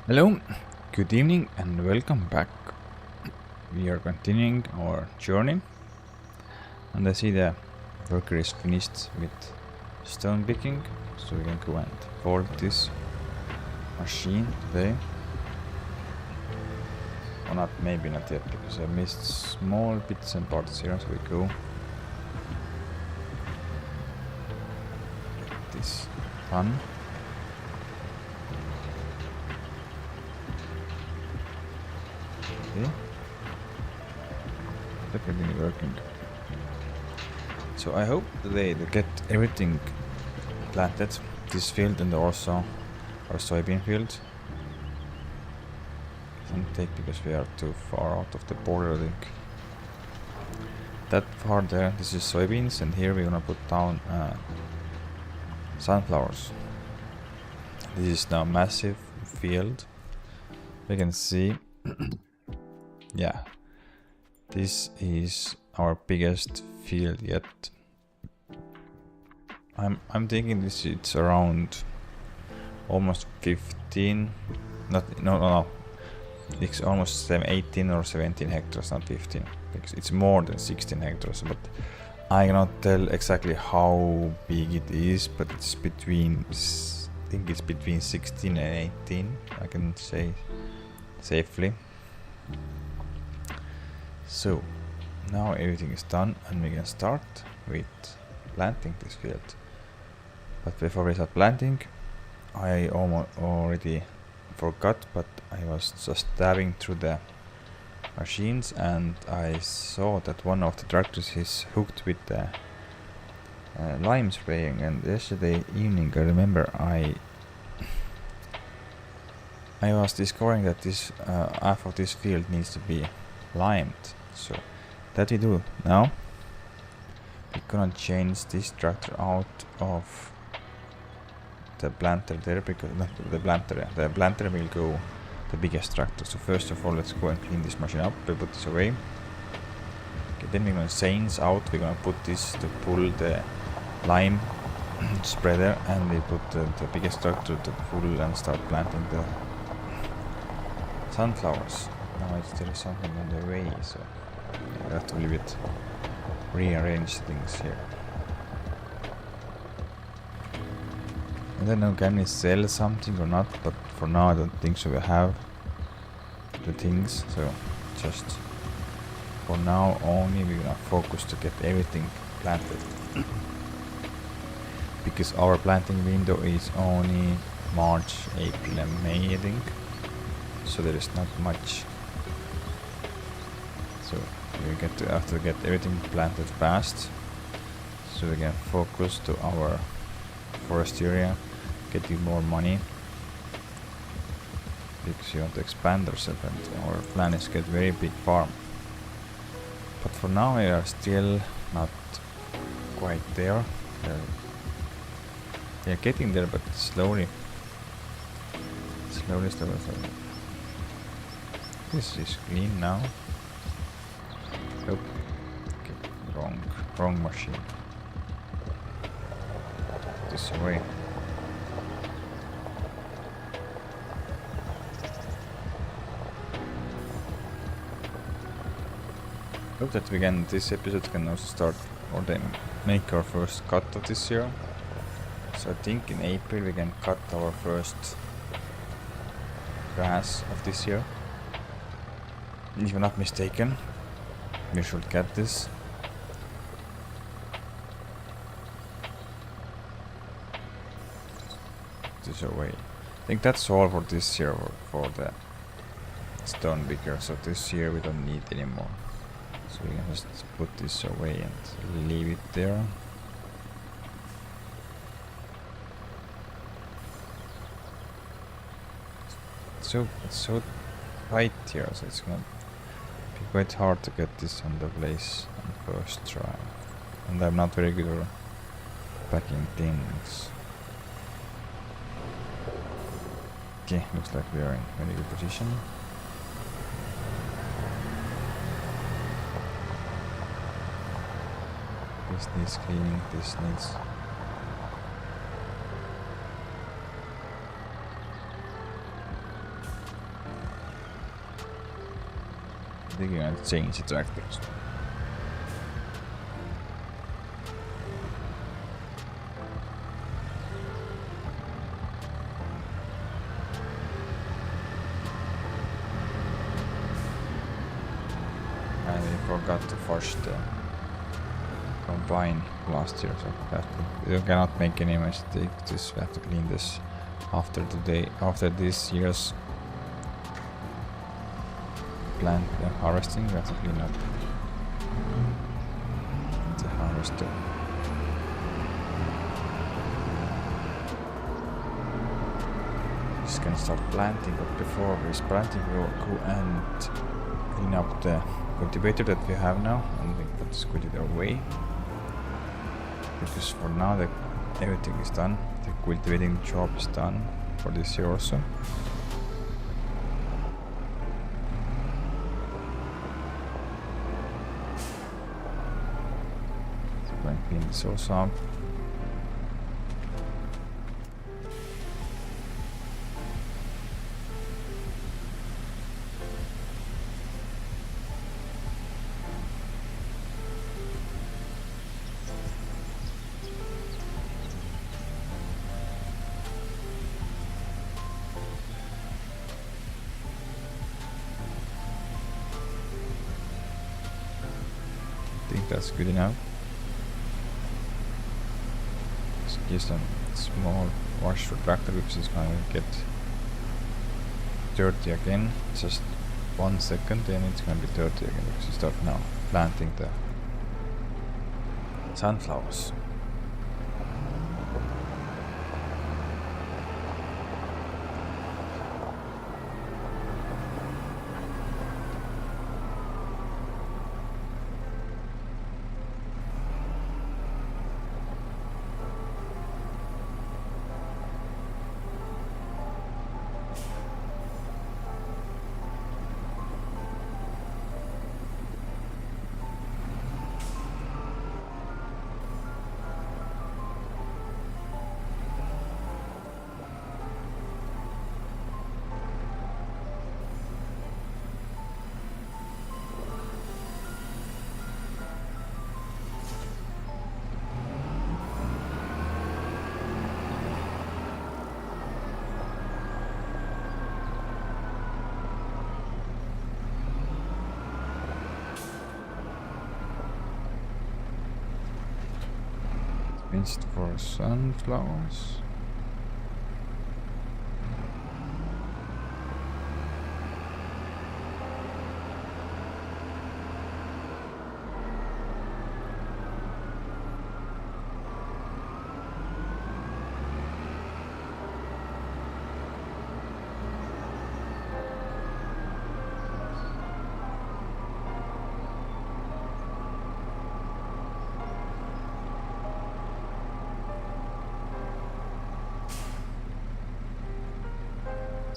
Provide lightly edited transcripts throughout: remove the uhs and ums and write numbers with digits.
Hello, good evening, and welcome back. We are continuing our journey, and I see the worker is finished with stone picking, so we can go and fold this machine today. Or not, maybe not yet, because I missed small bits and parts here, so we go. Get this done. Okay. Definitely working. So I hope today to get everything planted, this field and also our soybean field. Doesn't take because we are too far out of the border, I think. That far there, this is soybeans, and here we're gonna put down sunflowers. This is now a massive field. We can see, yeah, this is our biggest field yet. I'm thinking it's around almost 15. No. It's almost 18 or 17 hectares, not 15. It's more than 16 hectares, but I cannot tell exactly how big it is, but it's between, I think it's between 16 and 18, I can say safely. So now everything is done and we can start with planting this field. But before we start planting, I already forgot, but I was just diving through the machines and I saw that one of the tractors is hooked with the lime spraying, and yesterday evening I remember I was discovering that this half of this field needs to be limed, so that we do now. We're gonna change this tractor out of the planter there, because not the planter will go the biggest tractor. So first of all, let's go and clean this machine up. We put this away. Okay, then we're gonna chains out. We're gonna put this to pull the lime spreader, and we put the biggest tractor to pull and start planting the sunflowers. Now there is something on the way, so I have to a little bit rearrange things here. I don't know, can we sell something or not, but for now I don't think so. We have the things, so just for now only we're gonna focus to get everything planted. Because our planting window is only March, April and May, I think, so there is not much. So we have to get everything planted fast, so we can focus to our forest area, getting more money, because we want to expand ourselves, and our plan is to get very big farm. But for now we are still not quite there. We are getting there, but slowly. This is clean now. Oh, okay, wrong machine. This way. Hope that we can, this episode can also start, or then make our first cut of this year. So I think in April we can cut our first grass of this year. If I'm not mistaken, we should get this. This away. I think that's all for this year for the stone picker. So this year we don't need anymore. So we can just put this away and leave it there. It's so tight here, so it's gonna be quite hard to get this on the place on first try. And I'm not very good at packing things. Okay, looks like we are in very good position. This needs cleaning, this needs... digging and change the tractors. And we forgot to force the combine last year, so that you cannot make any mistake. This we have to clean this after this year's plant harvesting. We have to clean up the harvester. Just can start planting, but before this planting we'll go and clean up the cultivator that we have now, and we put this cultivator away, because for now everything is done. The cultivating job is done for this year also. So I'm going to clean this also up. I think that's good enough. Just give some small wash for tractor because it's gonna get dirty again. Just 1 second, then it's gonna be dirty again because you start now planting the sunflowers. Pinched for sunflowers.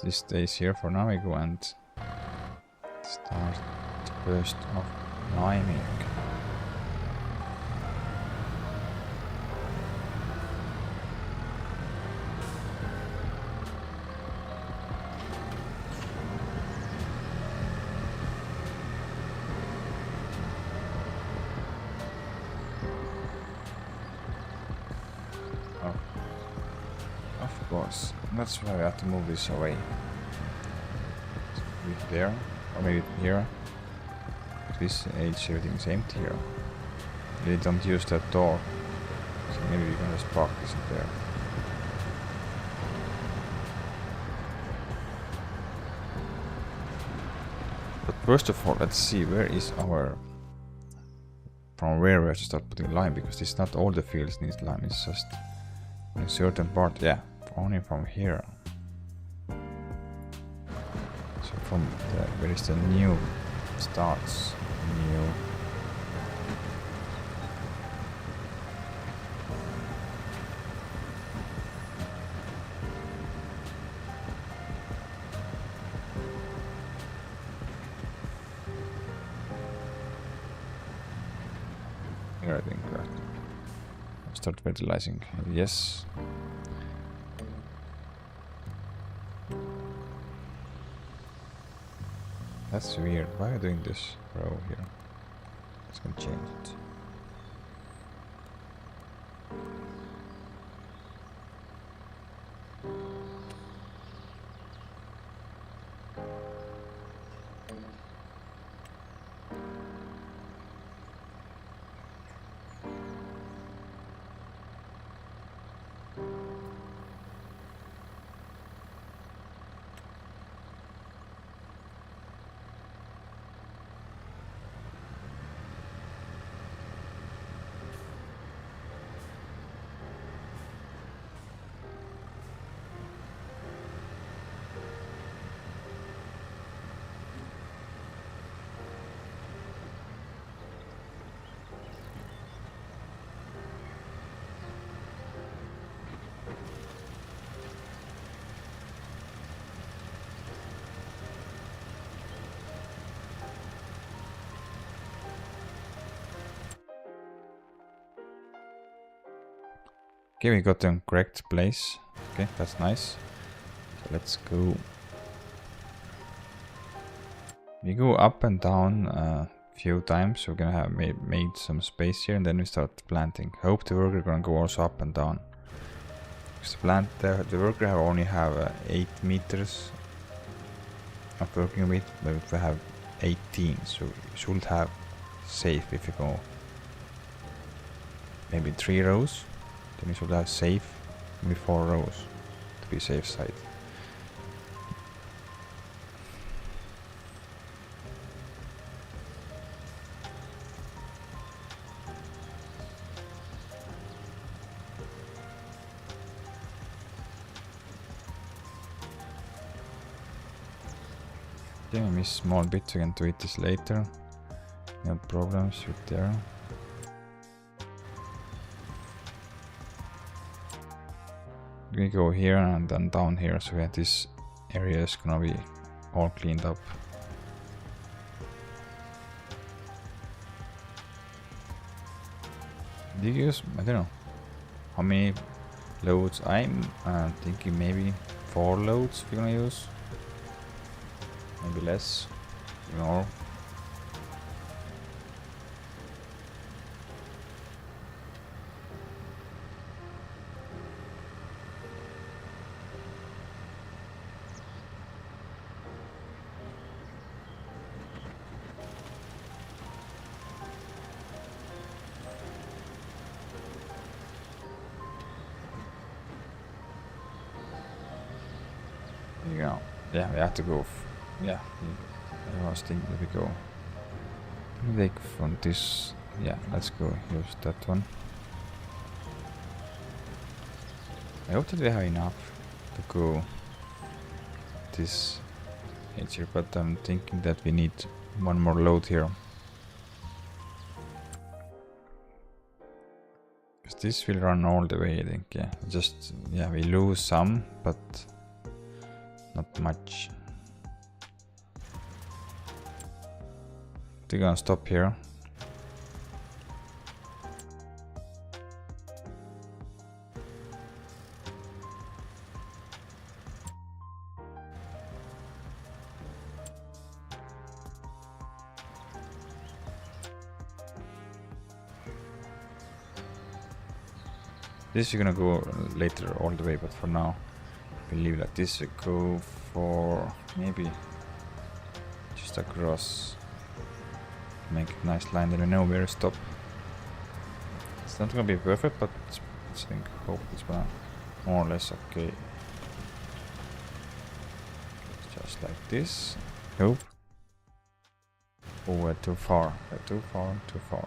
This stays here for now. We go and start the burst of liming. Oh, of course. That's why we have to move this away. Maybe there, or maybe here. This age everything's empty here. They don't use that door, so maybe we can just park this in there. But first of all, let's see where is our... From where we have to start putting lime, because it's not all the fields need lime, it's just a certain part, yeah. Only from here. So from the, where is the new starts? New. Here I think that. Start fertilizing. Yes. That's weird. Why are you doing this row here? It's gonna change it. Okay, we got the correct place. Okay, that's nice. So let's go. We go up and down a few times. We're gonna have made some space here, and then we start planting. Hope the worker gonna go also up and down. Because the worker only have 8 meters of working with, but we have 18, so you should have safe if you go maybe 3 rows. Then you should have safe maybe 4 rows to be safe side. Okay, I miss small bits, we can do this later. No problems with there. We go here and then down here, so that this area is gonna be all cleaned up. Do you use, I don't know how many loads? I'm thinking maybe 4 loads we're gonna use. Maybe less, more. There you go. Yeah, we have to go. Yeah, I was thinking that we go. Take from this. Yeah, let's go use that one. I hope that we have enough to go this edge here, but I'm thinking that we need one more load here. Because this will run all the way, I think. Yeah, just, yeah, we lose some, but not much. We're gonna stop here. This is gonna go later all the way, but for now we leave like this. We go for maybe just across. Make a nice line, then we know where to stop. It's not gonna be perfect, but I think hope it's gonna more or less okay. Just like this. Hope. Oh, we're too far. We're too far, too far.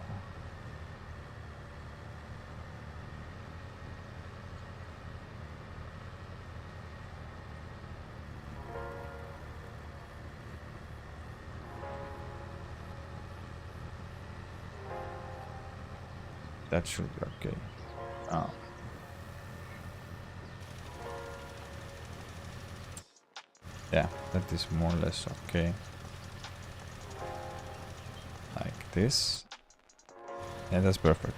That should be okay. Oh. Yeah, that is more or less okay. Like this. Yeah, that's perfect.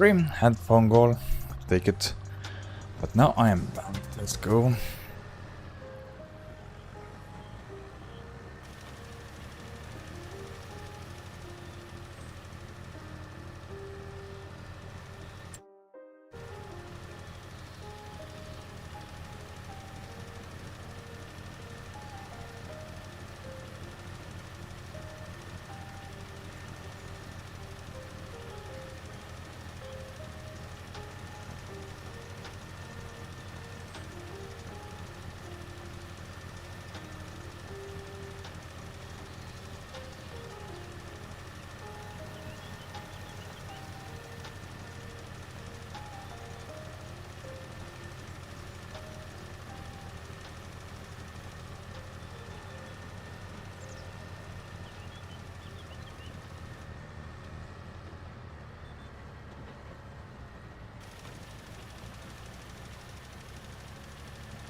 Sorry, had phone call. Take it. But now I am bound. Let's go.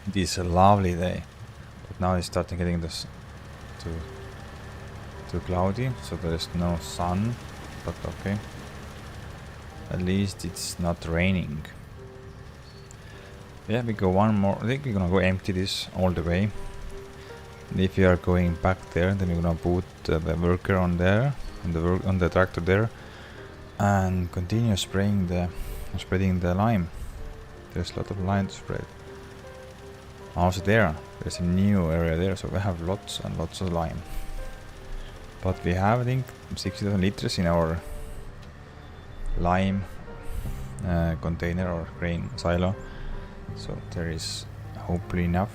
It is a lovely day, but now it's starting getting this too cloudy, so there is no sun. But okay, at least it's not raining. Yeah, we go one more. I think we're gonna go empty this all the way. And if we are going back there, then we're gonna put the worker on there, on the tractor there, and continue spreading the lime. There's a lot of lime to spread. Also there's a new area there, so we have lots and lots of lime. But we have, I think, 60,000 liters in our lime container or grain silo. So there is hopefully enough.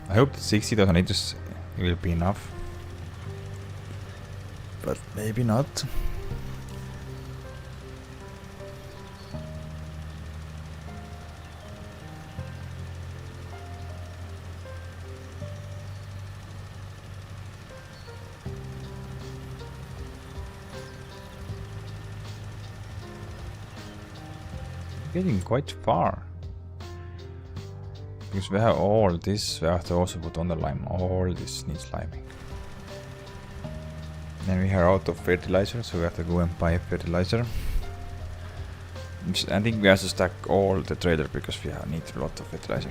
I hope that 60,000 liters will be enough. But maybe not. Getting quite far. Because we have all this, we have to also put on the lime. All this needs liming. Then we are out of fertilizer, so we have to go and buy fertilizer. I think we have to stack all the trailer because we need a lot of fertilizer.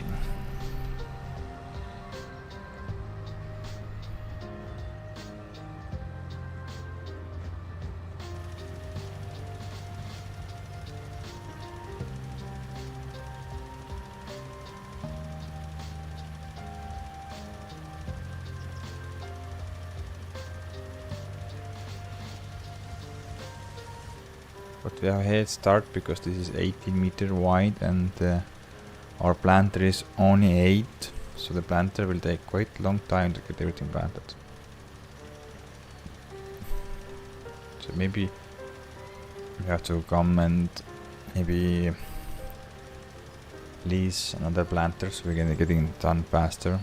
But we have a head start because this is 18 meter wide and our planter is only 8, so the planter will take quite a long time to get everything planted. So maybe we have to come and maybe lease another planter so we can get it done faster.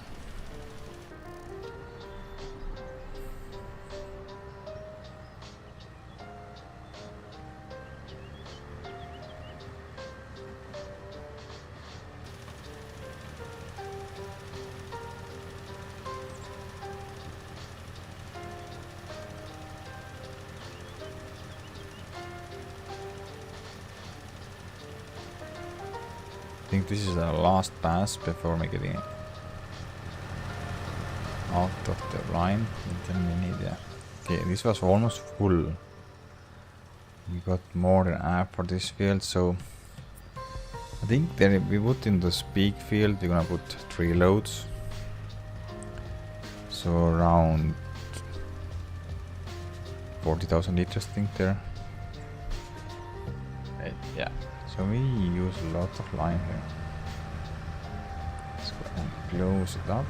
I think this is the last pass before we getting out of the line. And then we need okay, this was almost full. We got more than half for this field, so I think then we put in this big field, we're gonna put 3 loads. So around 40,000 liters I think there. Yeah. So we use a lot of lime here. Let's go and close it up.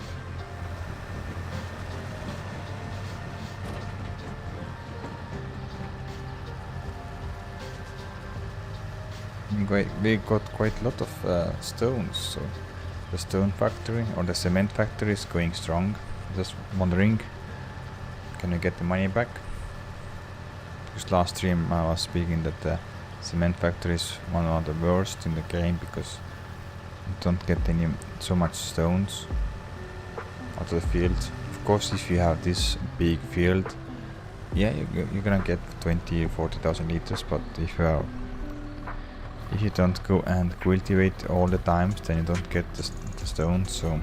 We got quite a lot of stones, so the stone factory or the cement factory is going strong. Just wondering, can we get the money back? Because last stream I was speaking that the cement factory is one of the worst in the game because you don't get so much stones out of the field. Of course, if you have this big field, yeah, you're gonna get 20-40,000 liters. But if you don't go and cultivate all the times, then you don't get the stones. So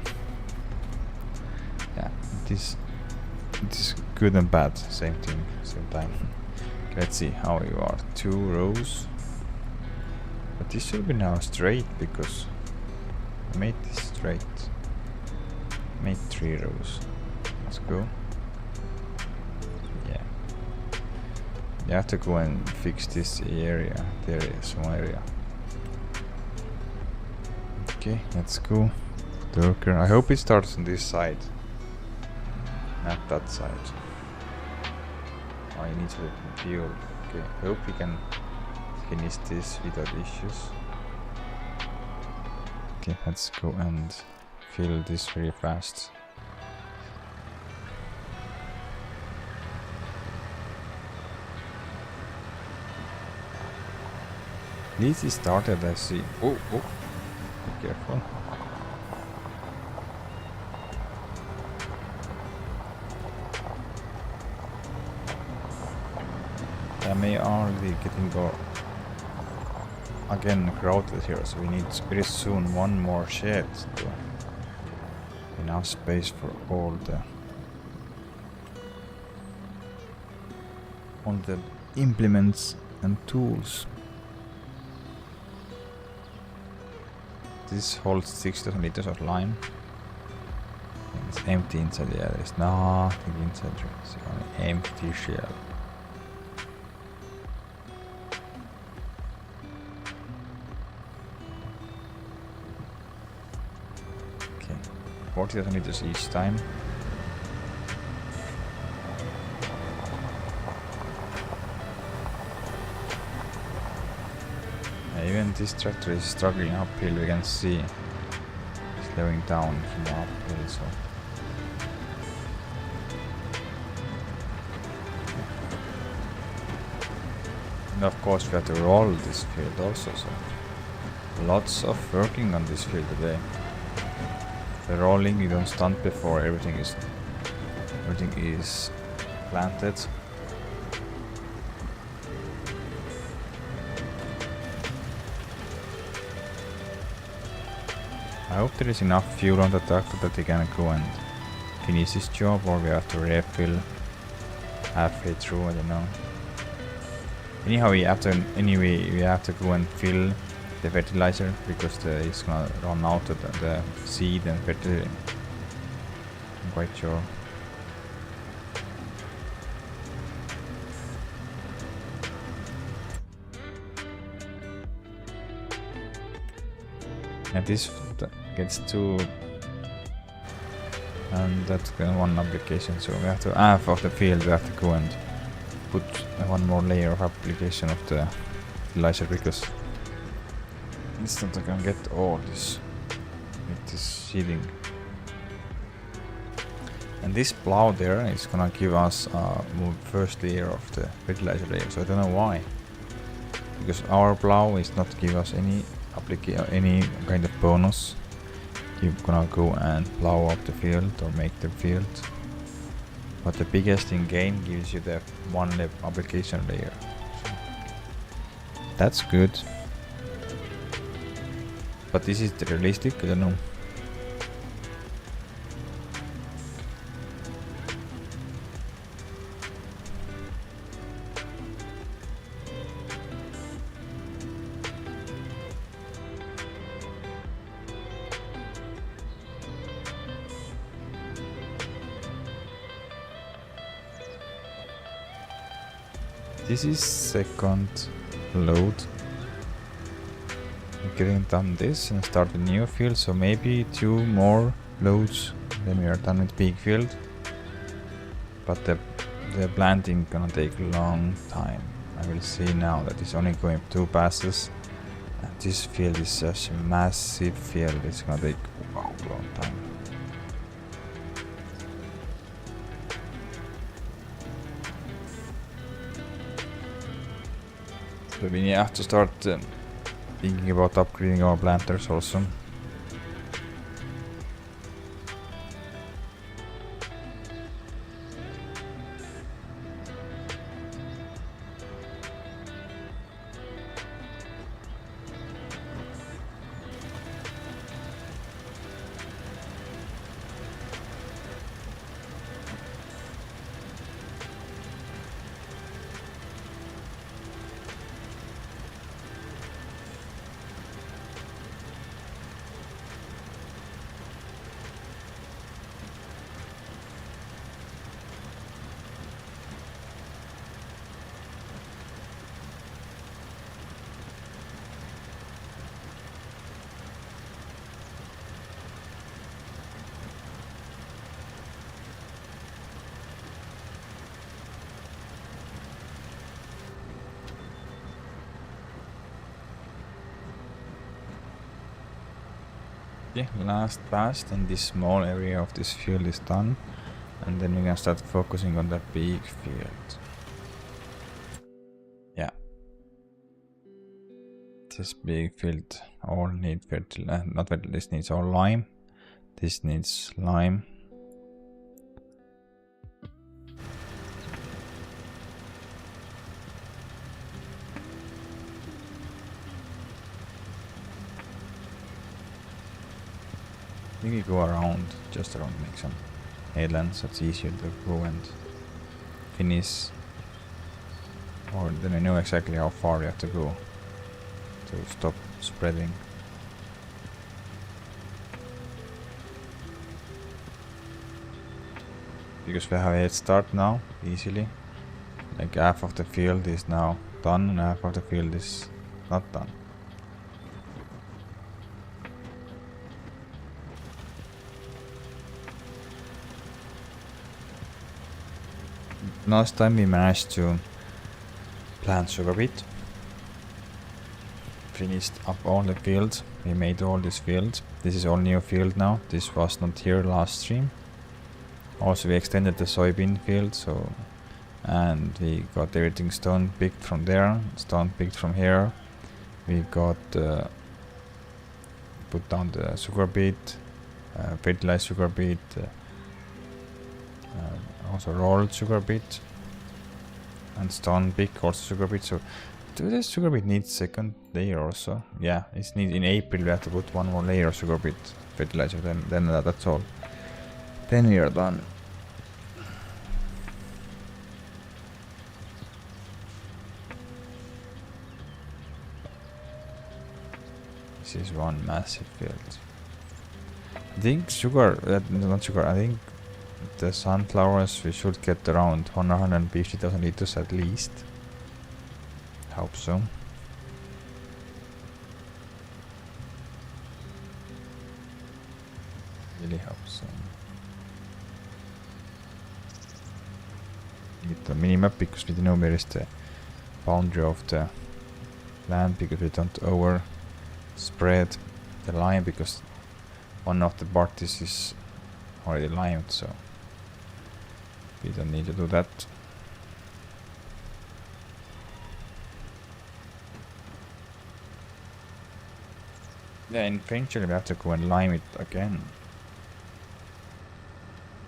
yeah, it is good and bad, same time. Let's see how you are. 2 rows. But this should be now straight because I made this straight. Made 3 rows. Let's go. Yeah. You have to go and fix this area. There is one area. Okay, let's go. The worker. I hope it starts on this side. Not that side. I need to fuel. Okay, I hope we can finish this without issues. Okay, let's go and fill this very fast. This is started, I see. Oh, be careful. Yeah, we are really getting again crowded here, so we need very soon one more shed to enough space for all the implements and tools. This holds 6,000 liters of lime. It's empty inside. Yeah, there's nothing inside. It's only empty shell. Okay, 40,000 liters each time. Even this tractor is struggling uphill, we can see slowing down from uphill, so and of course we have to roll this field also, so lots of working on this field today. The rolling you don't stunt before everything is planted. I hope there is enough fuel on the tractor that we can go and finish this job, or we have to refill halfway through, I don't know. Anyhow, we have to go and fill the fertilizer because it's gonna run out of the seed and fertilizer. I'm quite sure. And this gets to, and that's one application, so we have to half of the field we have to go and put one more layer of application of the fertilizer, because instant I can get all this with this seeding. And this plow there is gonna give us first layer of the fertilizer layer, so I don't know why, because our plow is not give us any kind of bonus. You're gonna go and plow up the field or make the field, but the biggest in game gives you the one application layer, so that's good. But this is realistic, I don't know. This is second load. We're getting done this and start a new field, so maybe 2 more loads, then we are done with big field. But the planting gonna take a long time. I will see now that it's only going 2 passes, and this field is such a massive field. It's gonna take a long time. So we have to start thinking about upgrading our planters also. Okay, last pass, and this small area of this field is done, and then we can start focusing on the big field. Yeah, this big field all need fertilizer, not fertilizer, this needs all lime, this needs lime. think we go around, just around, make some headlands. That's easier to go and finish. Or then I know exactly how far we have to go to stop spreading. Because we have a head start now, easily. Like half of the field is now done and half of the field is not done. Last time we managed to plant sugar beet. Finished up all the fields. We made all these fields. This is all new field now. This was not here last stream. Also we extended the soybean field, so, and we got everything stone picked from there, stone picked from here. We got put down the sugar beet, fertilized sugar beet, also rolled sugar beet, and stone pick also sugar beet. So this sugar beet needs second layer also. Yeah, it's need in April we have to put one more layer of sugar beet fertilizer. Then that's all. Then we are done. This is one massive field. I think sugar, not sugar, I think the sunflowers we should get around 150,000 liters at least. Hope so. Really hope so. Get the minimap because we don't know where is the boundary of the land, because we don't over spread the lime, because one of the parties is already limed, so we don't need to do that. Then eventually we have to go and lime it again,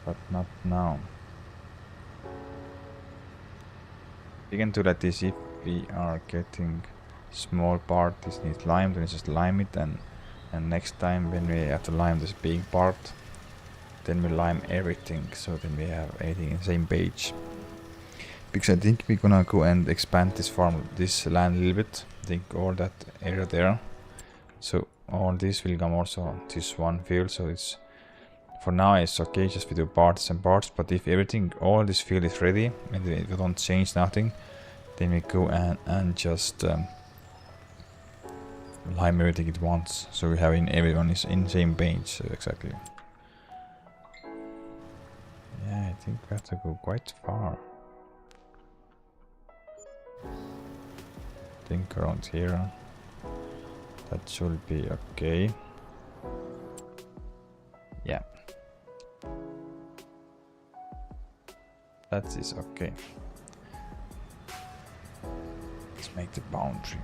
but not now. We can do that is if we are getting small part this needs lime, then we just lime it, and next time when we have to lime this big part, then we lime everything, so then we have everything in the same page. Because I think we're gonna go and expand this farm, this land a little bit. I think all that area there, so all this will come also on this one field. So it's, for now it's okay, just we do parts and parts, but if everything, all this field is ready and we don't change nothing, then we go and just lime everything at once, so we have everyone is in the same page. So exactly. Yeah, I think we have to go quite far. I think around here. That should be okay. Yeah. That is okay. Let's make the boundary.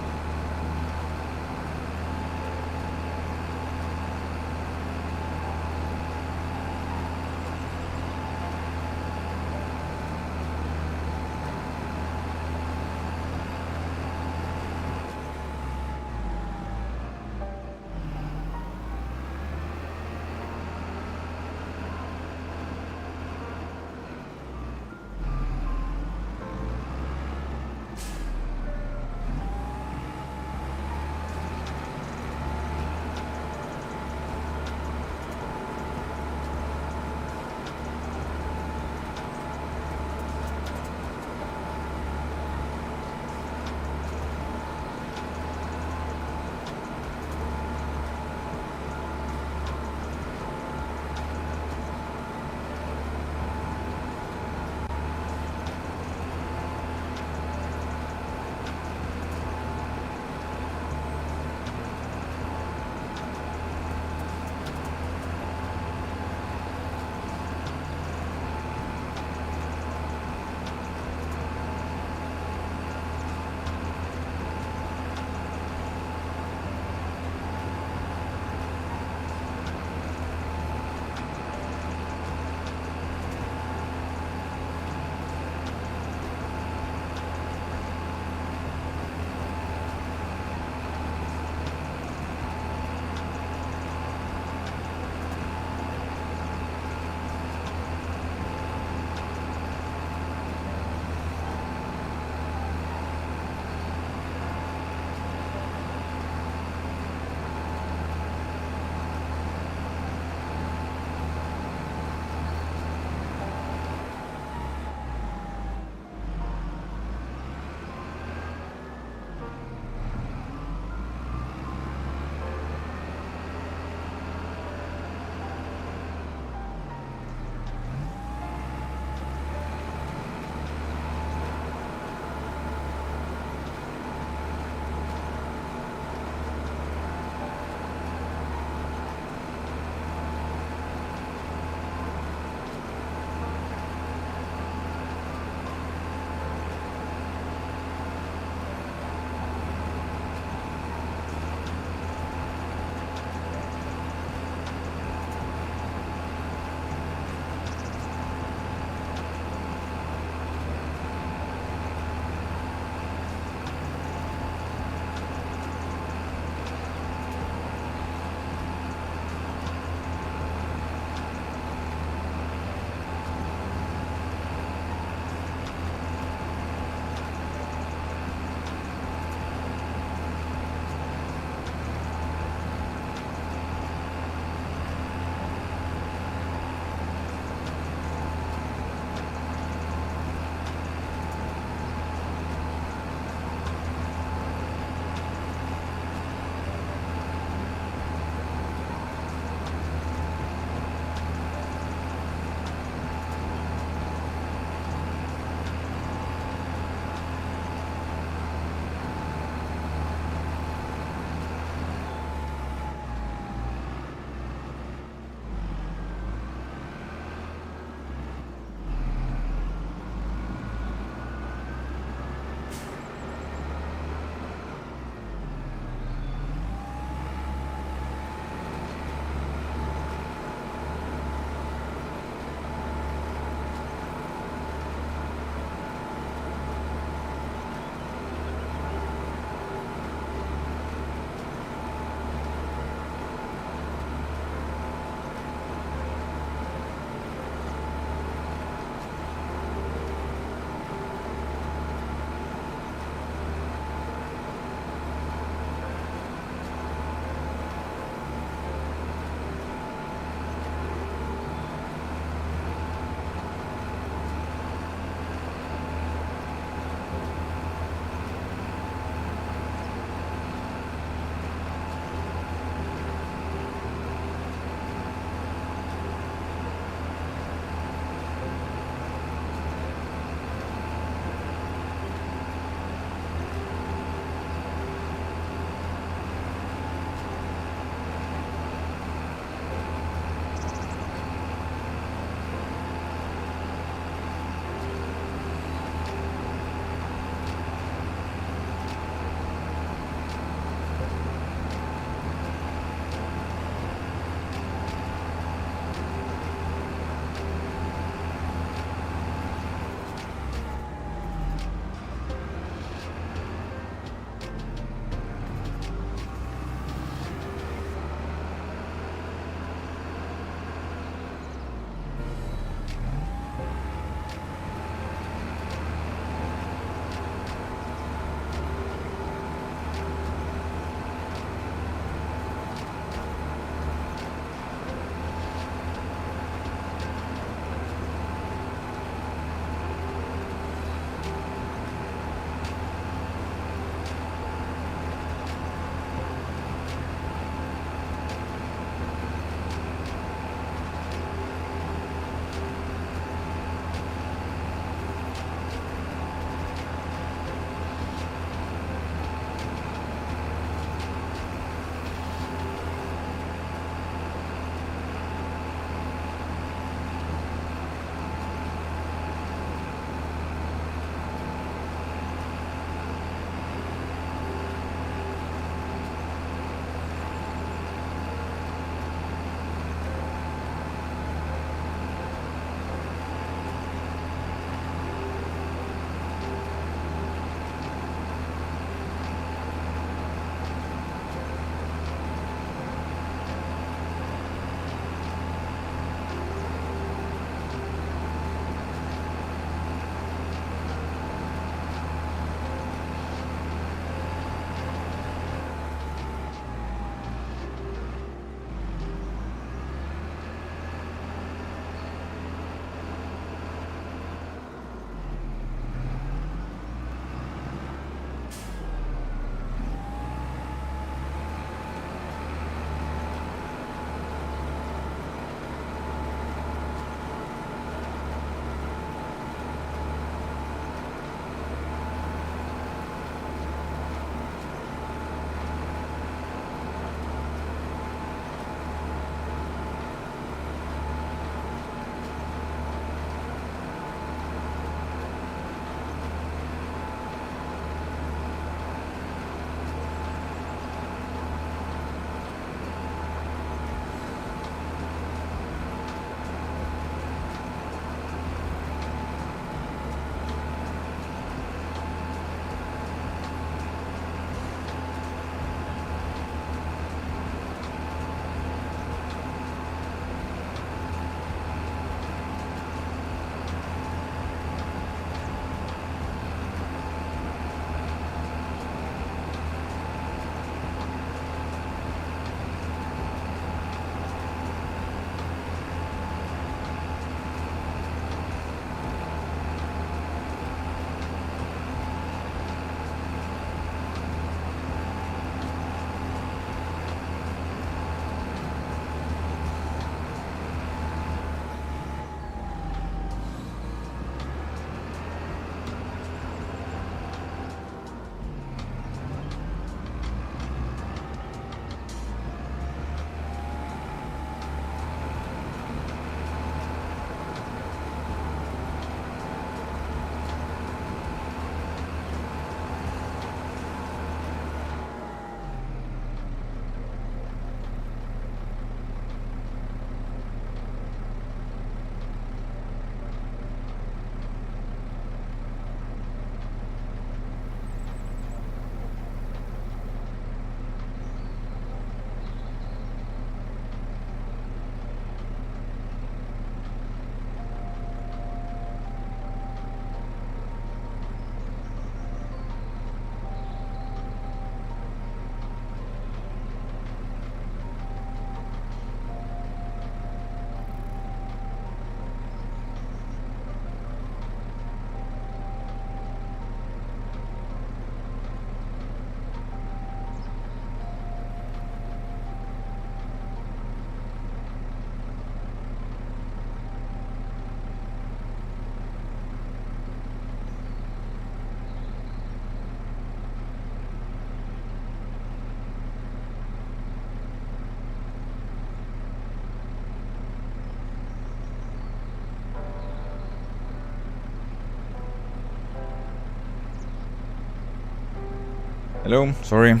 Hello, sorry,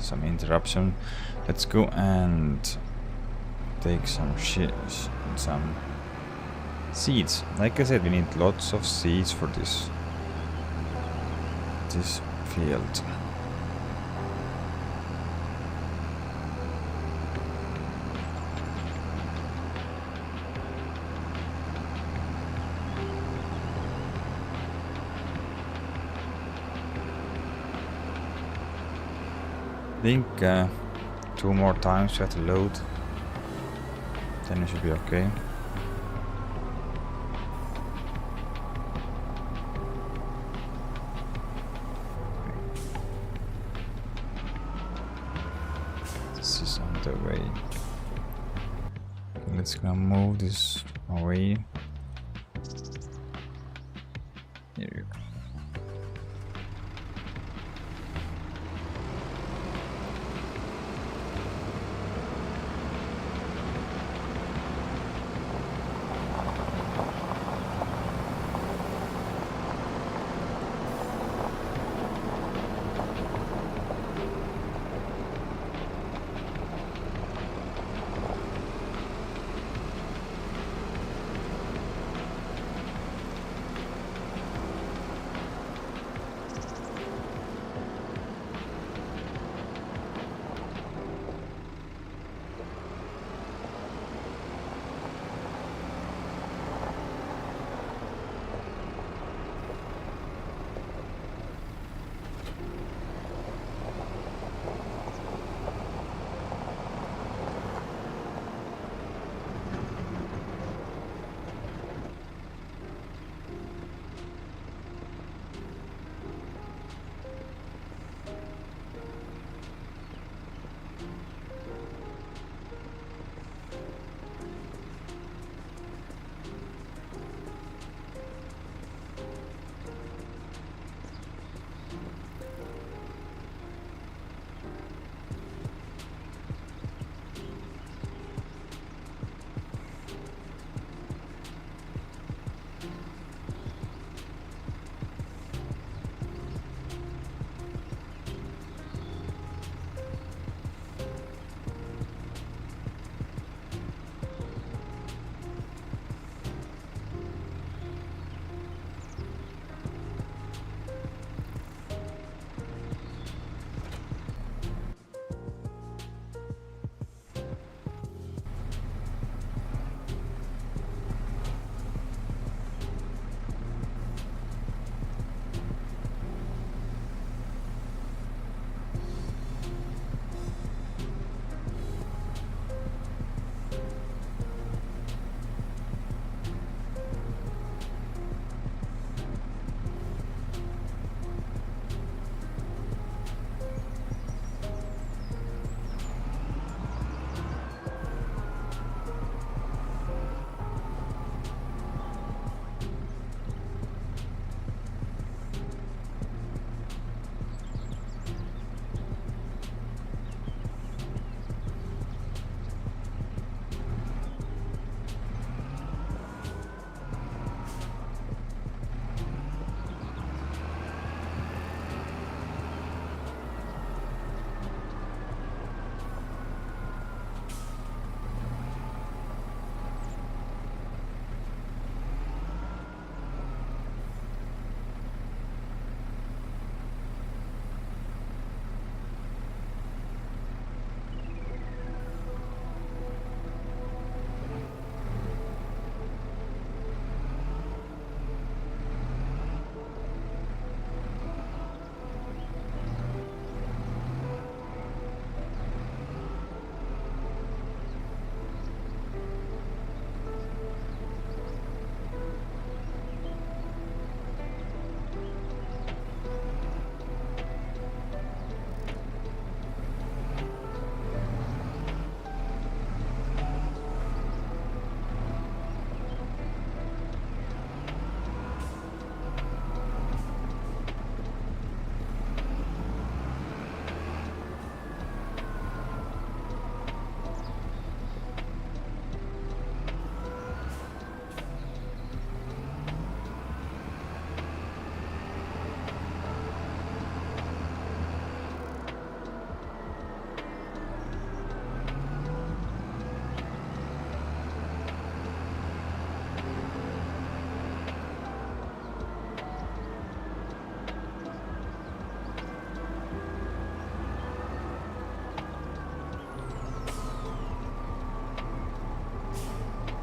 some interruption. Let's go and take some seeds. Like I said, we need lots of seeds for this field. I think 2 more times we have to load, then it should be okay. This is on the way. Okay, let's gonna move this away. Here you go.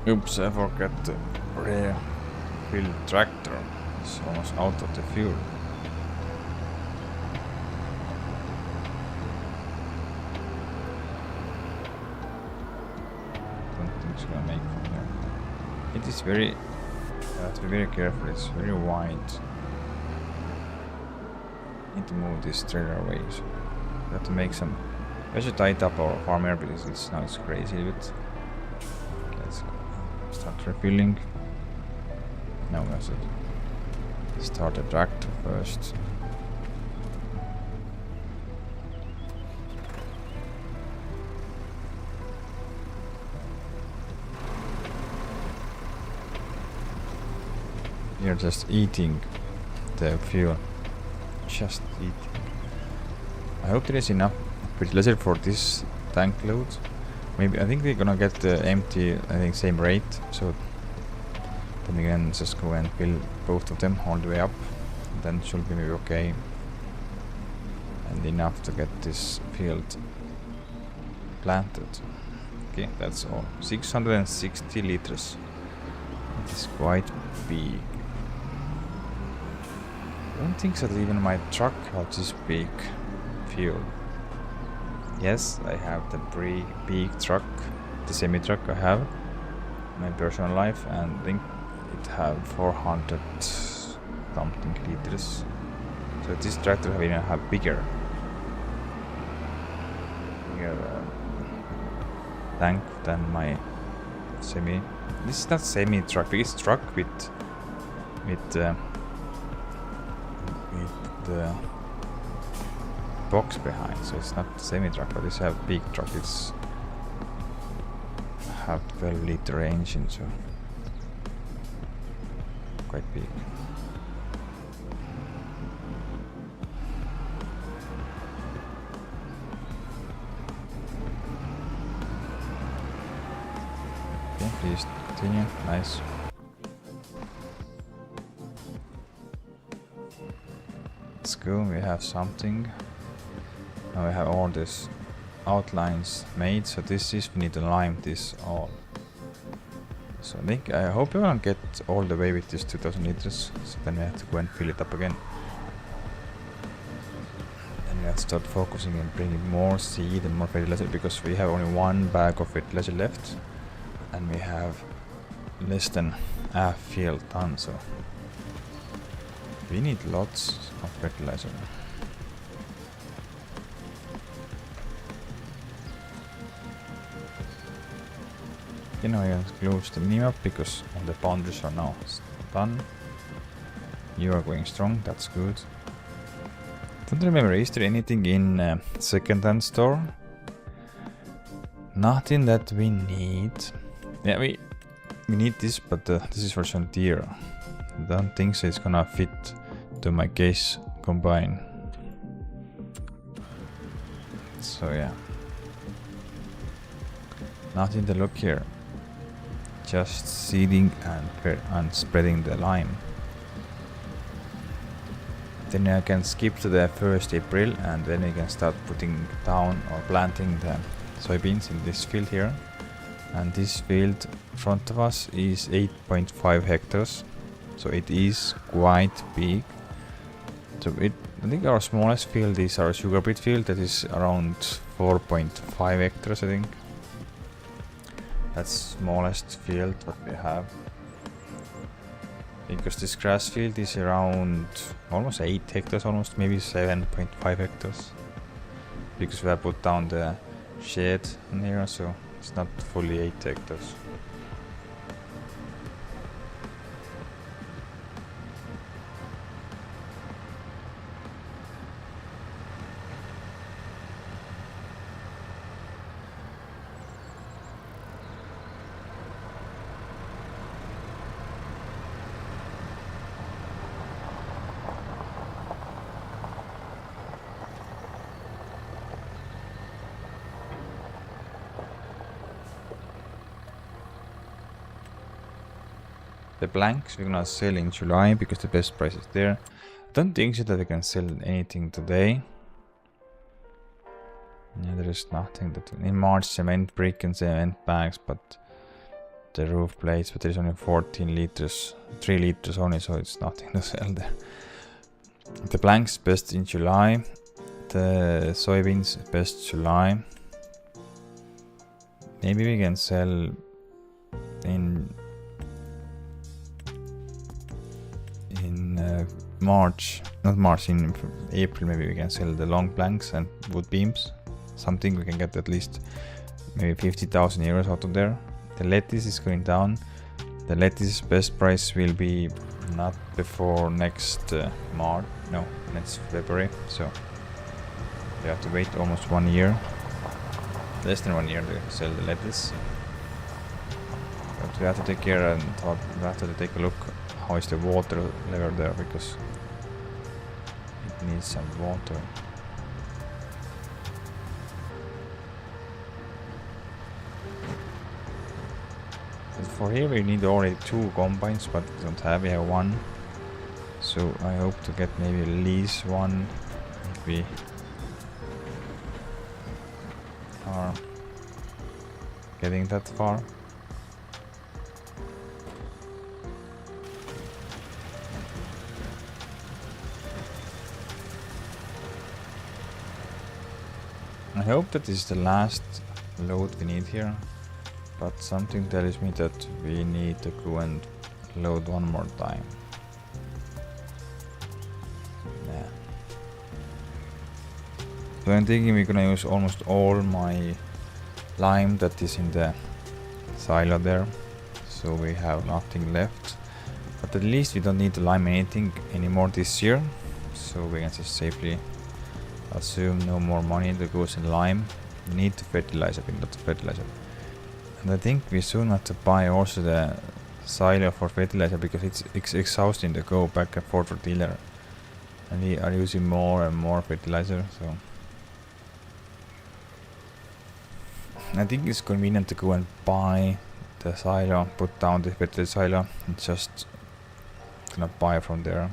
Oops, I forgot the refill tractor. It's almost out of the fuel. Don't think it's gonna make it here. It is very... you have to be very careful, it's very wide. Need to move this trailer away, so we have to make some... I should tighten up our farm here because it's now it's crazy a bit. Let's start refilling. Now we have to start the tractor first. You're just eating the fuel. Just eating. I hope there is enough fertilizer for this tank load. Maybe I think we're gonna get the empty, I think same rate, so then we can just go and fill both of them all the way up. Then it should be maybe okay. And enough to get this field planted. Okay, that's all. 660 liters. It is quite big. I don't think that even my truck has this big fuel. Yes, I have the big truck, the semi-truck I have in my personal life, and I think it have 400 something liters. So this tractor will even have bigger tank than my semi. This is not semi-truck, it's truck with the box behind, so it's not semi-truck, but it's a big truck. It's have 12-liter engine, so quite big. Okay, please continue. Nice. Let's go. We have something. Now we have all these outlines made, so this is, we need to lime this all. So I hope we will get all the way with this 2000 liters, so then we have to go and fill it up again. Then we have to start focusing and bringing more seed and more fertilizer, because we have only one bag of fertilizer left, and we have less than a field done, so we need lots of fertilizer. You know, I can close the minimap because all the boundaries are now done. You are going strong, that's good. Don't remember, is there anything in second-hand store? Nothing that we need. Yeah, we need this, but this is for John Deere. I don't think so it's gonna fit to my case combine. So yeah. Nothing to look here. Just seeding and spreading the lime. Then I can skip to the 1st April, and then I can start putting down or planting the soybeans in this field here. And this field in front of us is 8.5 hectares, so it is quite big. So I think our smallest field is our sugar beet field, that is around 4.5 hectares, I think. That's smallest field what we have. Because this grass field is around almost 8 hectares, almost maybe 7.5 hectares. Because we have put down the shed in here, so it's not fully 8 hectares. The blanks we're gonna sell in July because the best price is there. Don't think so that we can sell anything today. Yeah, there is nothing that in March, cement brick and cement bags, but the roof plates, but there's only 14 liters, 3 liters only, so it's nothing to sell there. The planks best in July, the soybeans best July. Maybe we can sell in March, not March, in April maybe we can sell the long planks and wood beams. Something we can get at least maybe 50,000 euros out of there. The lettuce is going down. The lettuce best price will be not before next March, no, next February. So we have to wait almost 1 year, less than 1 year to sell the lettuce. But we have to take care and we have to take a look how is the water level there, because it needs some water. But for here we need already 2 combines, but we don't have, we have 1. So I hope to get maybe at least 1 if we are getting that far. I hope that this is the last load we need here, but something tells me that we need to go and load 1 more time. Yeah. So I'm thinking we're gonna use almost all my lime that is in the silo there, so we have nothing left. But at least we don't need to lime anything anymore this year, so we can just safely assume no more money that goes in lime. We need to fertilize a bit, not to fertilizer. And I think we soon have to buy also the silo for fertilizer, because it's exhausting to go back and forth for dealer. And we are using more and more fertilizer, so I think it's convenient to go and buy the silo, put down the fertilizer silo, and just gonna buy from there.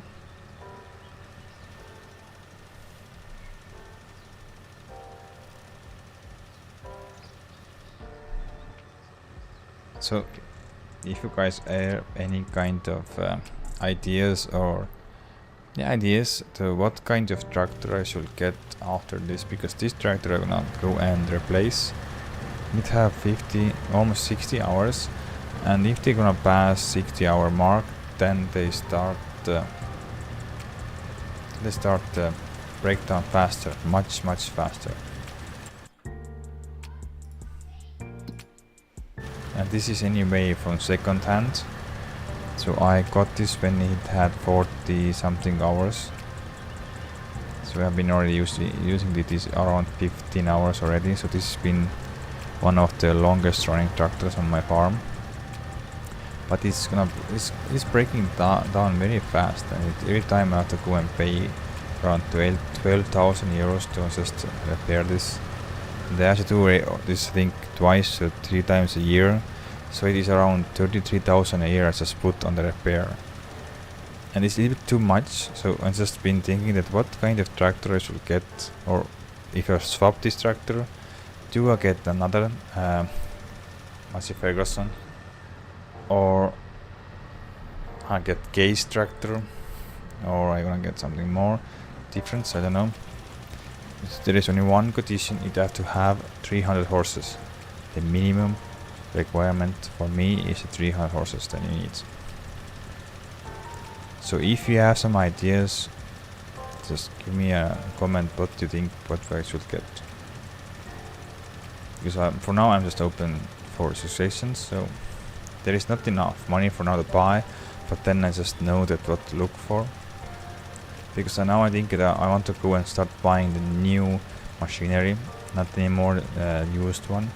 So if you guys have any kind of ideas or ideas to what kind of tractor I should get after this, because this tractor I'm gonna go and replace. It have 50, almost 60 hours, and if they're gonna pass 60-hour mark, then they start the breakdown faster, much faster. And this is anyway from second hand, so I got this when it had 40 something hours. So I've been already using this around 15 hours already, so this has been one of the longest running tractors on my farm. But it's breaking down very fast, and every time I have to go and pay around 12,000 euros to just repair this. They have to do this thing twice, so 3 times a year, so it is around 33,000 a year I just put on the repair. And it's a little bit too much, so I've just been thinking that what kind of tractor I should get, or if I swap this tractor, do I get another Massey Ferguson, or I get Case tractor, or I gonna get something more different, I don't know. There is only one condition: it have to have 300 horses. The minimum requirement for me is 300 horses that you need. So if you have some ideas, just give me a comment what you think what I should get. Because for now I'm just open for suggestions, so there is not enough money for now to buy, but then I just know that what to look for. Because now I think that I want to go and start buying the new machinery, not anymore used one.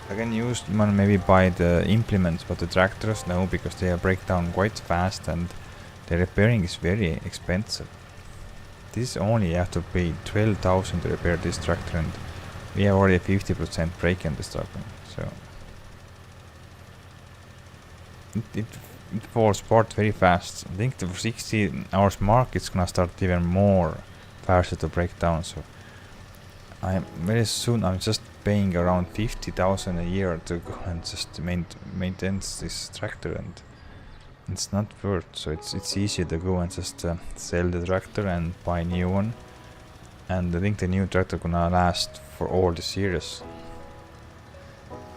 I can use one, maybe buy the implements, but the tractors no, because they break down quite fast and the repairing is very expensive. This only you have to pay 12,000 to repair this tractor, and we have already 50% break in this tractor, so it falls apart very fast. I think the 60 hours mark it's gonna start even more faster to break down, so I'm very soon I'm just paying around 50,000 a year to go and just maintain this tractor, and it's not worth. So it's easier to go and just sell the tractor and buy a new one. And I think the new tractor gonna last for all the series.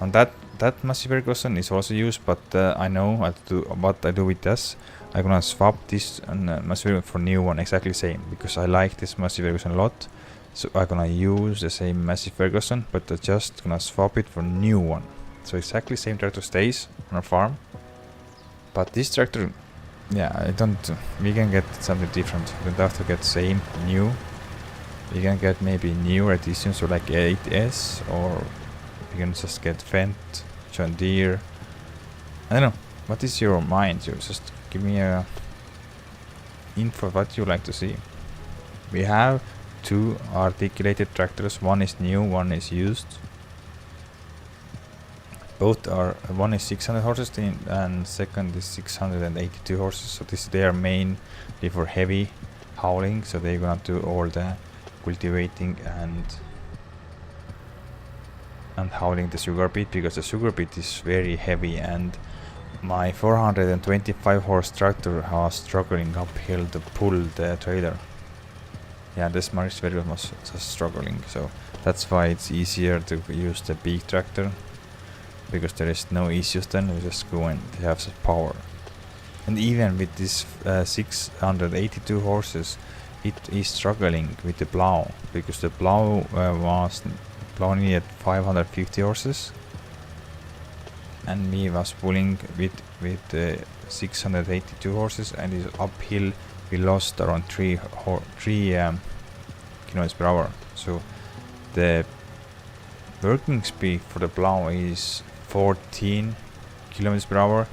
And that massive Ferguson is also used, but I know what I do with this. I'm gonna swap this massive Ferguson for new one, exactly same, because I like this massive Ferguson a lot. So I'm gonna use the same massive Ferguson, but I just gonna swap it for new one. So exactly same tractor stays on our farm. But this tractor, yeah, we can get something different. We don't have to get same new. We can get maybe new additions, so like 8S, or we can just get Fendt, John Deere. I don't know. What is your mind? You just give me a info what you like to see. We have 2 articulated tractors. One is new, one is used. Both are, one is 600 horses and second is 682 horses. So they are mainly for heavy hauling. So they're gonna do all the cultivating and hauling the sugar beet, because the sugar beet is very heavy, and my 425 horse tractor was struggling uphill to pull the trailer. Yeah, this Maris very was just struggling, so that's why it's easier to use the big tractor, because there is no issues. Then we just go and have some power. And even with this 682 horses, it is struggling with the plow, because the plow needed 550 horses, and me was pulling with 682 horses, and is uphill we lost around 3 kilometers per hour. So the working speed for the plow is 14 kilometers per hour,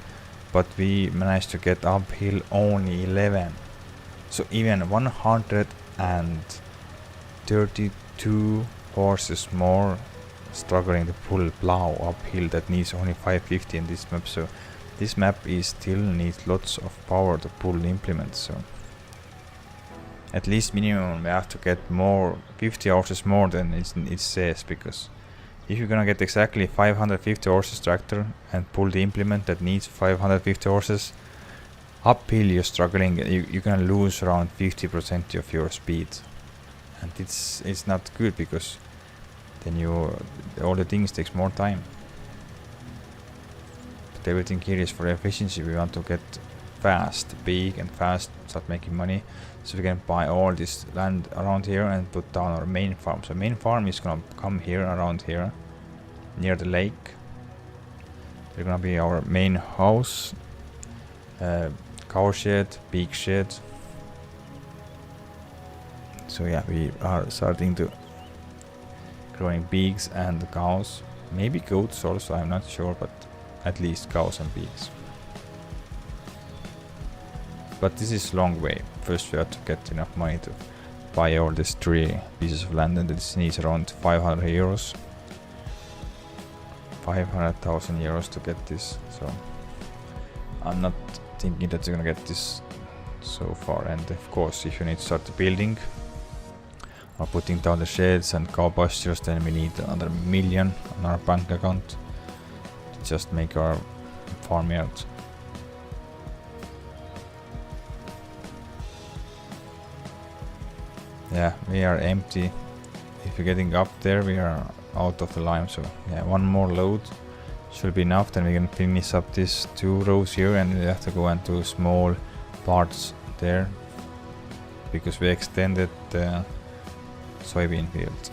but we managed to get uphill only 11. So even 132 horses more struggling to pull plow uphill that needs only 550 in this map. So this map is still needs lots of power to pull the implements. So at least minimum we have to get more 50 horses more than it says, because if you're gonna get exactly 550 horses tractor and pull the implement that needs 550 horses uphill, you're struggling. You're gonna lose around 50% of your speed, and it's not good, because then all the things takes more time. But everything here is for efficiency. We want to get fast, big and fast, start making money, so we can buy all this land around here and put down our main farm. So main farm is gonna come here, around here, near the lake. They're gonna be our main house, cow shed, pig shed. So yeah, we are starting to growing pigs and cows, maybe goats also, I'm not sure, but at least cows and pigs. But this is long way. First we have to get enough money to buy all these 3 pieces of land, and this needs around 500 euros. 500,000 euros to get this, so I'm not thinking that you're gonna get this so far. And of course, if you need to start the building or putting down the sheds and cow pastures, then we need another million on our bank account to just make our farmyard. Yeah, we are empty. If you're getting up there, we are out of the lime. So yeah, one more load should be enough. Then we can finish up these 2 rows here, and we have to go into small parts there, because we extended the soybean field.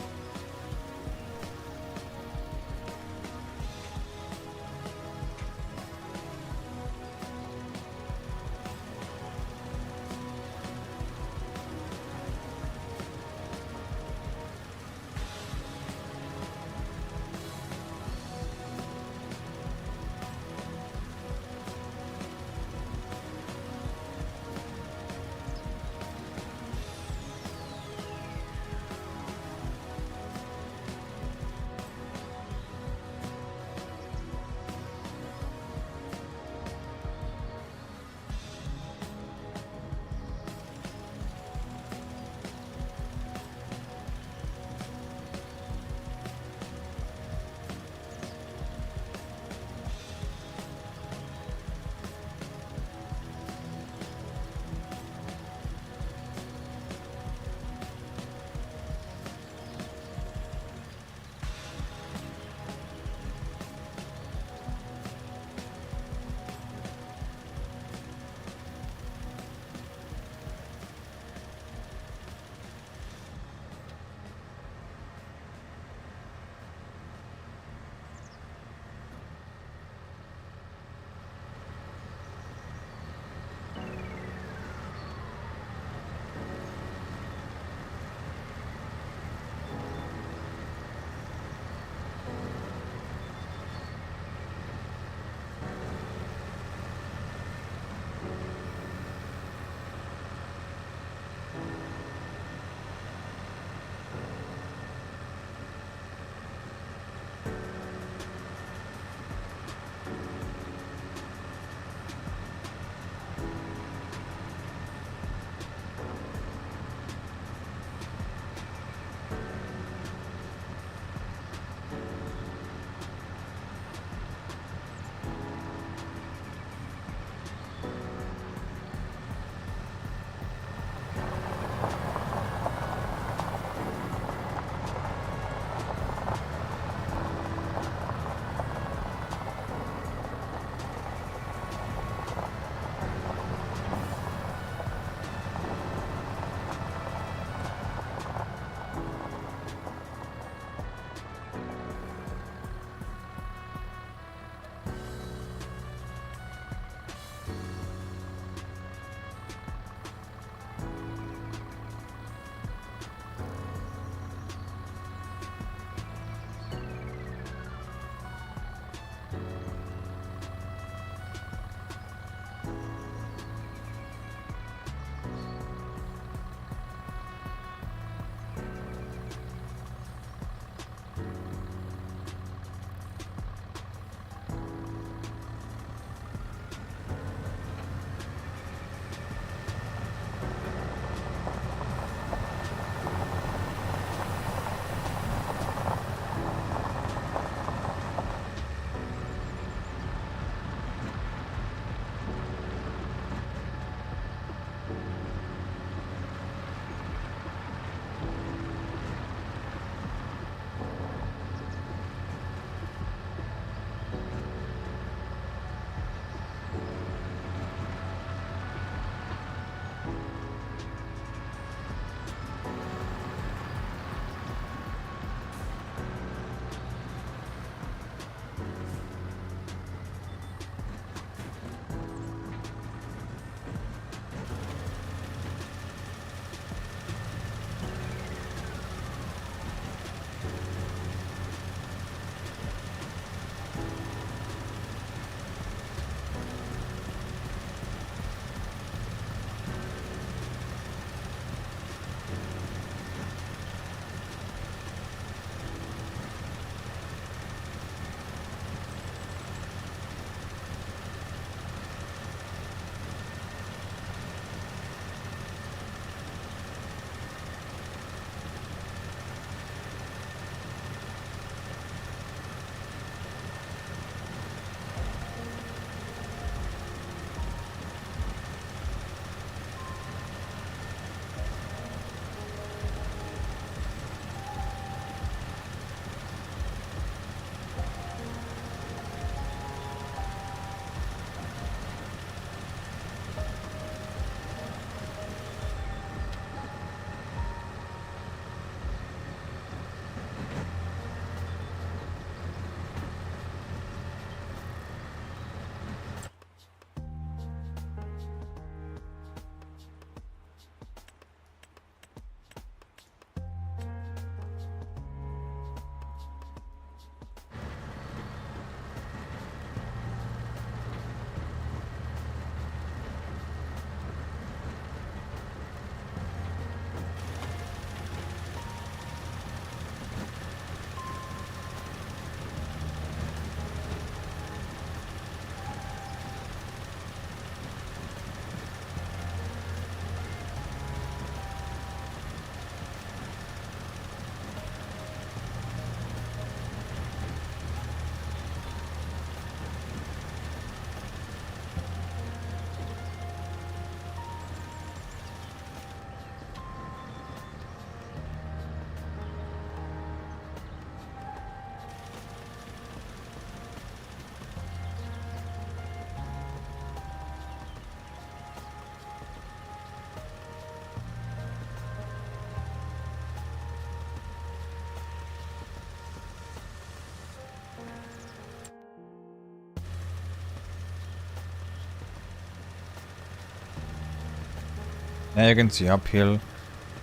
And you can see uphill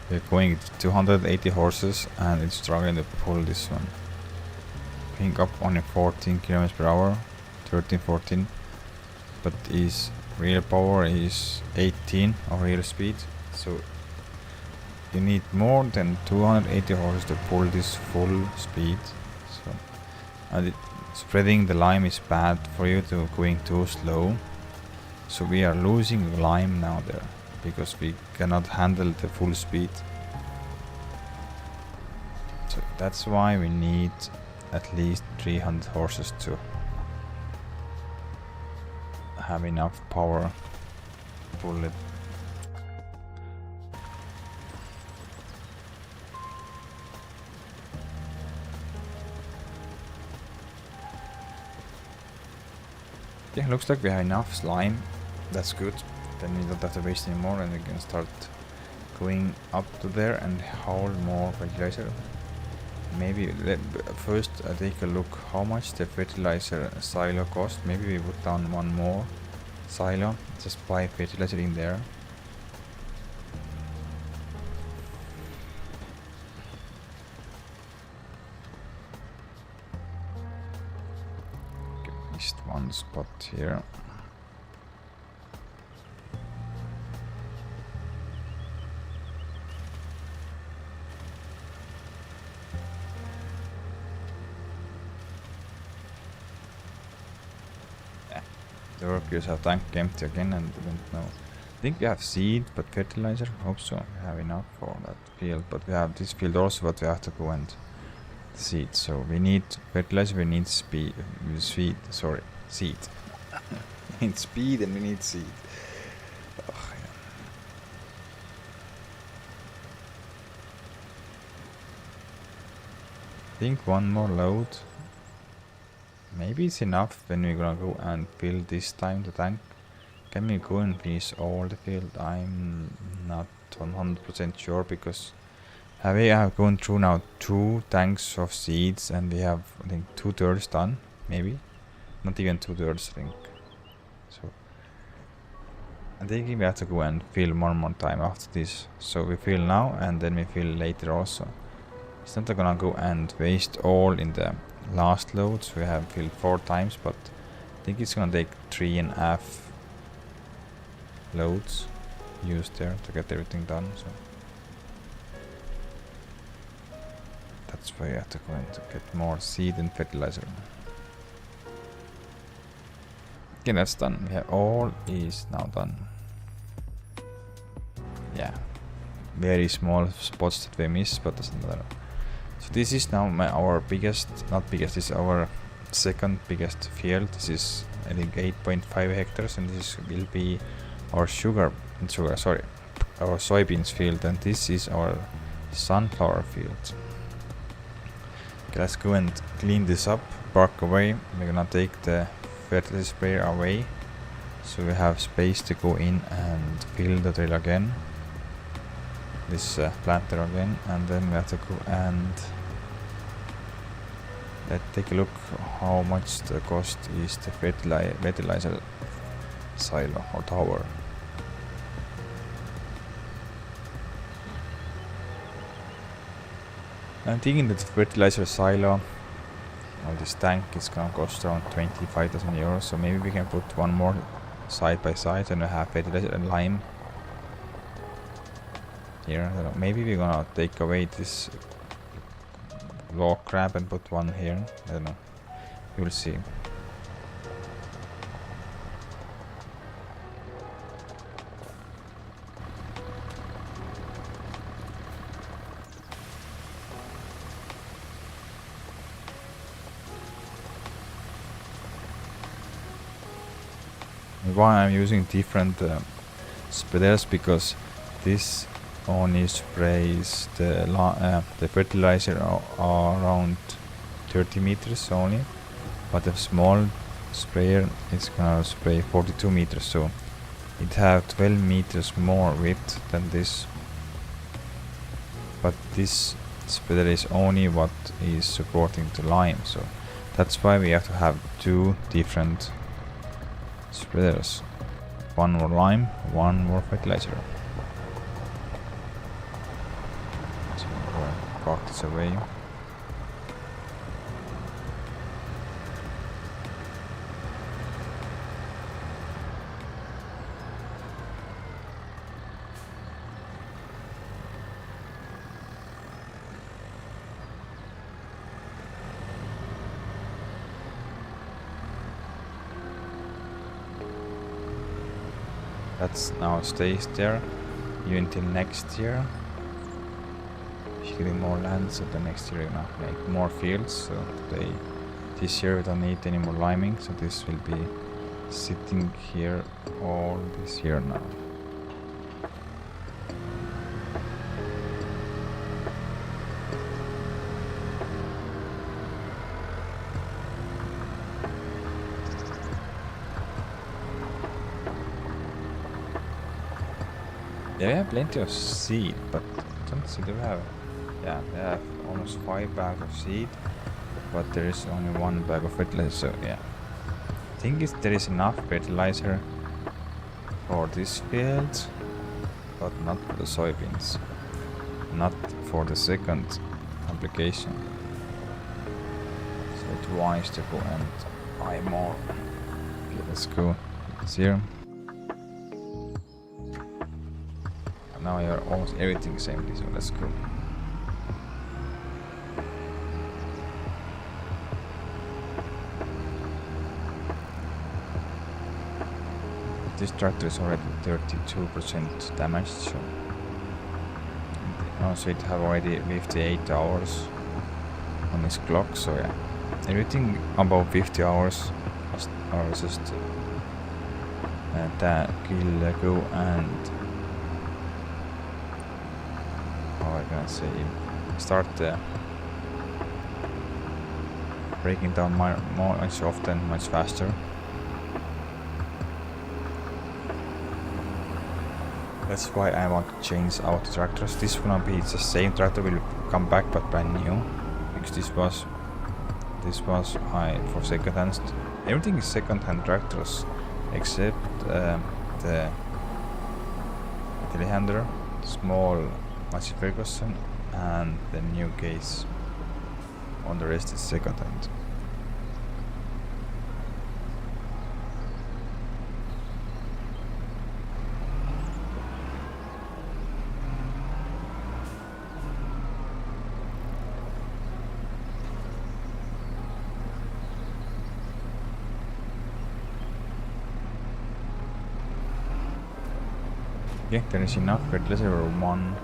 we're going with 280 horses and it's struggling to pull this one. Picking up only 14 kilometers per hour, 13-14, but his real power is 18 of real speed, so you need more than 280 horses to pull this full speed. So, and spreading the lime is bad for you to going too slow, so we are losing lime now there because we cannot handle the full speed. So that's why we need at least 300 horses to have enough power to pull it. Yeah, looks like we have enough slime. That's good. Then we don't have to waste anymore and we can start going up to there and haul more fertilizer. Maybe first take a look how much the fertilizer silo cost. Maybe we put down one more silo, just buy fertilizer in there. Okay, missed one spot here. The workers have tank empty again and don't know. I think we have seed, but fertilizer, hope so. We have enough for that field, but we have this field also, but we have to go and seed. So we need fertilizer, we need seed. We need speed and we need seed. Oh, yeah. I think one more load. Maybe it's enough when we're gonna go and fill this time the tank. Can we go and finish all the field? I'm not 100% sure because we have gone through now 2 tanks of seeds and we have I think 2/3 done, maybe not even 2/3 I think. So I think we have to go and fill one more time after this. So we fill now and then we fill later also. It's not gonna go and waste all in the last loads. We have filled 4 times, but I think it's gonna take 3.5 loads used there to get everything done. So that's why you have to go in to get more seed and fertilizer. Okay, that's done. We have all is now done. Yeah, very small spots that we miss, but doesn't matter. So this is now our biggest, not biggest, this is our second biggest field. This is I think 8.5 hectares and this will be our our soybeans field, and this is our sunflower field. Okay, let's go and clean this up, park away. We're gonna take the fertilizer sprayer away so we have space to go in and fill the drill again, this planter again, and then we have to go and let's take a look how much the cost is the fertilizer silo or tower. I'm thinking that the fertilizer silo or this tank is gonna cost around 25,000 euros, so maybe we can put one more side by side and we have fertilizer and lime here. I don't know, maybe we're gonna take away this log crab and put one here. I don't know, we'll see. Why I'm using different spreaders, because this only sprays the fertilizer around 30 meters only, but the small sprayer is gonna spray 42 meters, so it have 12 meters more width than this, but this spreader is only what is supporting the lime, so that's why we have to have 2 different spreaders, one more lime, one more fertilizer. park this away. That's now stays there even until next year. Getting more land, so the next year we're gonna make more fields. So this year we don't need any more liming, so this will be sitting here all this year now. Yeah, we have plenty of seed, but I don't see, do we have? Yeah, we have almost 5 bags of seed, but there is only 1 bag of fertilizer, so yeah. Thing is, there is enough fertilizer for this field, but not for the soybeans, not for the second application. So it's wise to go and buy more. Okay, let's go. It's here. Now you're almost everything same, so let's go. This tractor is already 32% damaged, so also it have already 58 hours on this clock, so yeah, everything above 50 hours are just kill, go, and how I can say, start breaking down much often, much faster. That's why I want to change out the tractors. This will not be the same tractor, will come back but brand new, because this was for second hand. Everything is second hand tractors except the telehandler, small Massey Ferguson, and the new case. On the rest is second hand. Okay, there is enough fertilizer for one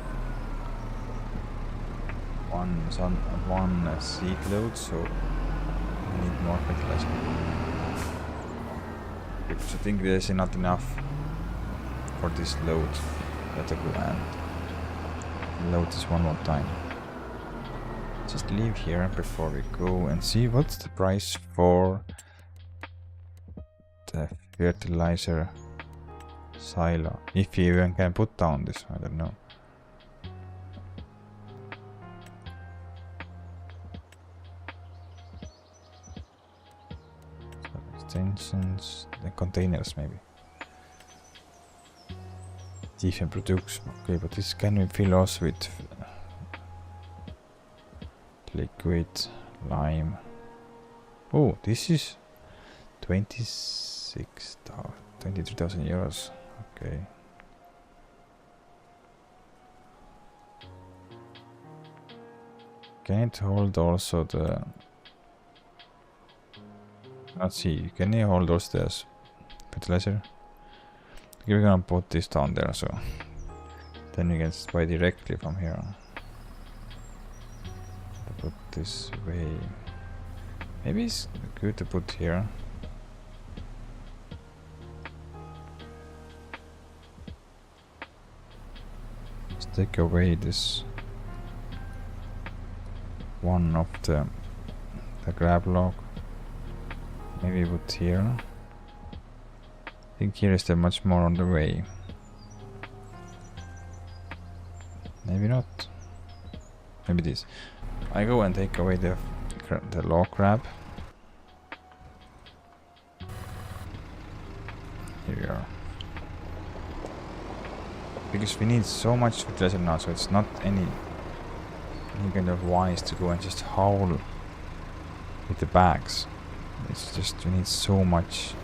seed load, so we need more fertilizer. Because I think there is not enough for this load. Better go and load this one more time. Just leave here before we go and see what's the price for the fertilizer silo. If you even can put down this, I don't know. Extensions, the containers maybe. Different products. Okay, but this can we fill also with liquid lime. Oh, this is 23,000 euros. Okay. Can it hold also the... Let's see, can you hold those stairs? Fertilizer? Okay, we're gonna put this down there, so then we can buy directly from here. Put this way. Maybe it's good to put here. Let's take away this one of the grab log. Maybe put here. I think here is there much more on the way. Maybe not. Maybe this. I go and take away the log grab. Here we are. Because we need so much fertilizer now, so it's not any any kind of wise to go and just haul with the bags. It's just, you need so much.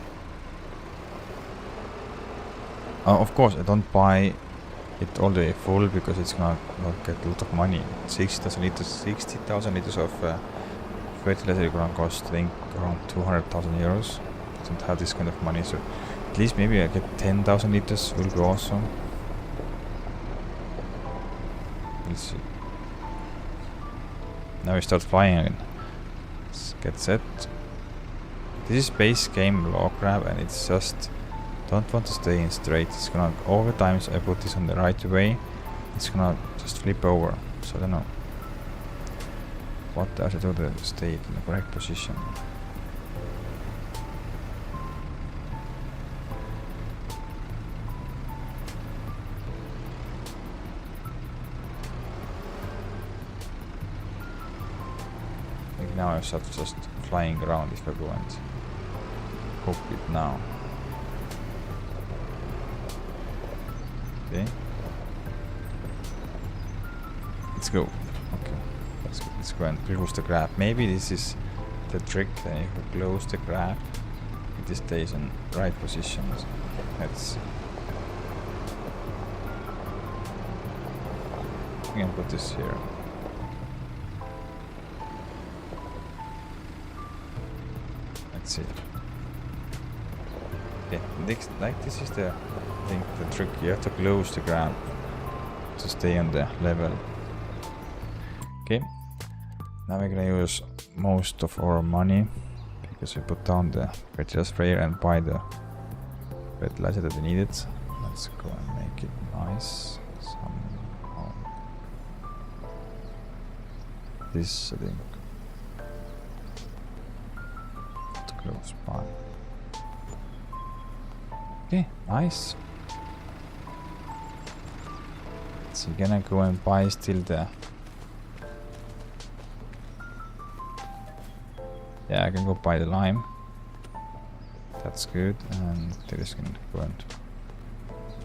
Of course, I don't buy it all the way full because it's gonna get a lot of money. 60,000 liters of fertilizer is gonna cost, I think, around 200,000 euros. I don't have this kind of money, so at least maybe I get 10,000 liters will be awesome. Let's see. Now we start flying again. Let's get set. This is base game log grab, and it's just don't want to stay in straight. It's gonna over times I put this on the right way, it's gonna just flip over. So I don't know what I should do to stay in the correct position. Like now I start just flying around if I go and hook it now. Okay. Let's go. Okay. Let's go and close the grab. Maybe this is the trick. Then if we close the grab, it stays in right positions. Let's see. We can put this here. Let's see. Okay, like this is the thing, the trick. You have to close the grab to stay on the level. Okay, now we're gonna use most of our money because we put down the fertilizer sprayer and buy the fertilizer that we needed. Let's go and make it nice somehow. This, I think, close by. Okay, nice. So you're gonna go and buy still the... Yeah, I can go buy the lime. That's good. And there is gonna go and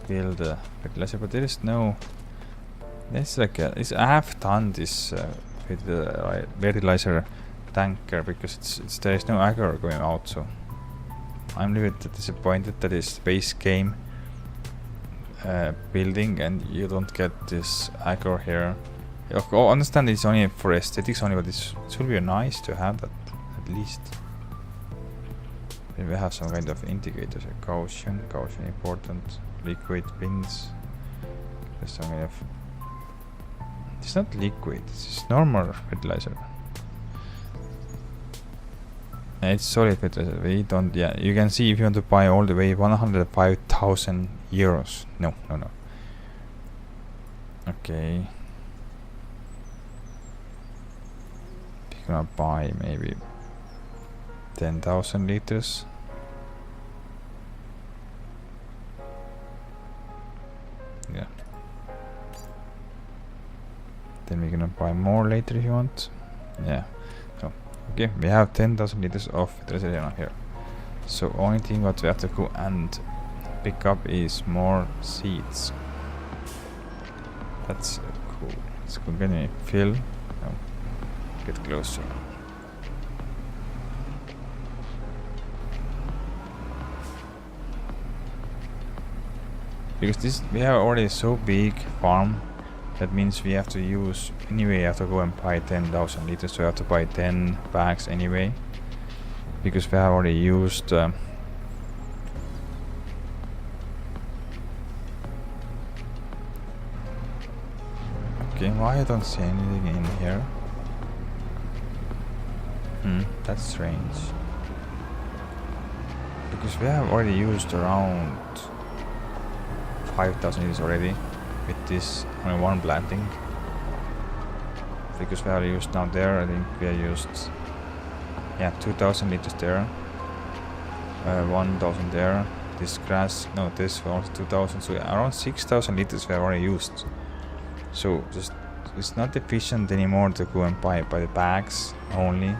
build the fertilizer, but there is no... There's like a... I have done this with the fertilizer tanker because there is no aggro going out, so... I'm a little bit disappointed that it's base game building and you don't get this aggro here. I understand it's only for aesthetics only, but it would be nice to have that at least. Then we have some kind of indicators, like caution important, liquid pins. There's some kind of... It's not liquid, it's normal fertilizer. It's solid fertilizer. We don't. Yeah, you can see if you want to buy all the way 105,000 euros. No. Okay. We're gonna buy maybe 10,000 liters. Yeah. Then we're gonna buy more later if you want. Yeah. So. Okay, we have 10,000 liters of fertilizer here. So only thing what we have to go and pick up is more seeds. That's cool. It's gonna fill. Oh, get closer. Because this we have already so big farm. That means we have to use, anyway, I have to go and buy 10,000 liters, so I have to buy 10 bags anyway. Because we have already used... okay, why I don't see anything in here? That's strange. Because we have already used around 5,000 liters already. With this only one planting, because we have used now there, I think we have used 2,000 liters there, 1,000 there, this grass, no, this was 2,000, so around 6,000 liters we have already used. So just it's not efficient anymore to go and buy the bags only,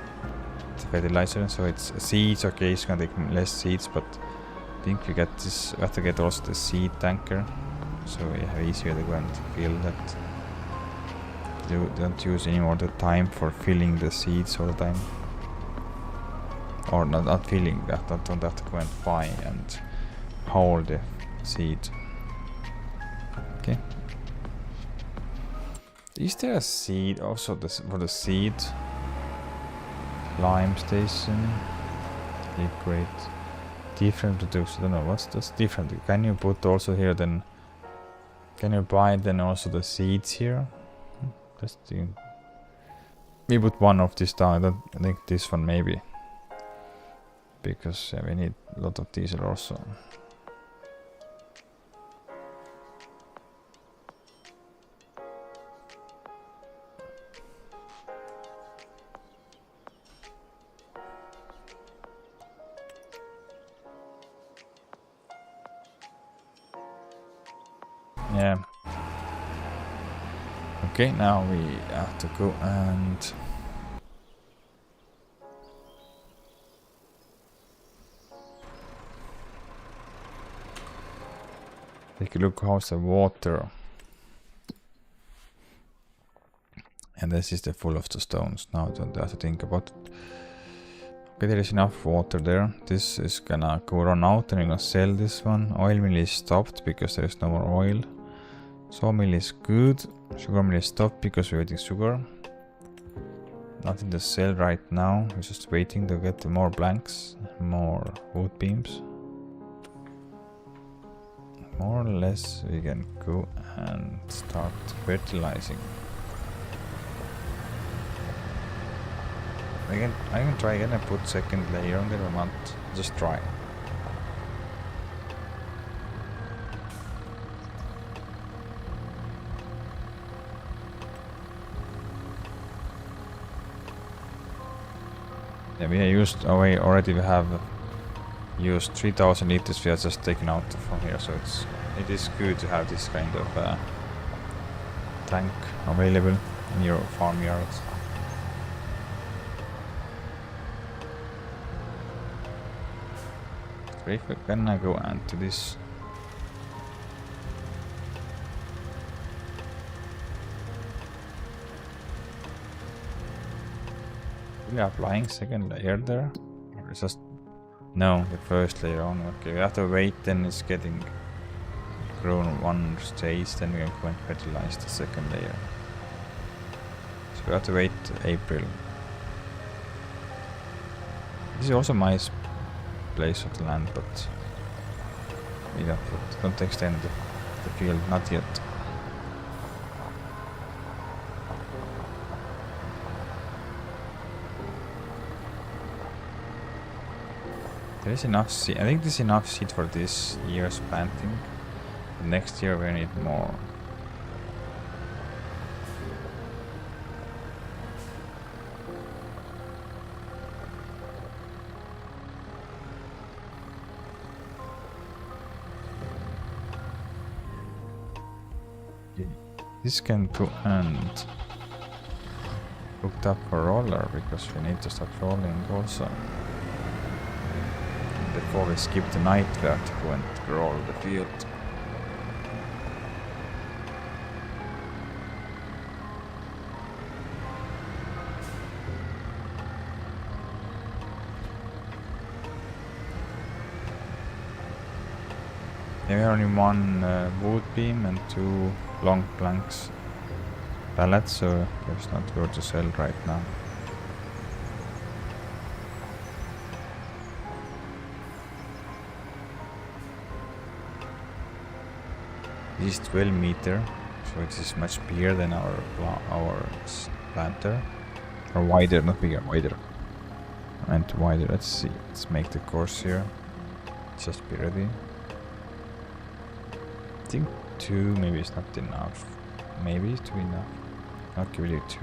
the fertilizer. So it's seeds. Okay, it's gonna take less seeds, but I think we get this. We have to get also the seed tanker. So we have easier to go and fill that. don't use any more the time for filling the seeds all the time. Or not filling that, don't have to go and buy and hold the seed. Okay. Is there a seed also for the seed? Lime station. Liquid. Different products. I don't know what's different. Can you put also here then? Can you buy then also the seeds here? Just we put one of this down. I think this one maybe. Because we need a lot of diesel also. Yeah. Okay, now we have to go and take a look how's the water. And this is the full of the stones. Now I don't have to think about it. Okay, there is enough water there. This is gonna go run out and we're gonna sell this one. Oil mill is stopped because there is no more oil. Sawmill is good. Sugar mill is stopped because we're waiting sugar. Nothing to sell right now. We're just waiting to get more blanks, more wood beams. More or less we can go and start fertilizing. I can try again and put second layer on there or not. Just try. Yeah, we used already we have used 3000 liters. We are just taken out from here, so it is good to have this kind of tank available in your farmyards. So if we can go and to this. We are applying second layer there, or is just no the first layer on. Okay, we have to wait. Then it's getting grown one stage. Then we can go and fertilize the second layer. So we have to wait April. This is also my place of the land, but we don't extend the field, not yet. There is enough seed. I think there's enough seed for this year's planting. Next year we need more. This can go and hooked up a roller because we need to start rolling also. Before we skip the night, we have to go and roll the field. We have only one wood beam and 2 long planks pallets, so there's not good to sell right now. This is 12 meter, so it is much bigger than our planter, or wider, not bigger, wider. And wider. Let's see. Let's make the course here. Just be ready. I think 2 maybe is not enough. Maybe it's 2 enough. Not really 2.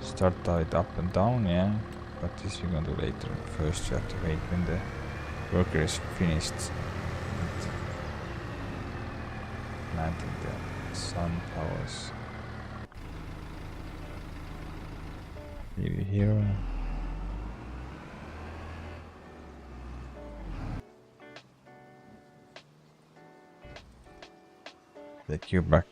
Start it up and down, yeah. But this we're gonna do later. First you have to wait when the worker is finished. Planting the sunflowers. Maybe here. Take you back.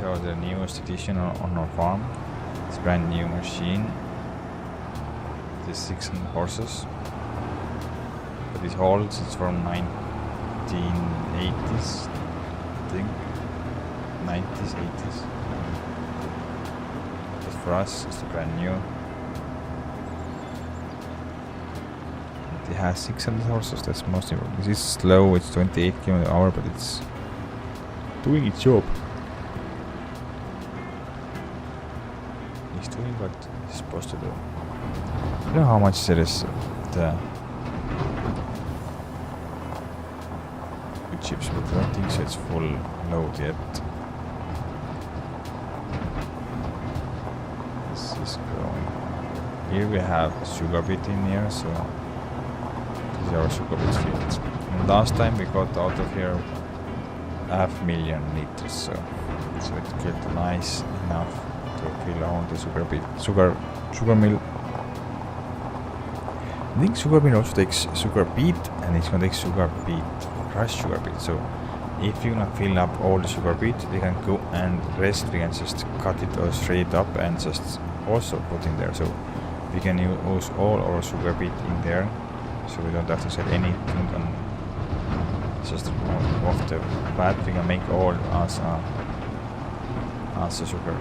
So the newest addition on our farm. It's a brand new machine. It is 600 horses. But it holds, it's from 1980s, I think. 90s, 80s. But for us, it's brand new. It has 600 horses, that's most important. This is slow, it's 28 km/h, but it's doing its job. It's doing what it's supposed to do. I don't know how much there is the chips, but I don't think so it's full load yet. This is growing. Here we have sugar beet in here, so this is our sugar beet fields. And last time we got out of here 500,000 liters, so it get nice enough to fill on the sugar mill. I think sugar mill also takes sugar beet, and it's gonna take sugar beet, crushed sugar beet. So if you're gonna fill up all the sugar beet, you can go and rest. We can just cut it or shred it up and just also put in there. So we can use all our sugar beet in there, so we don't have to sell anything on just off the bat. We can make all as a sugar.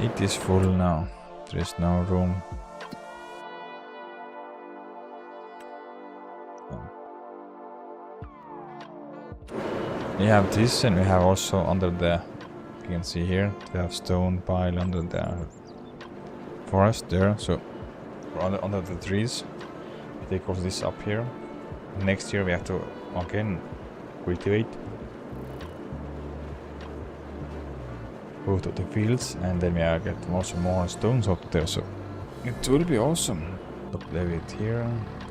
It is full now. There is no room. We have this, and we have also under the, you can see here, we have stone pile under the forest there. So under the trees, we take also this up here. Next year we have to again cultivate both of the fields, and then we get also more stones out there, so it will be awesome. Leave it here,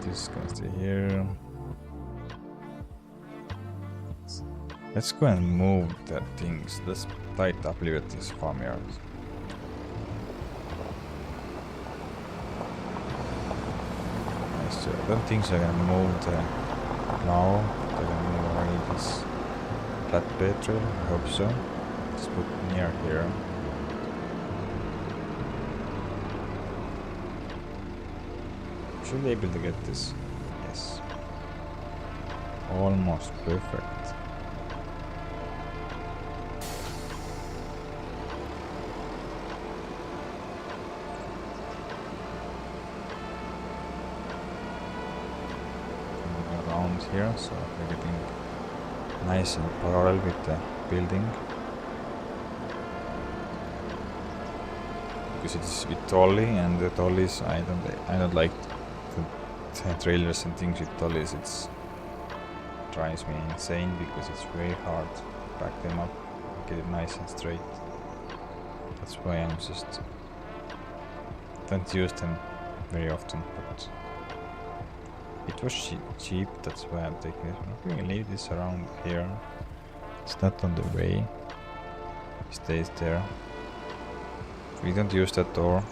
this can stay here. Let's go and move the things. Let's light up a little bit this farmyard. Nice. I don't think so. I can move the plow. I can move already this flatbed trail. I hope so. Let's put near here. Should be able to get this. Yes. Almost perfect. Around here, so we're getting nice and parallel with the building. Because it's with trolley, and the trolleys I don't like the trailers and things with trolleys. It drives me insane because it's very hard to back them up and get it nice and straight. That's why I'm just don't use them very often, but it was cheap, that's why I'm taking it. We can leave this around here. It's not on the way. It stays there. We don't use that door.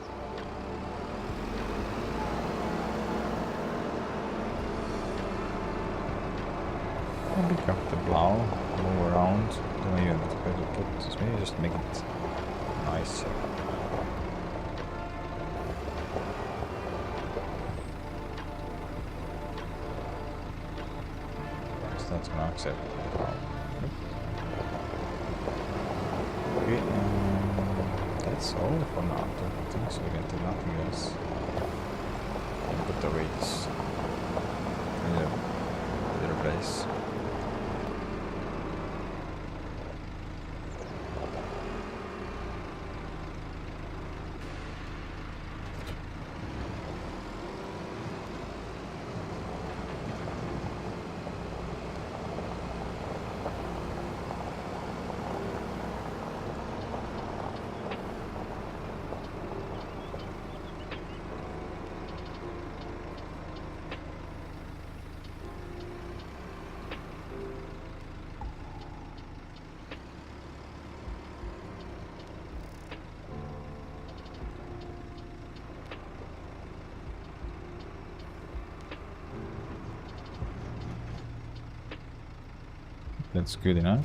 I'll pick up the plow, move around. Don't even have to put this. Maybe just make it nice. It's not gonna accept the plow. Okay, that's all for now. I don't think so. We can do nothing else. And put the weights in their place. that's good enough.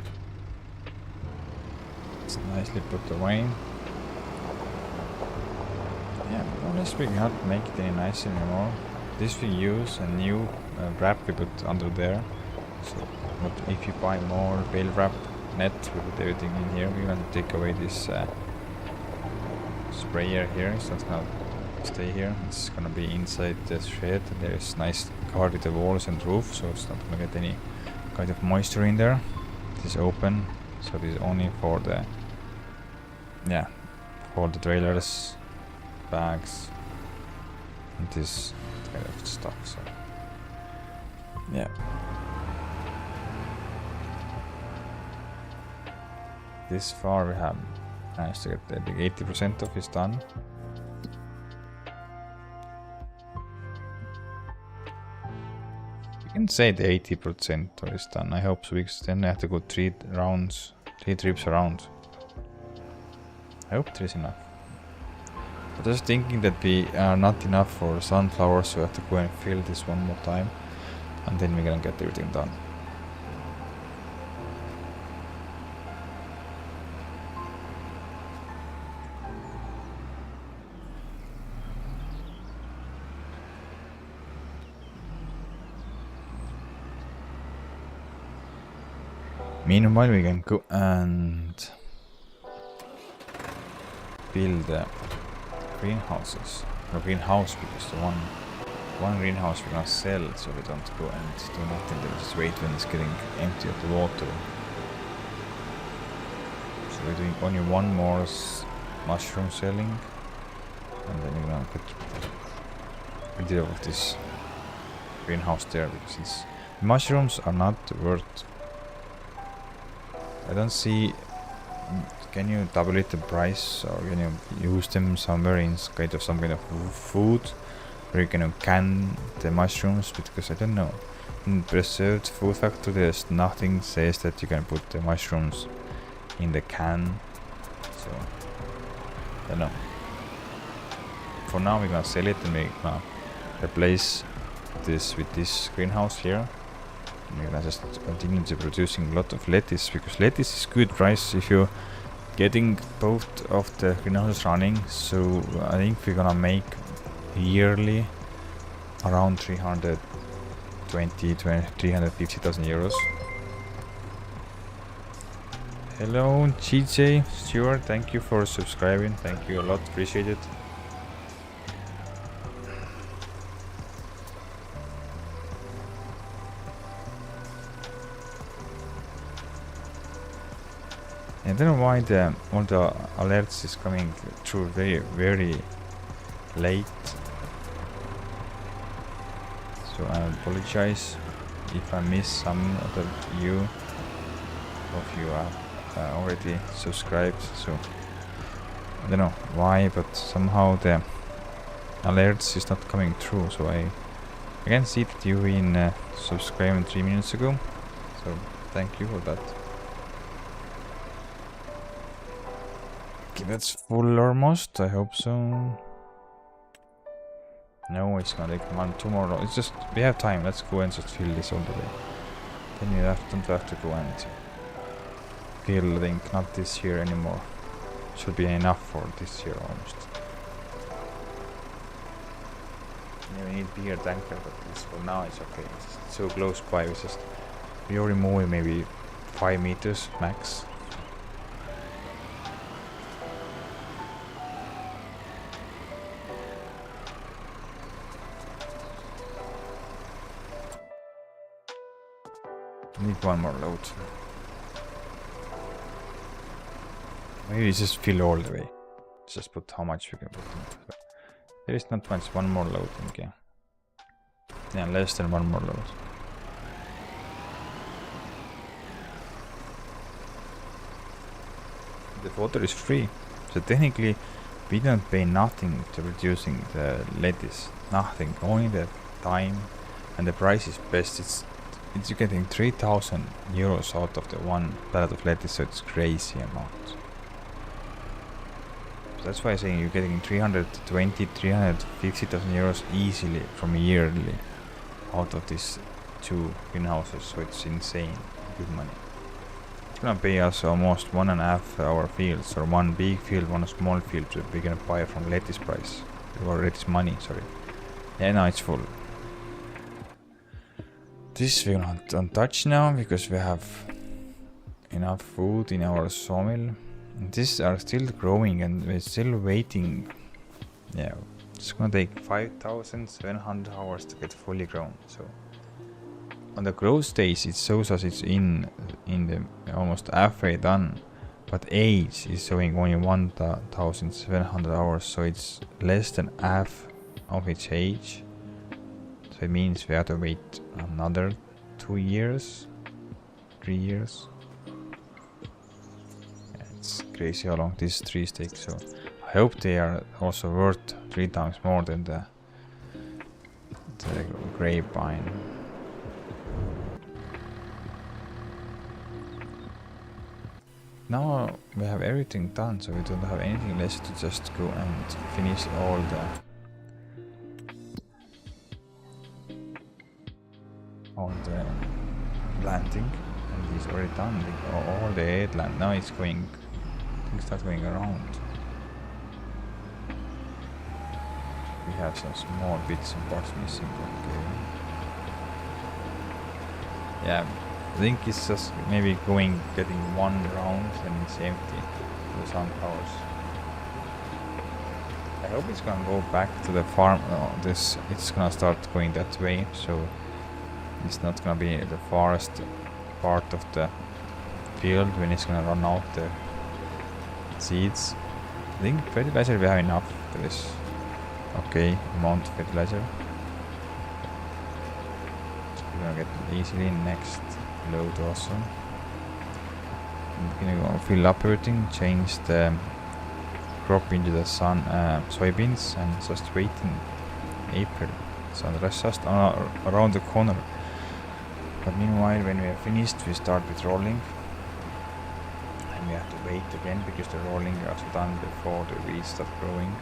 It's nicely put away. Yeah, honestly we can't make it any nicer anymore. This we use a new wrap we put under there. So, but if you buy more bale wrap net, we put everything in here. We're going to take away this sprayer here. It's not going to stay here. It's going to be inside the shed. There is nice covered with the walls and roof, so it's not going to get any kind of moisture in there. This is open, so this is only for the for the trailers, bags, and this kind of stuff. So yeah. This far we have managed to get the 80% of it done. You can say the 80% is done. I hope so, because then I have to go 3 trips around. I hope 3 is enough. But I was thinking that we are not enough for sunflowers, so I have to go and fill this one more time, and then we're gonna get everything done. Meanwhile, we can go and build greenhouses. Or greenhouse, because the one greenhouse we're gonna sell, so we don't go and do nothing. We just wait when it's getting empty of the water. So we're doing only one more mushroom selling, and then we're gonna get rid of this greenhouse there, because mushrooms are not worth. I don't see. Can you double it the price, or can you use them somewhere in kind of some kind of food, where you can can the mushrooms? Because I don't know. In preserved food factory, there's nothing says that you can put the mushrooms in the can. So I don't know. For now, we're gonna sell it, and we're gonna replace this with this greenhouse here. We're gonna just continue to producing a lot of lettuce, because lettuce is good price if you're getting both of the greenhouses running. So I think we're gonna make yearly around 350,000 euros. Hello GJ Stuart, thank you for subscribing, thank you a lot, appreciate it. I don't know why all the alerts is coming through very late. So I apologize if I miss some of you are already subscribed. So I don't know why, but somehow the alerts is not coming through. So I can see that you been subscribing 3 minutes ago. So thank you for that. Okay, that's full almost, I hope so. No, it's gonna take 2 more. It's just, we have time, let's go and just fill this all the way. Then you don't have to go and fill, I think, not this year anymore. Should be enough for this year almost. Yeah, we need bigger tanker, but for now it's okay. It's so close by, we already moved maybe 5 meters max. Need one more load. Maybe just fill all the way. Just put how much we can put in. There is not much. One more load, okay. Yeah, less than one more load. The water is free, so technically we don't pay nothing to producing the lettuce. Nothing, only the time, and the price is best. It's you're getting 3,000 euros out of the one pallet of lettuce, so it's crazy amount. So that's why I'm saying you're getting 350,000 euros easily from yearly out of these 2 greenhouses, so it's insane good money. gonna pay us almost 1.5 hour fields, or one big field, one small field. So we're gonna buy from Letty's price, or Letty's money. Sorry. Yeah, now it's full. This we don't touch now because we have enough food in our sawmill. And these are still growing and we're still waiting. Yeah, it's gonna take 5,700 hours to get fully grown. So on the growth stage it shows us it's in the almost halfway done, but age is showing only 1,700 hours, so it's less than half of its age. So it means we have to wait another 2 years, 3 years. Yeah, it's crazy how long these trees take. So I hope they are also worth 3 times more than the grapevine. Now we have everything done, so we don't have anything less to just go and finish all the planting, and it's already done. All the headland now it's going, things start going around. We have some small bits and parts missing. Okay. Yeah, I think it's just maybe getting one round and it's empty for the sunflowers. I hope it's gonna go back to the farm. It's gonna start going that way, so it's not gonna be the forest part of the field when it's gonna run out the seeds. I think fertilizer we have enough for this. Okay, amount of fertilizer. So we're gonna get easily next load also. I'm gonna fill up everything, change the crop into the soybeans, and just waiting April. So that's just around the corner. But meanwhile, when we are finished, we start with rolling. And we have to wait again because the rolling is done before the weeds start growing.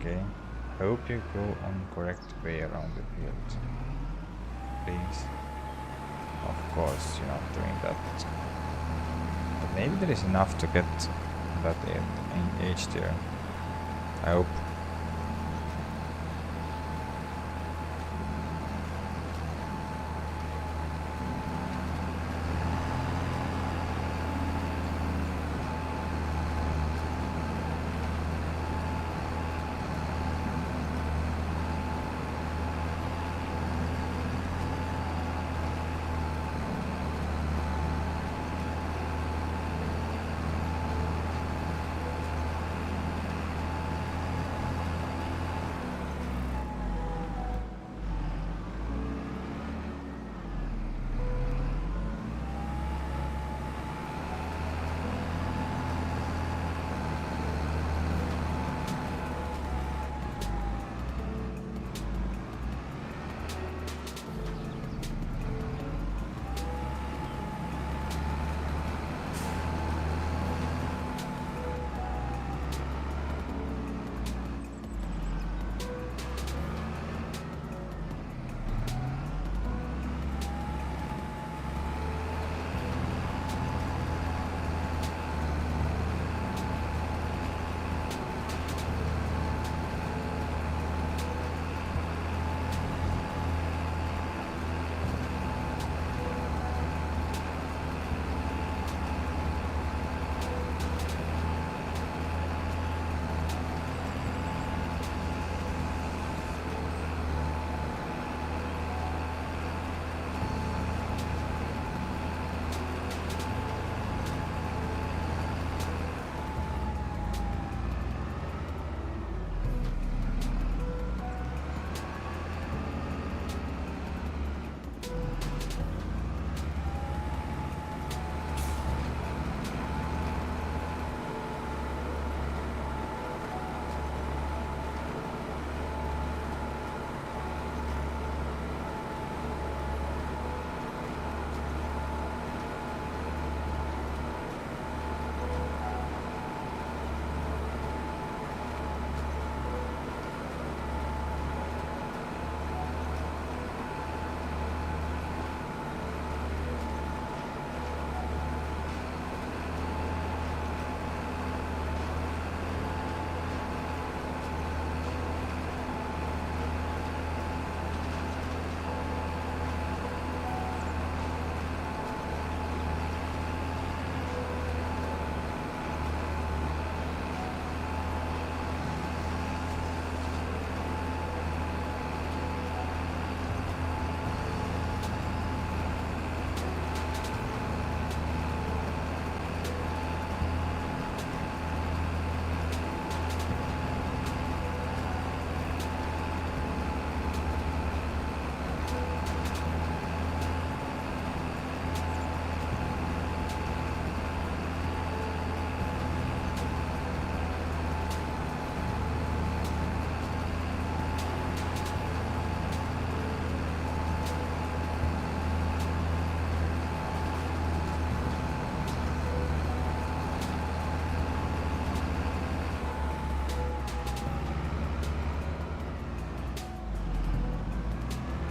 Okay, hope you go on correct way around the field. Please. Of course, you're not doing that. But maybe there is enough to get that age there. I hope.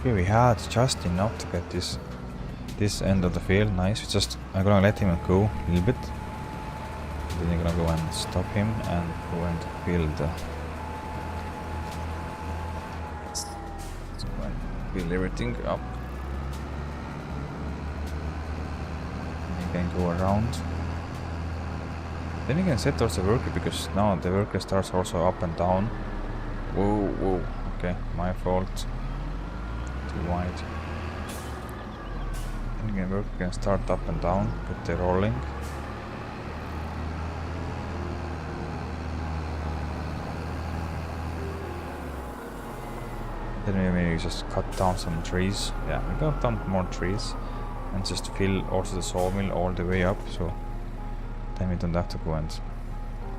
Okay, we had just enough to get this end of the field. Nice. I'm gonna let him go a little bit. Then I'm gonna go and stop him and go and build. Let's go and build everything up. And you can go around. Then you can set also the worker, because now the worker starts also up and down. Whoa, whoa. Okay, my fault. Too wide. And again, worker can start up and down, but they're rolling. Then we maybe just cut down some trees. Yeah, we got down more trees and just fill also the sawmill all the way up, so then we don't have to go and...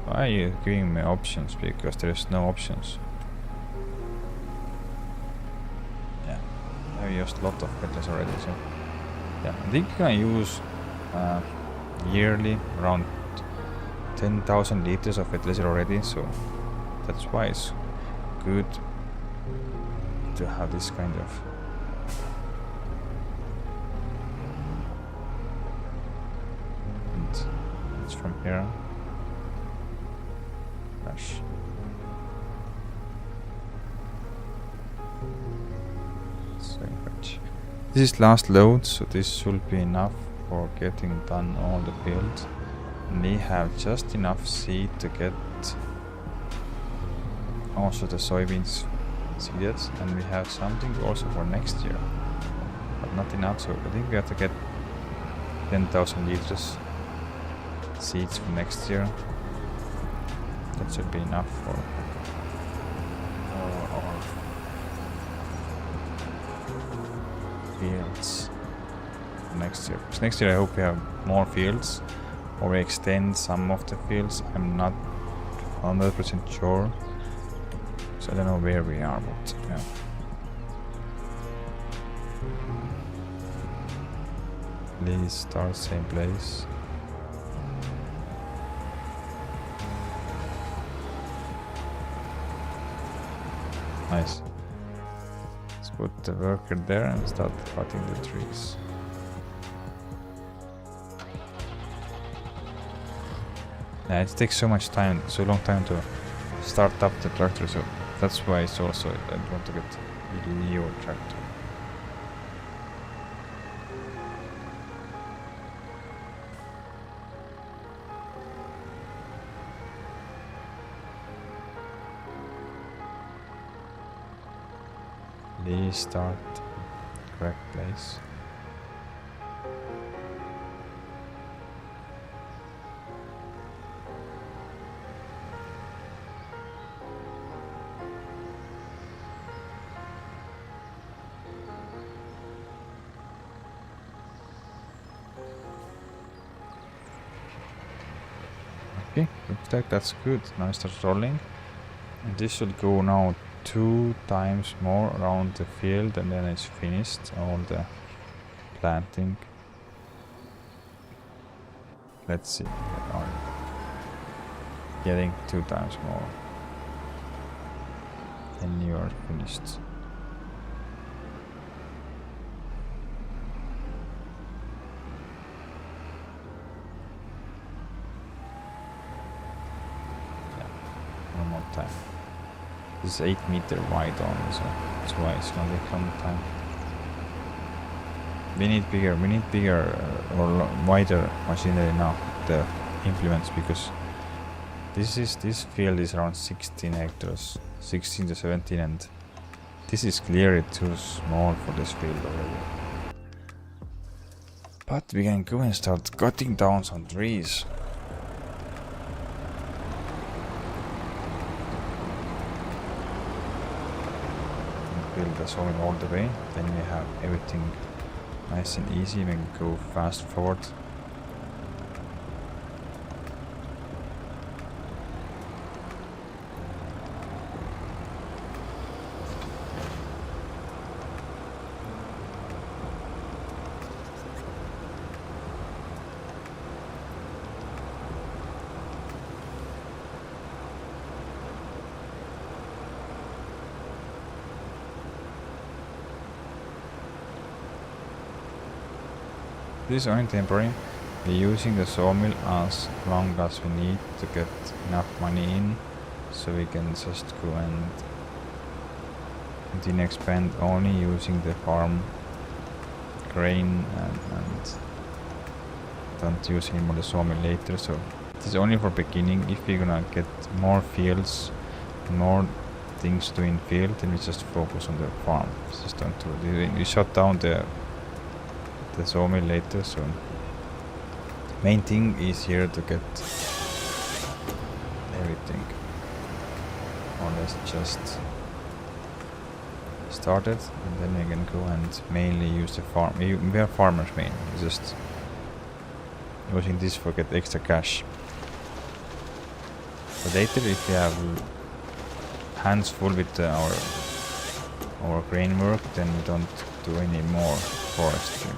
Why are you giving me options? Because there is no options. Yeah, I used a lot of fertilizer already, so... Yeah, I think you can use yearly around 10,000 liters of fertilizer already, so that's why it's good to have this kind of... And it's from here. Gosh. So much. This is last load, so this should be enough for getting done all the fields. And we have just enough seed to get also the soybeans seeded, and we have something also for next year, but not enough, so I think we have to get 10,000 liters seeds for next year. That should be enough for our fields next year. Because next year I hope we have more fields, or we extend some of the fields. I'm not 100% sure, so I don't know where we are, but yeah. Please start same place. Nice. Let's put the worker there and start cutting the trees. Yeah, it takes so much time, so long time to start up the tractor, so that's why it's also I want to get a Leo tractor. Please start correct place. Okay, looks like that's good. Now it starts rolling, and this should go now 2 times more around the field, and then it's finished all the planting. Let's see, we are getting 2 times more, and you are finished. Yeah, 1 more time. This is 8 meter wide only, so that's why it's gonna take some time. We need bigger or wider machinery now, the implements, because this field is around 16 hectares, 16 to 17, and this is clearly too small for this field already. But we can go and start cutting down some trees. Build the sawmill all the way, then we have everything nice and easy. We can go fast forward. This is only temporary. We're using the sawmill as long as we need to get enough money in, so we can just go and continue expand only using the farm grain and don't use anymore the sawmill later. So it is only for beginning. If we're gonna get more fields, more things to do in field, then we just focus on the farm. Just don't do it. We shut down the sawmill later. So main thing is here to get everything more or less just started, and then we can go and mainly use the farm. We are farmers mainly. Just using this for get extra cash. But later, if we have hands full with our grain work, then we don't do any more forestry.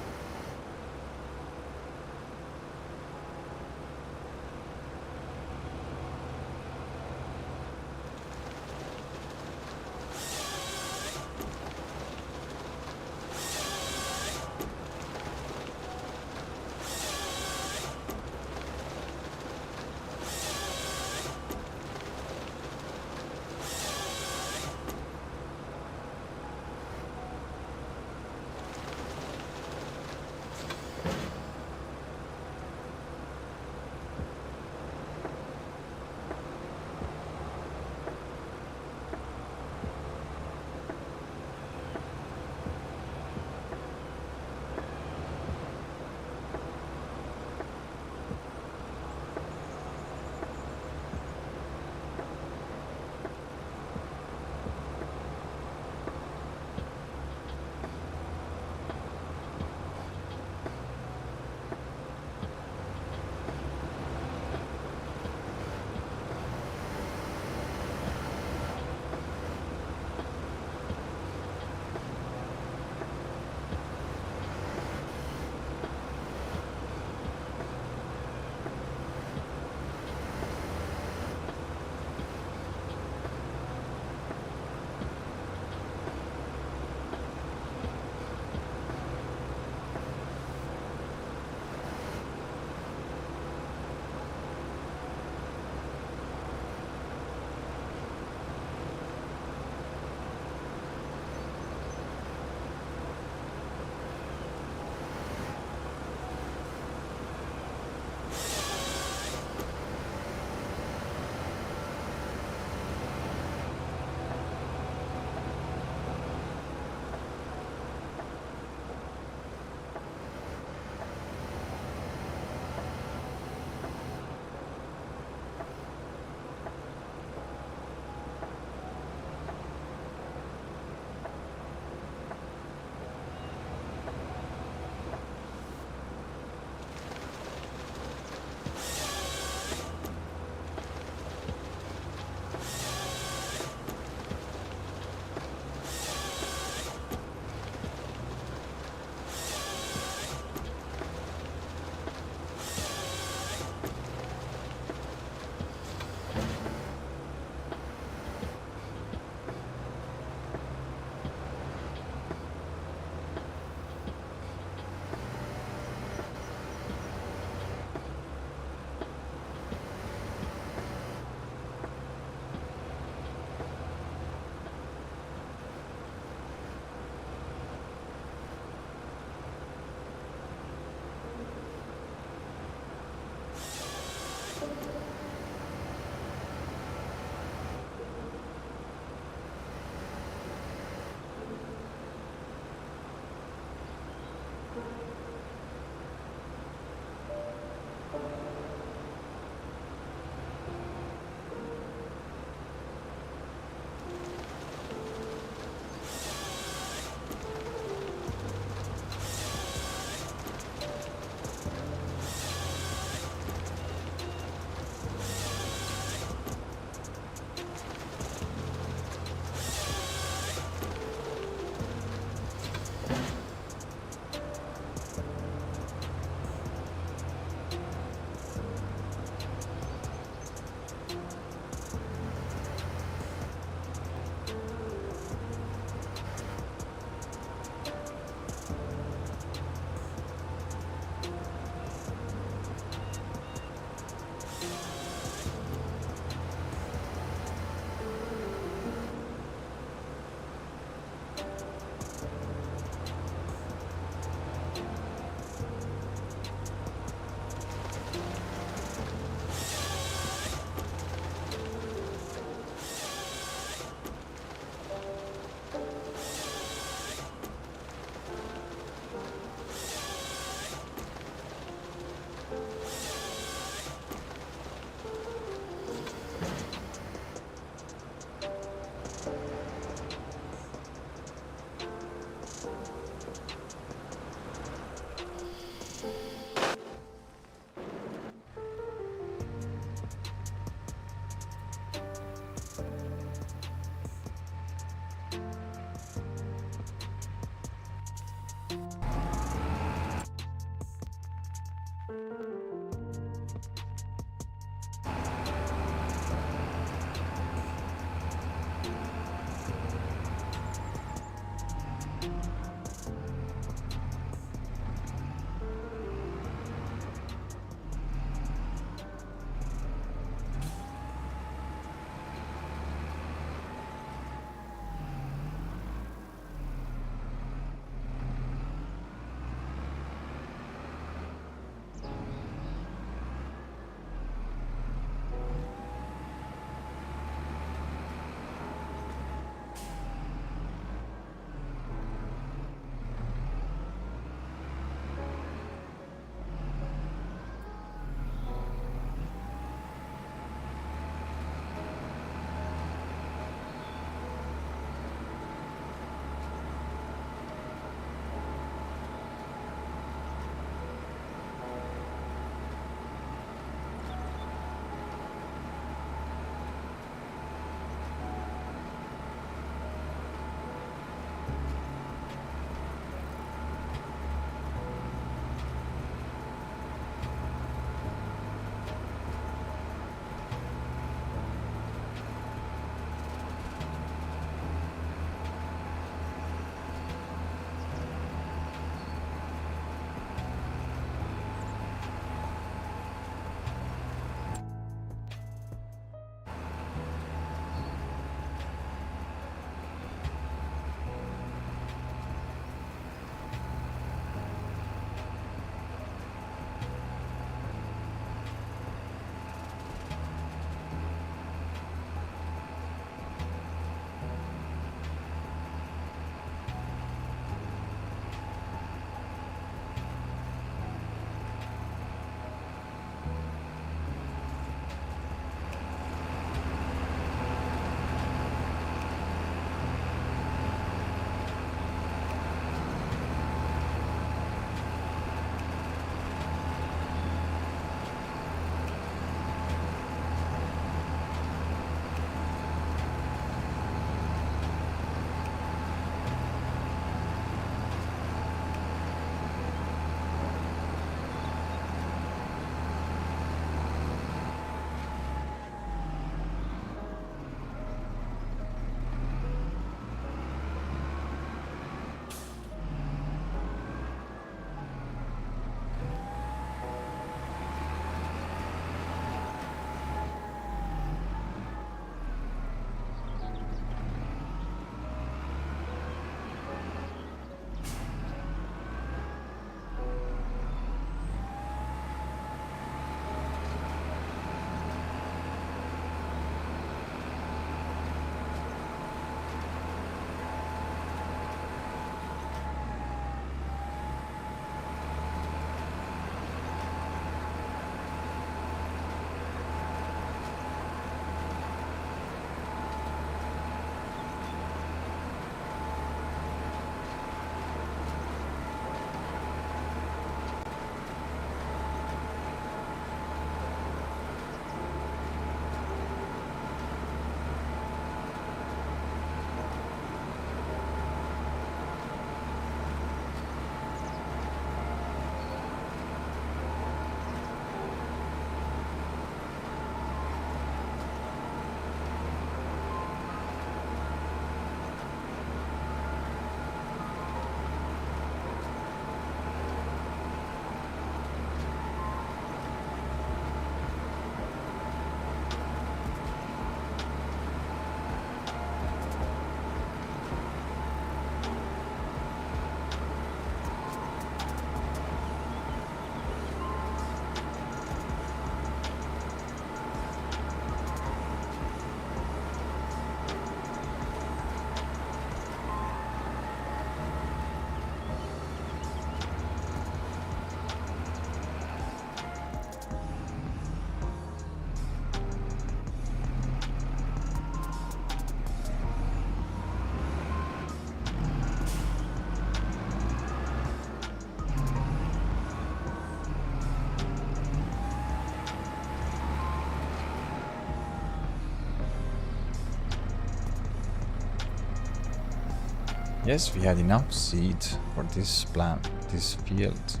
Yes, we had enough seed for this plant, this field.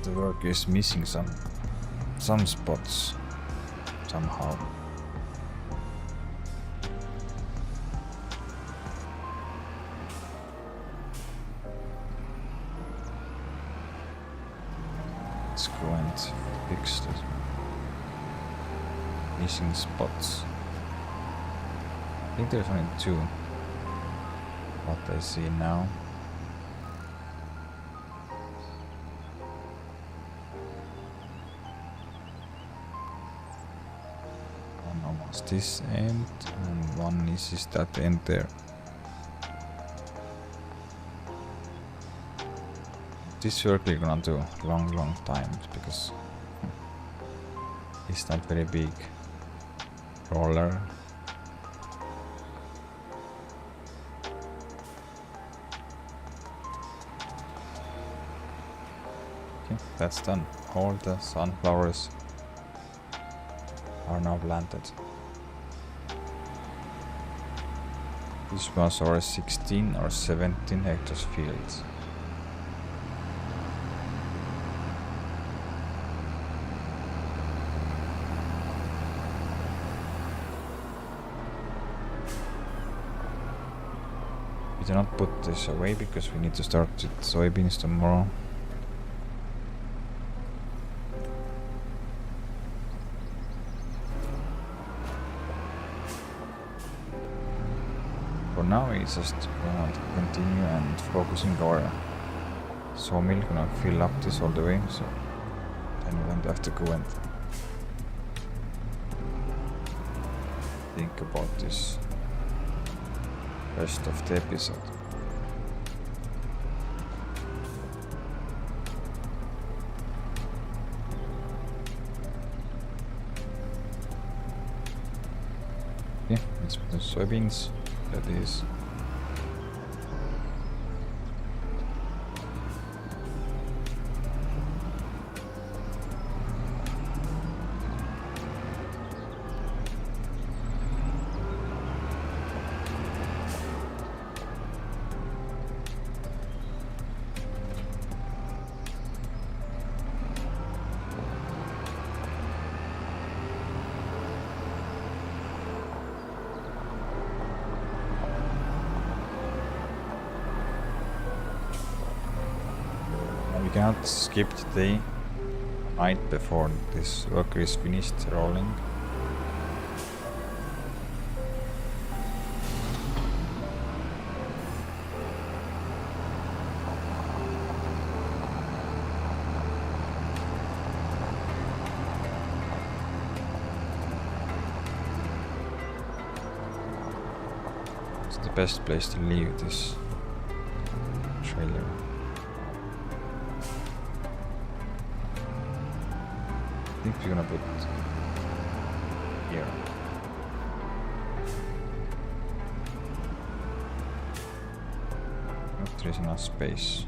The work is missing some spots somehow. Let's go and fix the missing spots. I think there's only two. What I see now. One almost this end, and one is that end there. This work we're gonna do long time because it's not very big roller. Okay, that's done. All the sunflowers are now planted. This was our 16 or 17 hectares fields. We do not put this away because we need to start with soybeans tomorrow. For now we just want to continue and focusing our sawmill, gonna fill up this all the way, so then we don't have to go and think about this rest of the episode. Yeah, let's put the soybeans. That is. We cannot skip the day, night before this worker is finished rolling. It's the best place to leave this trailer. I think we're gonna put here. Not there is enough space.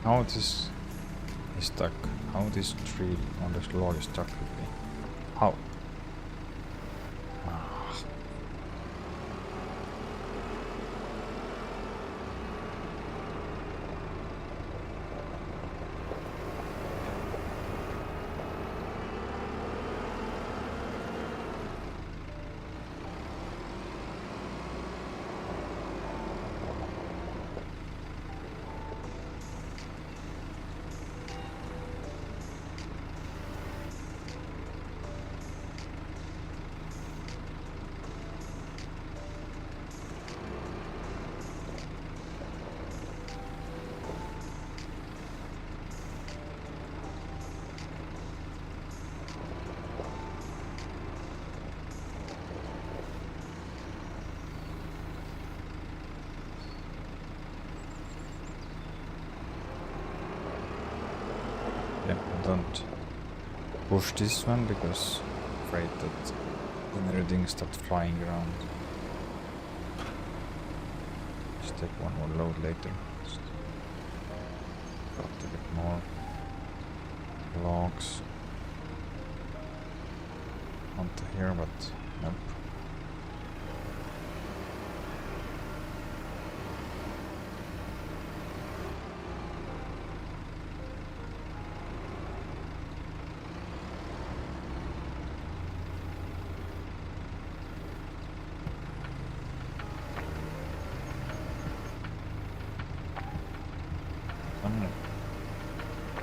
How this is stuck? How this tree on this log is stuck with me? How? Ah. Yeah, don't push this one because I'm afraid that then everything starts flying around. Just take one more load later. Just got a bit more logs onto here, but nope.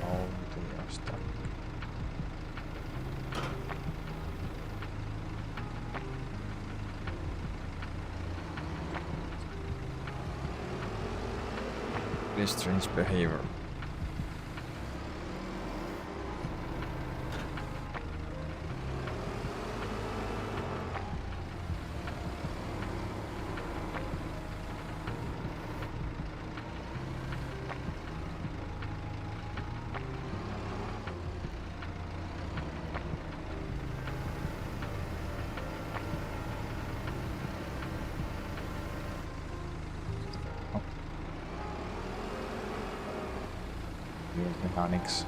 How they are stuck. This strange behavior. Mechanics.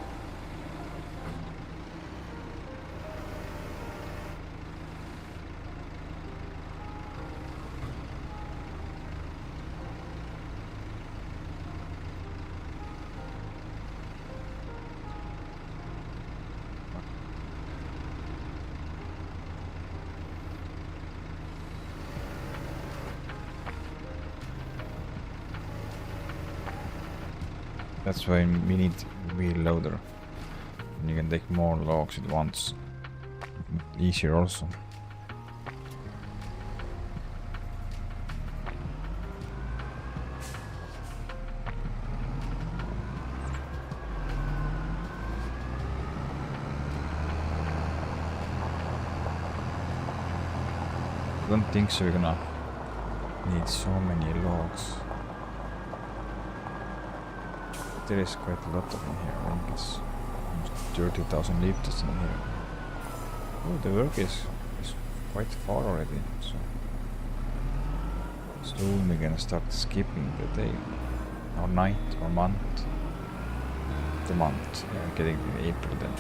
That's why we need wheel loader. And you can take more logs at once. Easier also. I don't think so we're gonna need so many logs. There is quite a lot of in here. I think it's 30,000 liters in here. Oh, the work is quite far already. So soon we're gonna start skipping the day, or night, or month. The month. Yeah, getting to April then.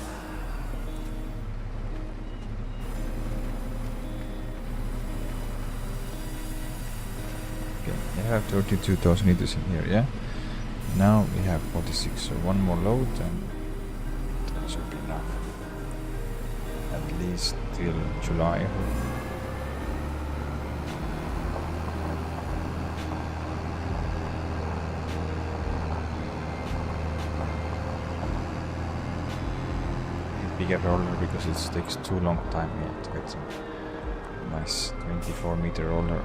Okay, I have 32,000 liters in here. Yeah. Now we have 46, so one more load and that should be enough. At least till July. Bigger roller because it takes too long time here to get some nice 24-meter roller.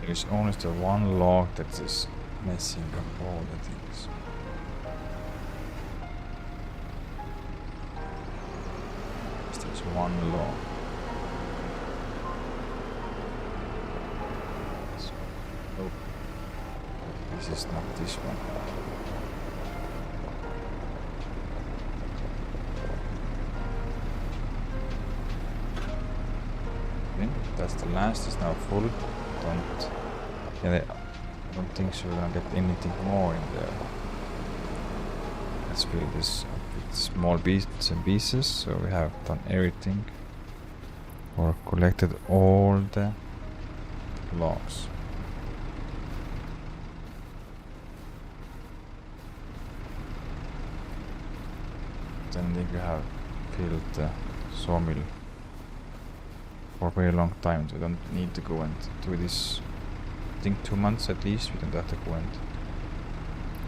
There is only the one log that is messing up all the things. There's one log. So, oh, this is not this one. Okay, that's the last. Is now full. I don't think so. We're gonna get anything more in there. Let's fill this up with small bits and pieces. So we have done everything, or collected all the logs. Then I think we have filled the sawmill for a very long time. So we don't need to go and do this. I think 2 months at least. We don't have to go and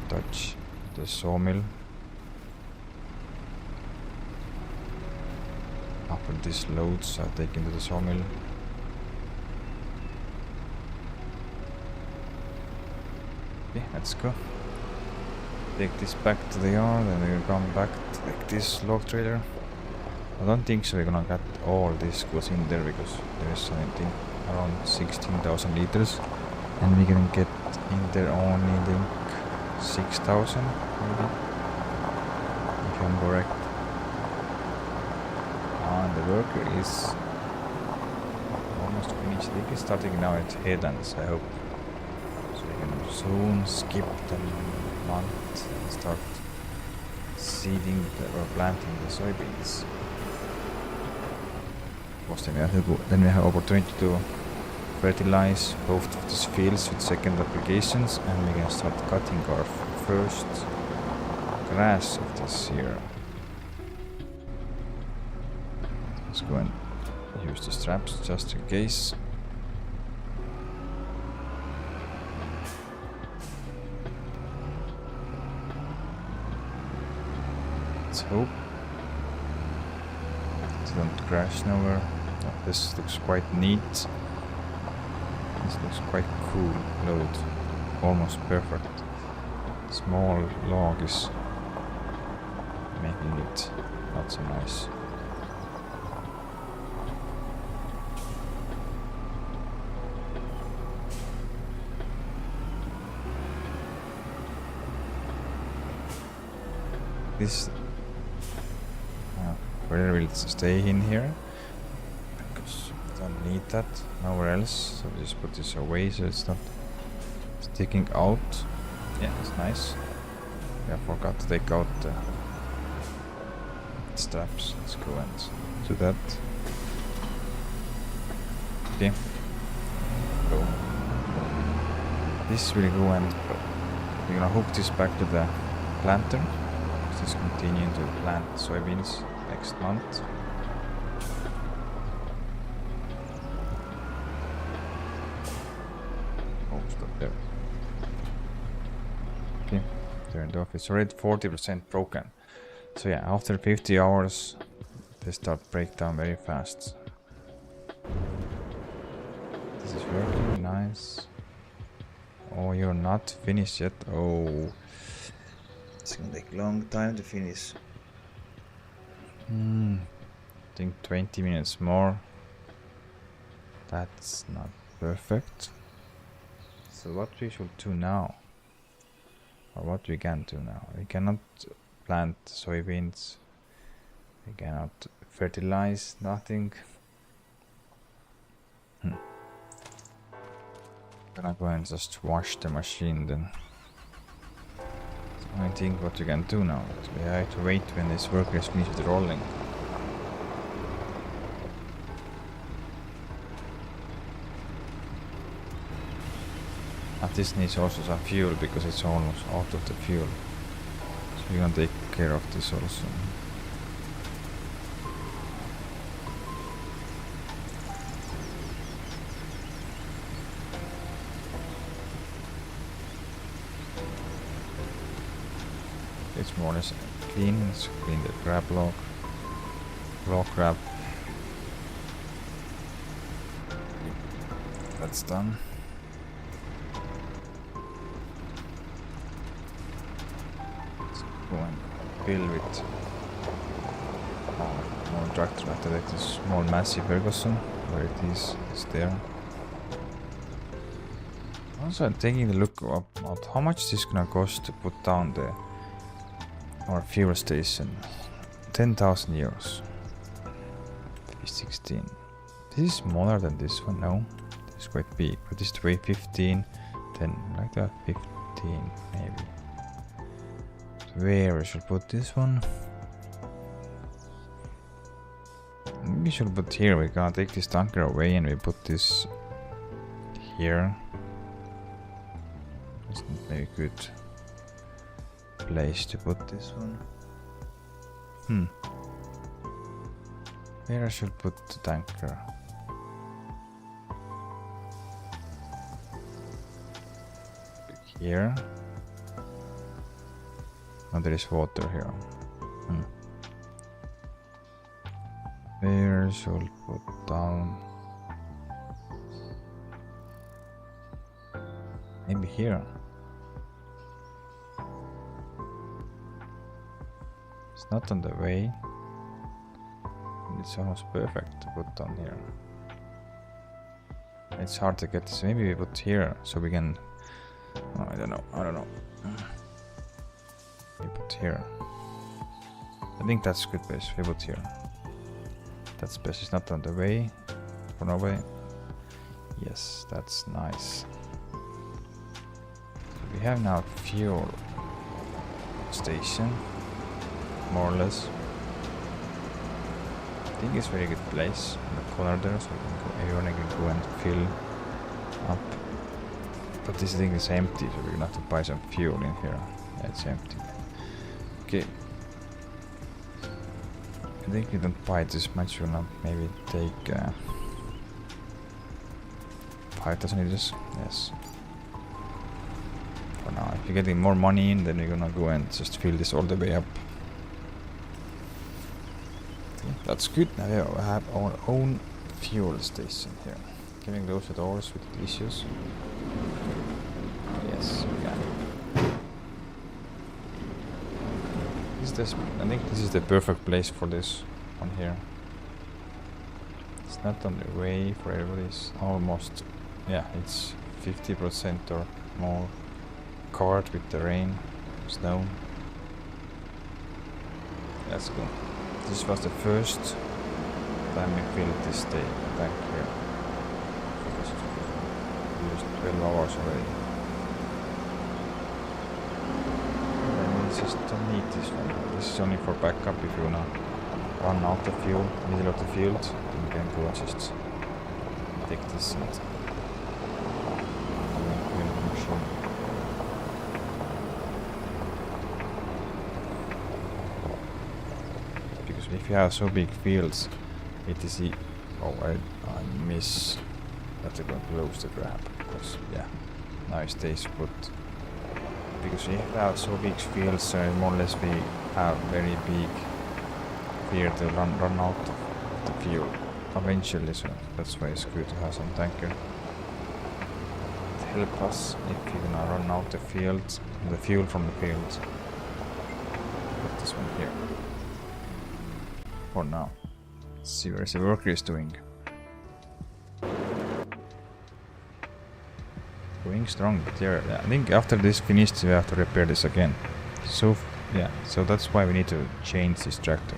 touch the sawmill. After these loads are taken to the sawmill. Okay, let's go. Take this back to the yard and we'll come back to take this log trailer. I don't think so we're gonna get all this goods in there because there is something around 16,000 liters. And we can get in there only, I think, 6,000 maybe, if I'm correct. And the worker is almost finished. They is starting now at headlands, I hope. So we can soon skip the month and start seeding or planting the soybeans. Because then we have opportunity to fertilize both of these fields with second applications, and we can start cutting our first grass of this year. Let's go and use the straps just in case. Let's hope it don't crash nowhere. Oh, this looks quite neat. This looks quite cool load, almost perfect. Small log is making it not so nice. This whether will stay in here. Don't need that nowhere else, so just put this away so it's not sticking out. Yeah, it's nice. Yeah, I forgot to take out the straps. Let's go and do that. Okay. Go. This will go and we're gonna hook this back to the planter. Just continue to plant soybeans next month. There. Okay, turned off. It's already 40% broken. So yeah, after 50 hours they start break down very fast. This is working nice. Oh, you're not finished yet. Oh, it's gonna take a long time to finish. I think 20 minutes more. That's not perfect. So what we should do now, or what we can do now, we cannot plant soybeans, we cannot fertilize, nothing. I'm gonna go and just wash the machine then. So I think what we can do now, we have to wait when this worker is finished with rolling. And this needs also some fuel because it's almost out of the fuel. So we're gonna take care of this also. It's more or less clean. Let's clean the grab log. Log grab. That's done. go and fill with more tractor. I have to take this small massive Ferguson where it is. It's there. Also, I'm taking a look at how much this is gonna cost to put down our fuel station. 10,000 euros. 16. This is smaller than this one. No, this is quite big. But this is way 15. 10, like that. 15 maybe. Where we should put this one? Maybe we should put here. We can take this tanker away and we put this here. It's not very good place to put this one. Where I should put the tanker? Here. Oh, there is water here. Where should put down? Maybe here. It's not on the way. It's almost perfect to put down here. It's hard to get this. Maybe we put here so we can. Oh, I don't know. We put here. I think that's good place. We put here. That space is not on the way. For nobody. Yes, that's nice. We have now fuel station, more or less. I think it's a very good place in the corner there, so everyone can go and fill up. But this thing is empty, so we're gonna have to buy some fuel in here. Yeah, it's empty. Okay. I think we don't buy this much. We'll not maybe take 5,000 liters. Yes. For now, if you're getting more money in, then we're gonna go and just fill this all the way up. That's good. Now we have our own fuel station here. Can we close the doors with issues? Yes, we can. I think this is the perfect place for this one here. It's not on the way for everybody. It's almost, yeah, it's 50% or more covered with the rain, snow. That's good. This was the first time we filled this tank here. Because we used 12 hours already. Then we just don't need this one. This is only for backup if you wanna run out of fuel, middle of the field, then you can go and just take this and fill the machine. If you have so big fields, it is I miss that they're going to close the grab, because yeah, now it stays put. Because if you have so big fields, more or less we have very big fear to run out of the fuel eventually, so that's why it's good to have some tanker to help us if you're gonna run out the fields, the fuel from the fields. Put this one here. For now. Let's see where the worker is doing. Going strong, but yeah, I think after this finished we have to repair this again. So yeah, so that's why we need to change this tractor.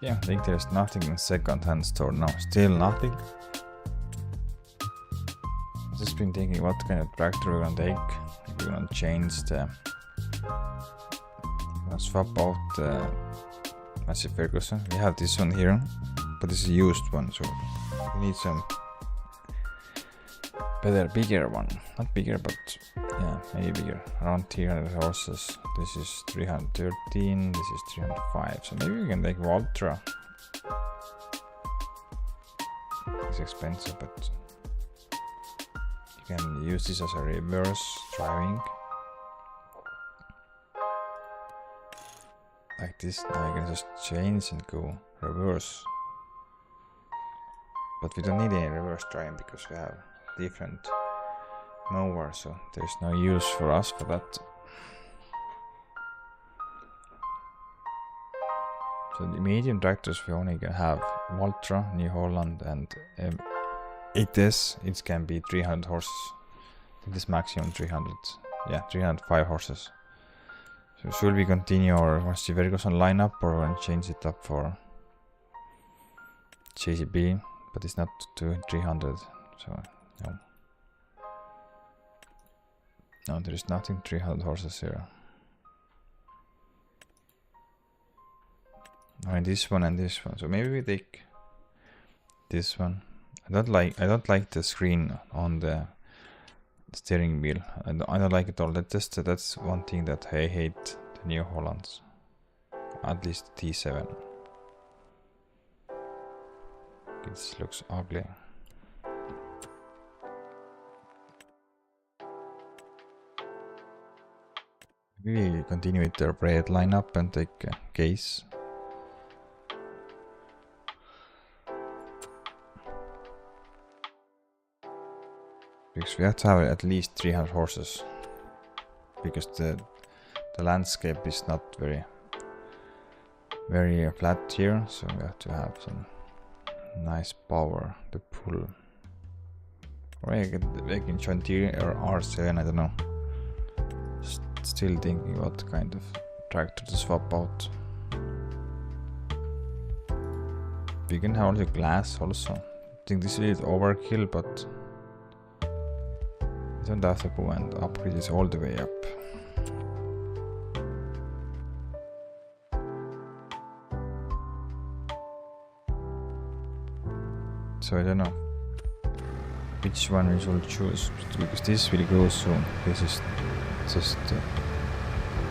Yeah, I think there's nothing in second-hand store now. Still nothing. Just been thinking what kind of tractor we're gonna take. We're gonna change the. Gonna swap out the Massey Ferguson. We have this one here, but this is a used one, so we need some better, bigger one. Not bigger, but yeah, maybe bigger. Around 300 horses. This is 313. This is 305. So maybe we can take Valtra. It's expensive, but you can use this as a reverse driving. Like this. Now you can just change and go reverse. But we don't need any reverse driving because we have different mower, so there's no use for us for that. So the medium tractors we only can have Valtra, New Holland, and it can be 300 horses. I think this maximum 300. Yeah, 305 horses. So should we continue our Massey Ferguson lineup or change it up for JCB? But it's not to 300, so no. No, there is nothing 300 horses here. Oh, and this one and this one. So maybe we take this one. I don't like the screen on the steering wheel. I don't like it all. That's one thing that I hate the New Hollands. At least T7. This looks ugly. We continue with the red lineup and take a case. Because we have to have at least 300 horses. Because the landscape is not very flat here, so we have to have some nice power to pull. Or I can John Deere or R7, I don't know. Still thinking what kind of tractor to swap out. We can have the glass also. I think this is overkill, but I don't have to go and upgrade this all the way up. So I don't know which one we should choose, because this will go soon. This is just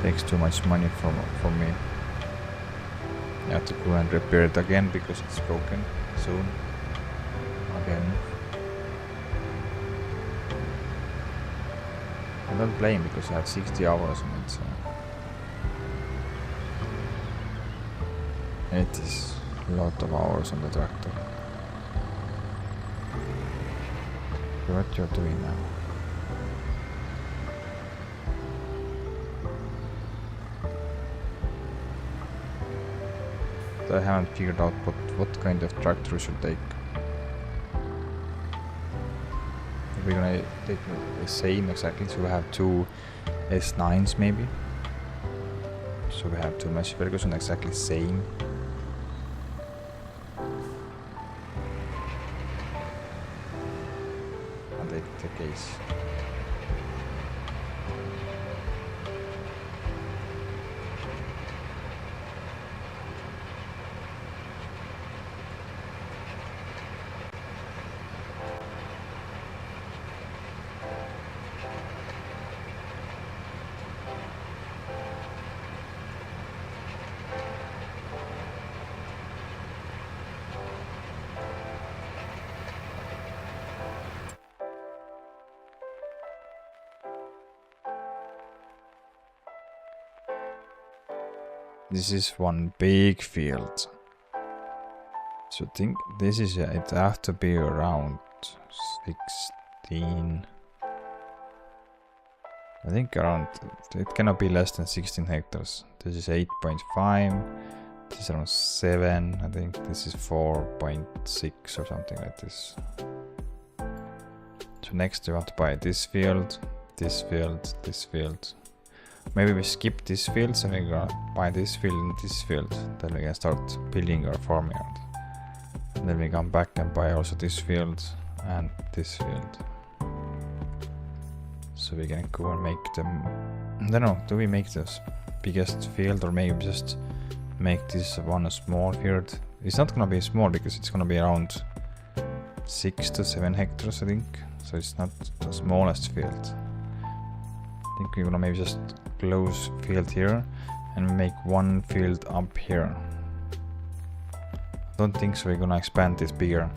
takes too much money for me. I have to go and repair it again because it's broken soon. Again. I don't blame because I have 60 hours on it, so it is a lot of hours on the tractor. So what you're doing now? I haven't figured out what kind of tractor we should take. We're gonna take the same exactly, so we have two S9s maybe. So we have two Massey Ferguson exactly same. the case. This is one big field. So I think this is, it has to be around 16. I think around, it cannot be less than 16 hectares. This is 8.5, this is around 7, I think this is 4.6 or something like this. So next we want to buy this field, this field, this field. Maybe we skip this field, so we're gonna buy this field and this field. Then we can start building our farmyard. And then we come back and buy also this field and this field. So we can go and make them. I don't know, do we make this biggest field or maybe just make this one a small field? It's not gonna be small because it's gonna be around 6 to 7 hectares, I think. So it's not the smallest field. I think we're gonna maybe just close field here and make one field up here. Don't think so we're gonna expand this bigger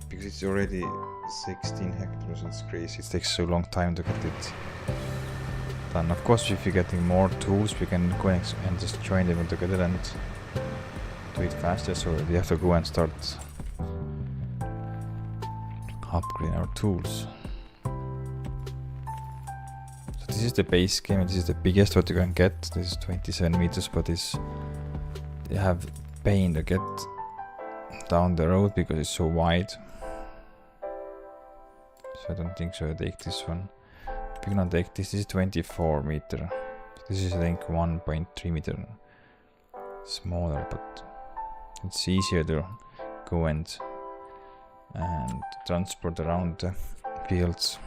because it's already 16 hectares. It's crazy, it takes so long time to get it done. Of course, if you're getting more tools, we can go and just join them together and do it faster. So we have to go and start upgrading our tools. This is the base game and this is the biggest what you can get. This is 27 meters, but they have pain to get down the road because it's so wide. So I don't think so I take this one. We're gonna take this is 24 meter. This is I think 1.3 meter smaller, but it's easier to go and transport around the fields.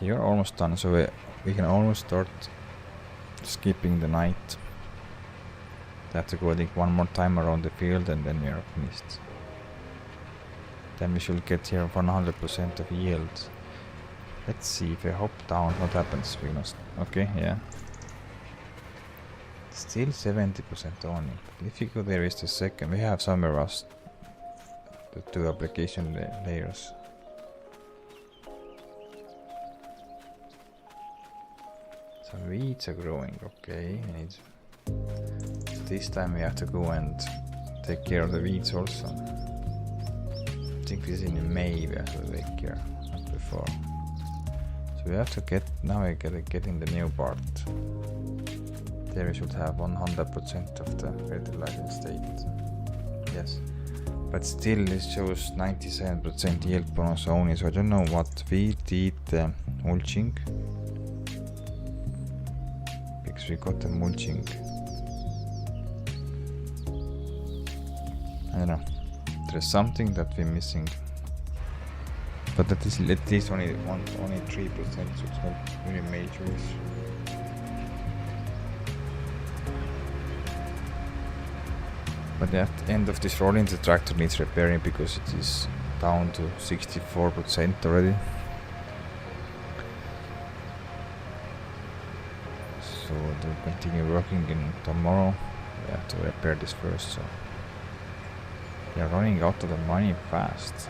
You're almost done, so we can almost start skipping the night. I have to go I think one more time around the field and then we are finished. Then we should get here 100% of yield. Let's see if I hop down what happens. We must, okay, yeah. Still 70% only. If you go there is the second, we have somewhere else the 2 application layers. Some weeds are growing, okay. This time we have to go and take care of the weeds also. I think this is in May we have to take care, not before. So we have to get, now we gotta get in the new part. There we should have 100% of the fertilizing state. Yes. But still this shows 97% yield bonus only, so I don't know what we did mulching. Because we got the mulching. I don't know. There's something that we're missing. But that is at least only 3%, so it's not really major issue. But at the end of this rolling, the tractor needs repairing because it is down to 64% already. So to continue working in tomorrow, we have to repair this first. So we are running out of the money fast.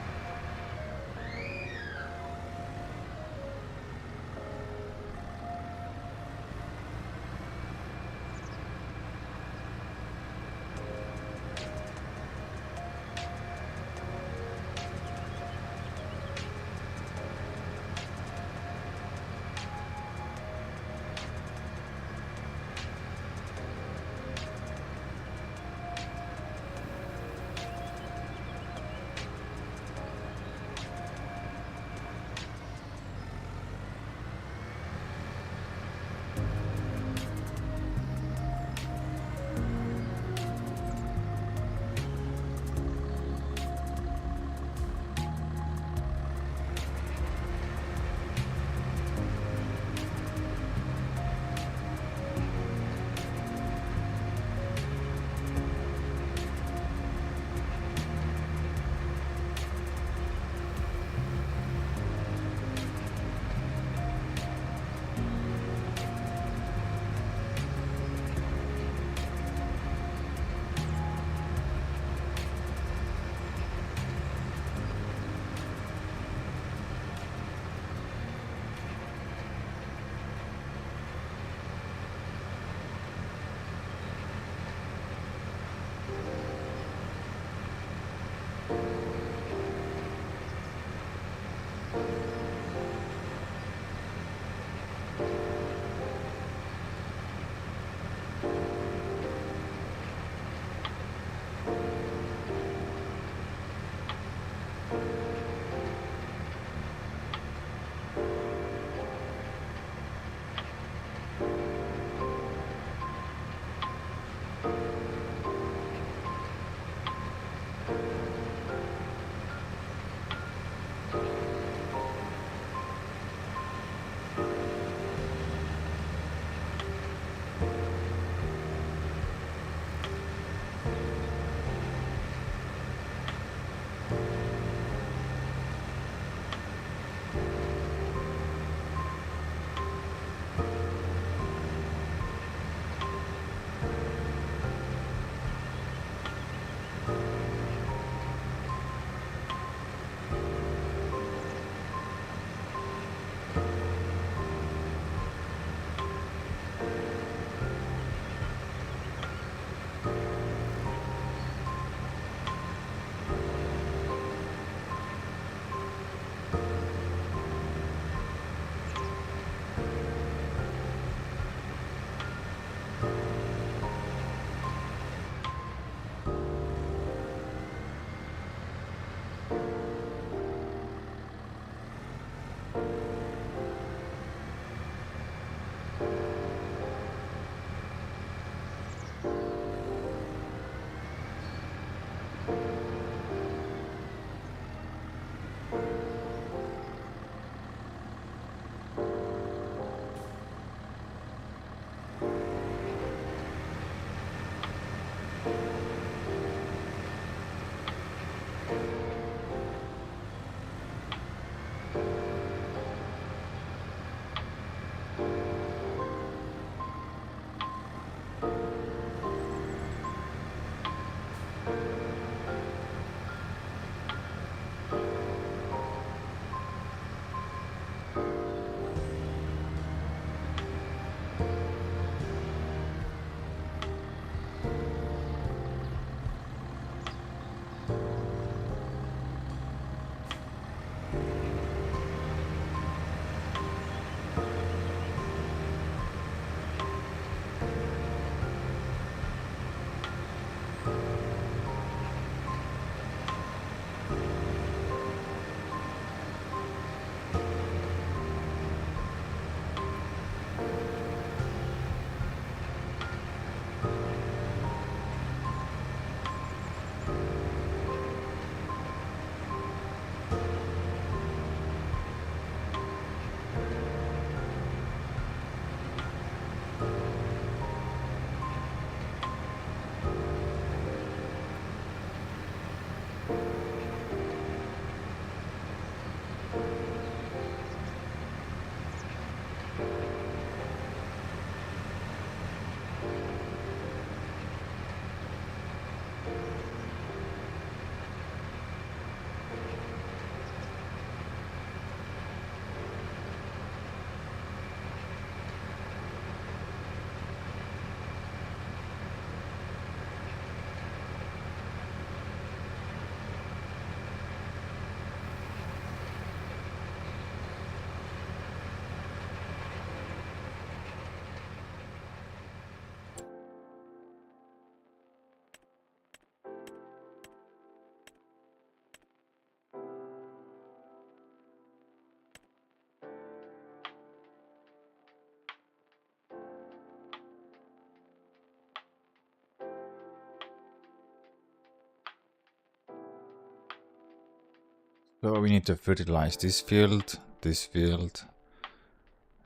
So we need to fertilize this field,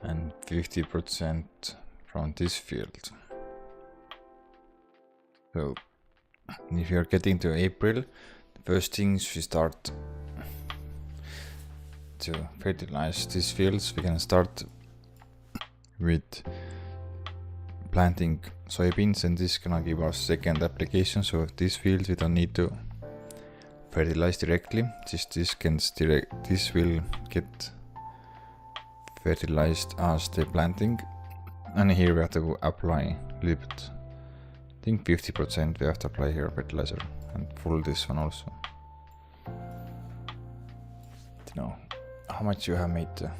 and 50% from this field. So if you're getting to April, the first things we start to fertilize these fields. We can start with planting soybeans, and this gonna give us second application. So this field we don't need to fertilize directly. This will get fertilized as the planting, and here we have to apply a little bit. I think 50% we have to apply here fertilizer, and full this one also. You know how much you have made.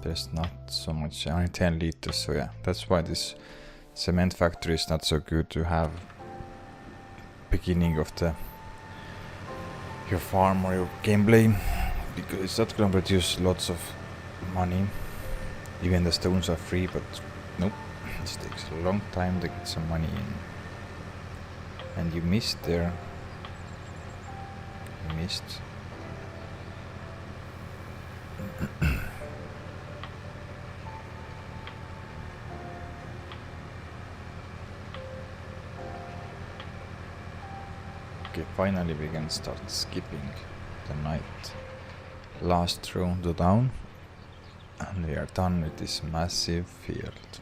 There's not so much, only 10 liters. So yeah, that's why this cement factory is not so good to have beginning of your farm or your gameplay, because it's not gonna produce lots of money. Even the stones are free, but nope, it takes a long time to get some money in. And you missed there. You missed. Okay, finally we can start skipping the night. Last row to down, and we are done with this massive field.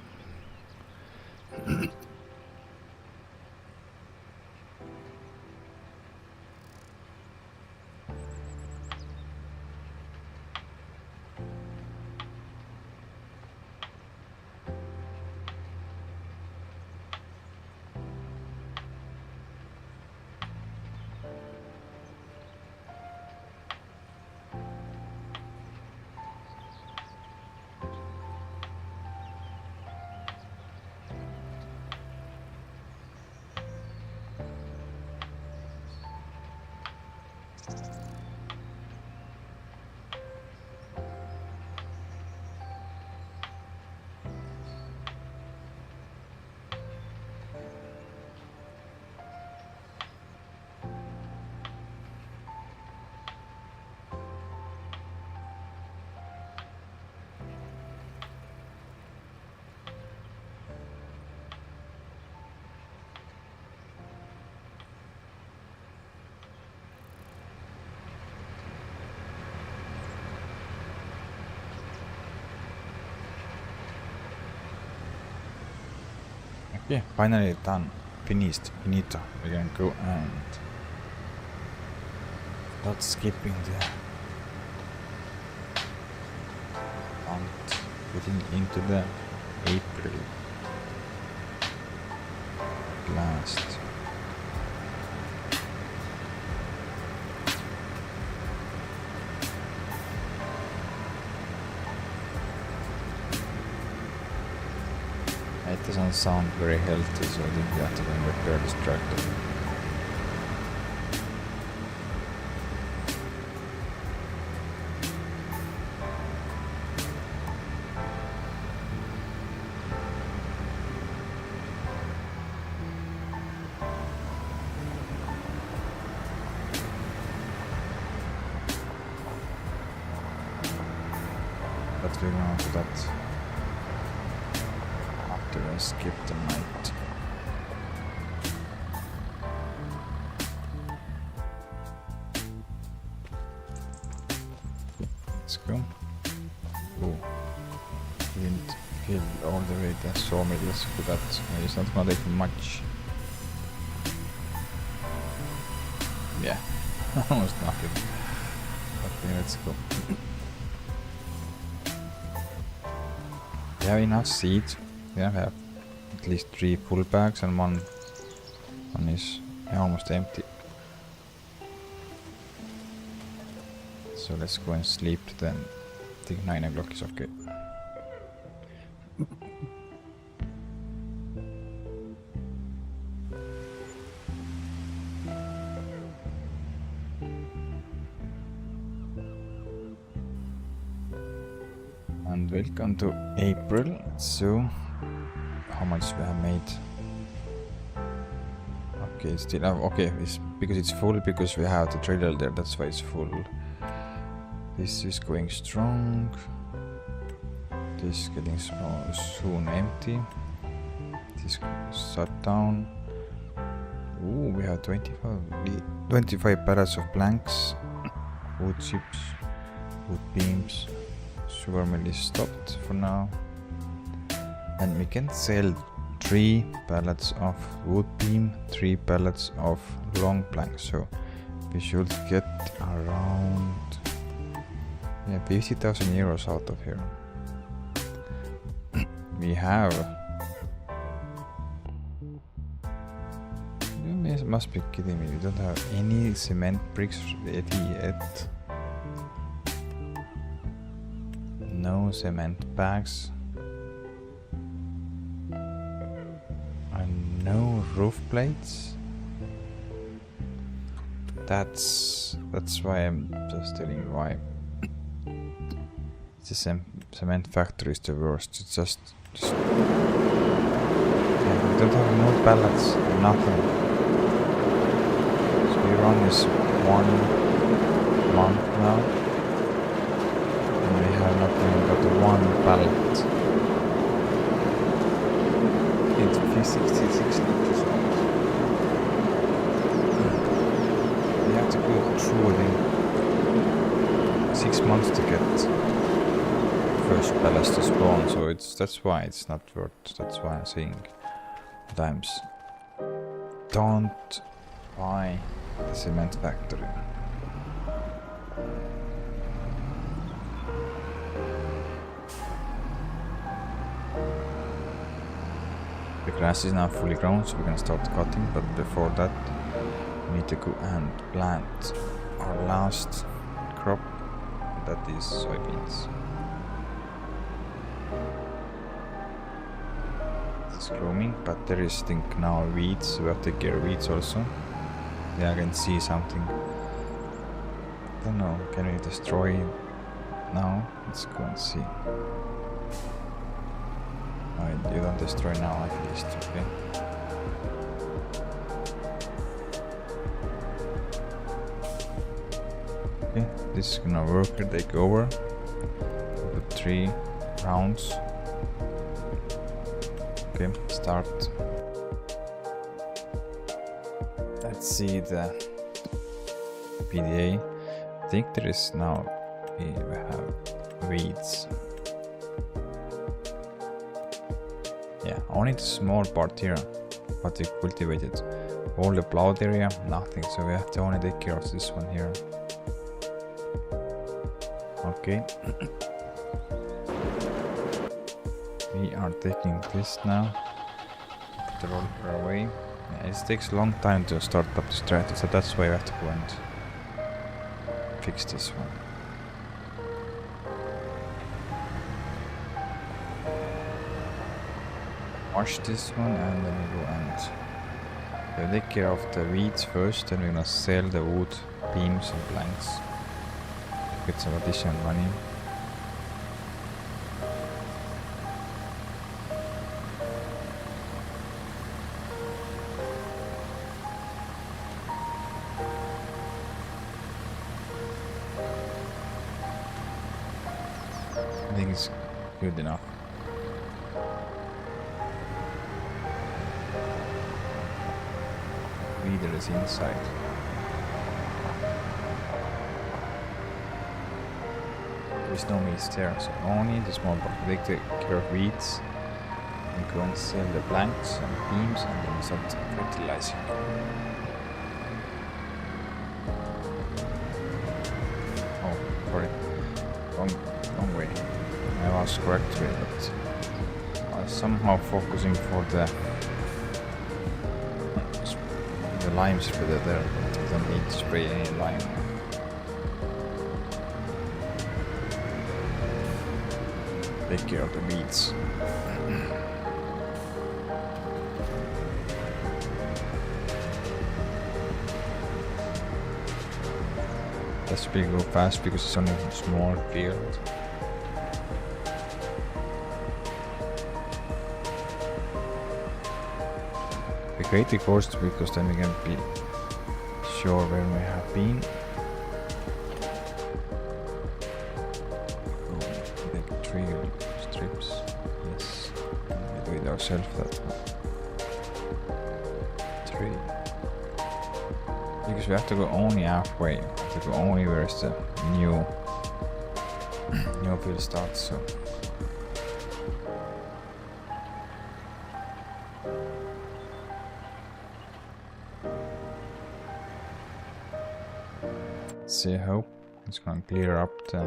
Okay, finally done. Finished. Finito. We can go and start skipping the hunt, getting into the April last. It doesn't sound very healthy, so I think we have to go and repair this tractor. But we're going to do that after I skip the night. Let's go. Oh, we didn't kill all the way the sawmill. Let's do that. It's not gonna take much. Yeah, almost nothing. Okay, let's go. We have enough seeds. We have at least 3 full bags, and one is almost empty. So let's go and sleep then. I think 9 o'clock is okay. And welcome to April. Let's see how much we have made. Okay, it's still okay. It's because it's full because we have the trailer there. That's why it's full. This is going strong. This is getting soon empty. This shut down. Ooh, we have 25 pallets of planks, wood chips, wood beams. Sugar mill is stopped for now. And we can sell 3 pallets of wood beam, 3 pallets of long plank. So we should get around 50,000 euros out of here. We have. You must be kidding me. We don't have any cement bricks ready yet. No cement bags. And no roof plates. That's why I'm just telling you why. The cement factory is the worst. It's just yeah, we don't have no pallets, nothing. So we run this 1 month now, and we have not even got 1 pallet. It's 66 liters old. We have to go through within 6 months to get first pallets to spawn, so that's why it's not worth. That's why I'm saying times don't buy the cement factory. The grass is now fully grown, so we're gonna start cutting, but before that we need to go and plant our last crop, that is soybeans. It's growing, but there is, I think, now weeds, so we have to get weeds also. Yeah, I can see something. I don't know, can we destroy it now? Let's go and see. No, you don't destroy now at least, okay? Okay, this is gonna work, take over. Put 3 rounds. Okay, start. Let's see the PDA. I think there is now, we have weeds. Yeah, only the small part here, what we cultivated. All the plowed area, nothing, so we have to only take care of this one here. Okay. We are taking this now. Put the roller away. Yeah, it takes a long time to start up the strategy, so that's why we have to go and fix this one. Wash this one and then we go and we'll take care of the weeds first, then we're gonna sell the wood beams and planks. Get some additional money. I think it's good enough. Reader is inside. There's no weeds there, so only the small part. We take care of weeds. We go and sell the planks and beams and then we start fertilizing. Oh, sorry. Wrong way. I was correct way, but I was somehow focusing for the lime spreader there, but we don't need to spray any lime. Take care of the weeds. This will go fast because it's only a small field. We create the course because then we can be sure where we have been. Like tree strips. Yes. We do it ourselves that one. 3. Because we have to go only halfway. We have to go only where the new field starts, so. See, I hope it's gonna clear up the.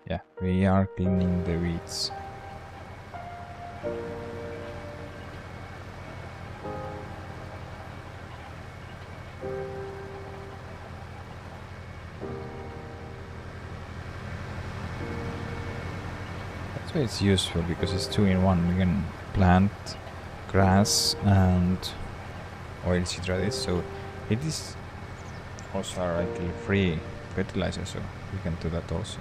Yeah, we are cleaning the weeds. That's why it's useful, because it's 2 in 1. We can plant grass and oilseed radish, so it is also like free fertilizer, so we can do that also.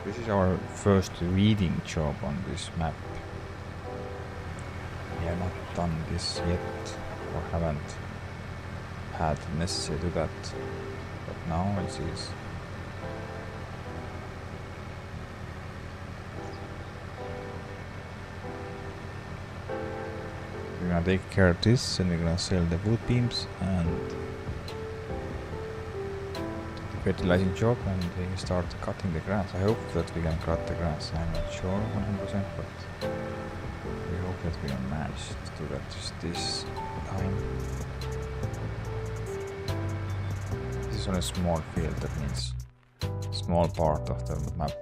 This is our first reading job on this map. We have not done this yet, or haven't had necessary to do that, but now it is. We're gonna take care of this, and we're gonna sell the wood beams and the fertilizing job, and we start cutting the grass. I hope that we can cut the grass. I'm not sure 100%, but we hope that we can manage to do that just this time. This is on a small field, that means small part of the map.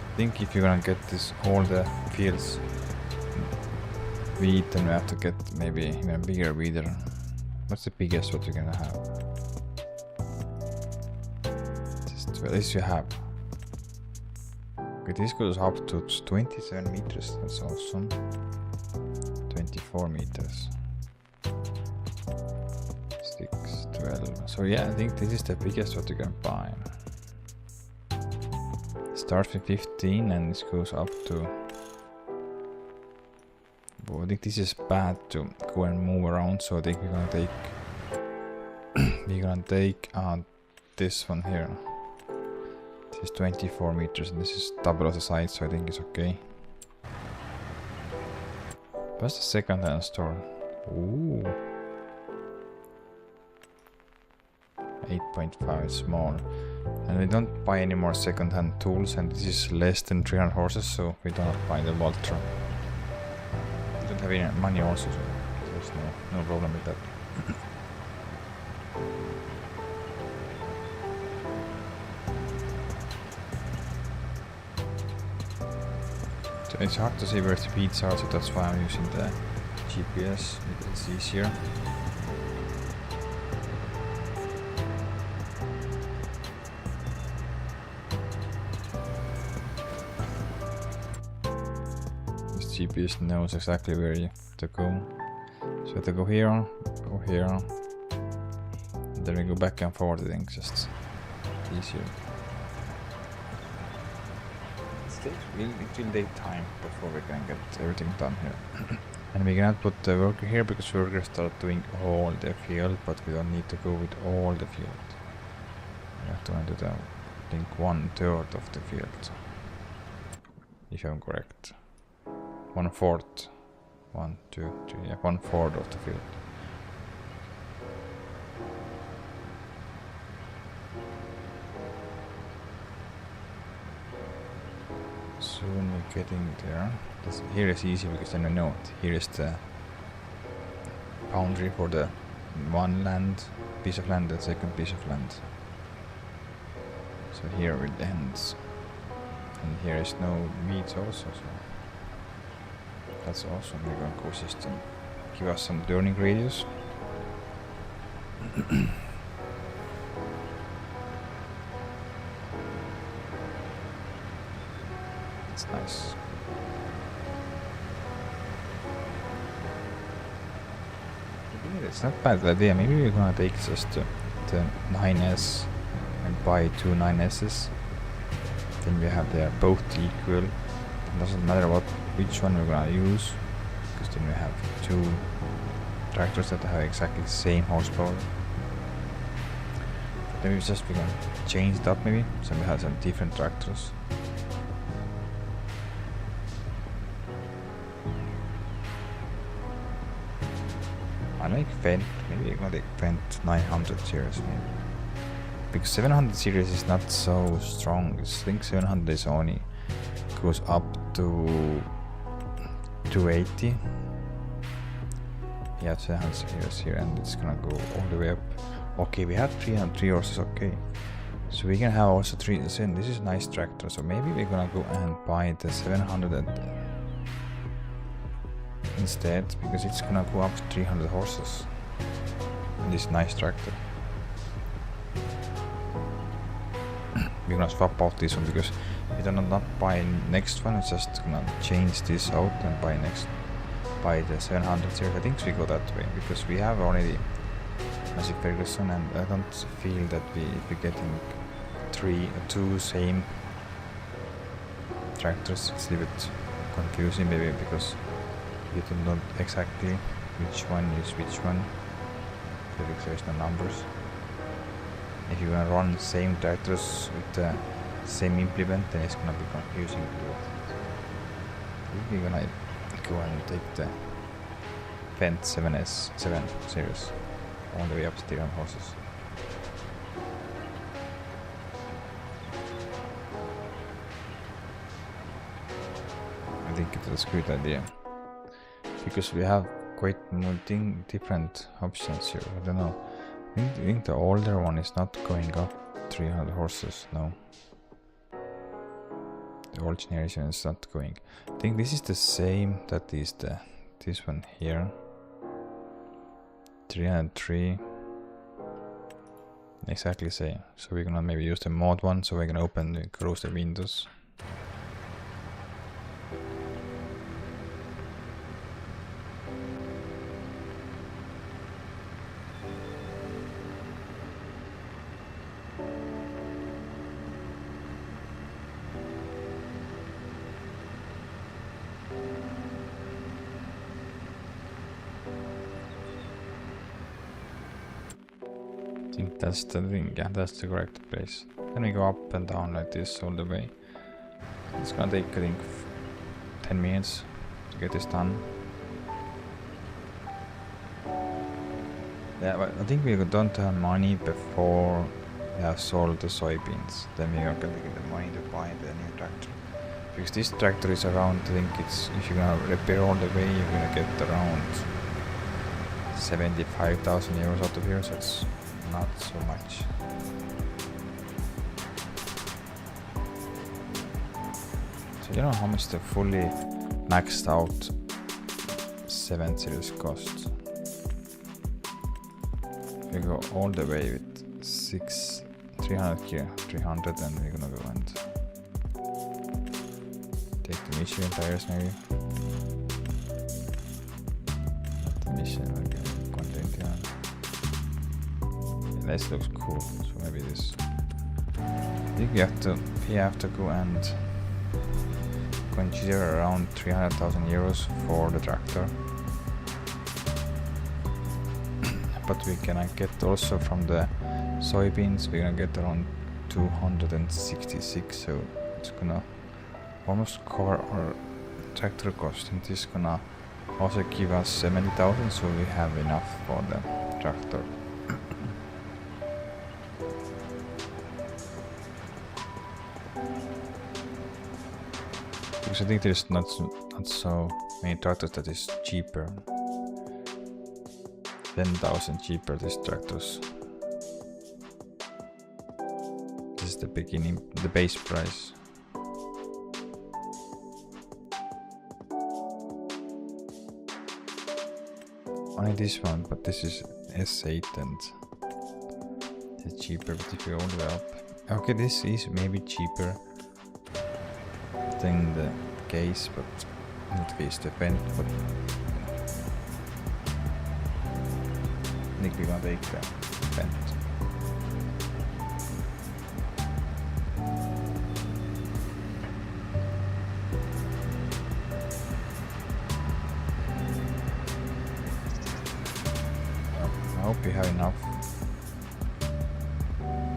I think if you're gonna get this all the fields wheat, then we have to get maybe even bigger weeder. What's the biggest what you're gonna have? Just, at least you have. Okay, this goes up to 27 meters, that's awesome. 24 meters. 6, 12. So yeah, I think this is the biggest what you can buy. Starts with 15 and this goes up to. But I think this is bad to go and move around, so I think we're gonna take this one here. This is 24 meters and this is double of the size, so I think it's okay. What's the second-hand store? Ooh. 8.5, small. And we don't buy any more second-hand tools, and this is less than 300 horses, so we don't buy the Valtra. We don't have any money also, so there's no problem with that. So it's hard to see where the beats are, so that's why I'm using the GPS, because it's easier. GPS knows exactly where you have to go. So you have to go here, and then we go back and forward. I think just easier. It will take time before we can get everything done here. And we cannot put the worker here because workers start doing all the field, but we don't need to go with all the field. We have to do the, I think, 1/3 of the field, if I'm correct. 1/4. 1, 2, 3, yeah, 1/4 of the field. Soon we're getting there. Here is easy because then I know it. Here is the boundary for the one piece of land, the second piece of land. So here it ends. And here is no weeds also, so that's awesome. We're going to go system. Give us some turning radius. It's nice. It's not bad idea. Maybe we're gonna take just the 9S and buy two 9Ss. Then we have they are both equal. It doesn't matter which one we're gonna use, because then we have two tractors that have exactly the same horsepower. But maybe we're gonna change it up maybe, so we have some different tractors. I like Fendt, maybe I'm gonna take Fendt 900 series maybe. Because 700 series is not so strong. I think 700 is only goes up to 280. Yeah, 700 series here, and it's gonna go all the way up. Okay, we have 303 horses, okay. So we can have also 3, this is a nice tractor, so maybe we're gonna go and buy the 700 instead, because it's gonna go up to 300 horses. And this nice tractor. We're gonna swap out this one, because we're gonna not buy next one, it's just gonna change this out and buy the 700 series. I think we go that way, because we have already Massey Ferguson, and I don't feel that we're getting two same tractors. It's a little bit confusing maybe, because you don't know exactly which one is which one, because there's no numbers. If you're gonna run same tractors with the same implement, then it's gonna be confusing to do it. We're gonna go and take the Fendt 7 series all the way up to 300 horses. I think it was a good idea, because we have quite different options here. I don't know. I think the older one is not going up 300 horses, no. The old generation is not going. I think this is the same, that is this one here. 303. Exactly same. So we're gonna maybe use the mod one, so we're gonna close the windows. I think that's the thing, yeah, that's the correct place. Then we go up and down like this all the way. It's gonna take, I think, 10 minutes to get this done. Yeah, but I think we don't have money before we have sold the soybeans. Then we are gonna get the money to buy the new tractor. Because this tractor is around, I think it's, if you're gonna repair all the way, you're gonna get around 75,000 euros out of here, so it's not so much. So you know how much the fully maxed out 7 series costs? We go all the way with 300 here, 300, and we're gonna go and take the Michelin tires maybe. Not the Michelin, we're gonna content here. Yeah, this looks cool, so maybe this. I think we have to go and consider around 300,000 euros for the tractor. But we can get also from the soybeans, we're gonna get around 266, so it's gonna almost cover our tractor cost, and this is gonna also give us 70,000, so we have enough for the tractor. Because I think there's not so many tractors that is cheaper. 10,000 cheaper, these tractors. This is the beginning, the base price. Only this one, but this is S8 and it's cheaper, but if you all the way up. Okay, this is maybe cheaper than the case, but not case, the Fendt, but I think we're gonna take the Fendt.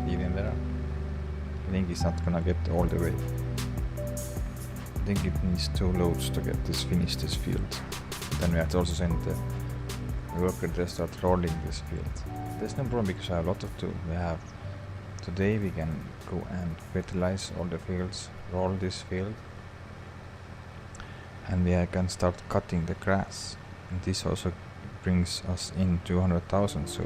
speed in there. I think it's not gonna get all the way. I think it needs 2 loads to get this finished, this field. Then we have to also send the worker to start rolling this field. There's no problem because I have a lot of tools. We have today we can go and fertilize all the fields, roll this field, and we can start cutting the grass. And this also brings us in 200,000. So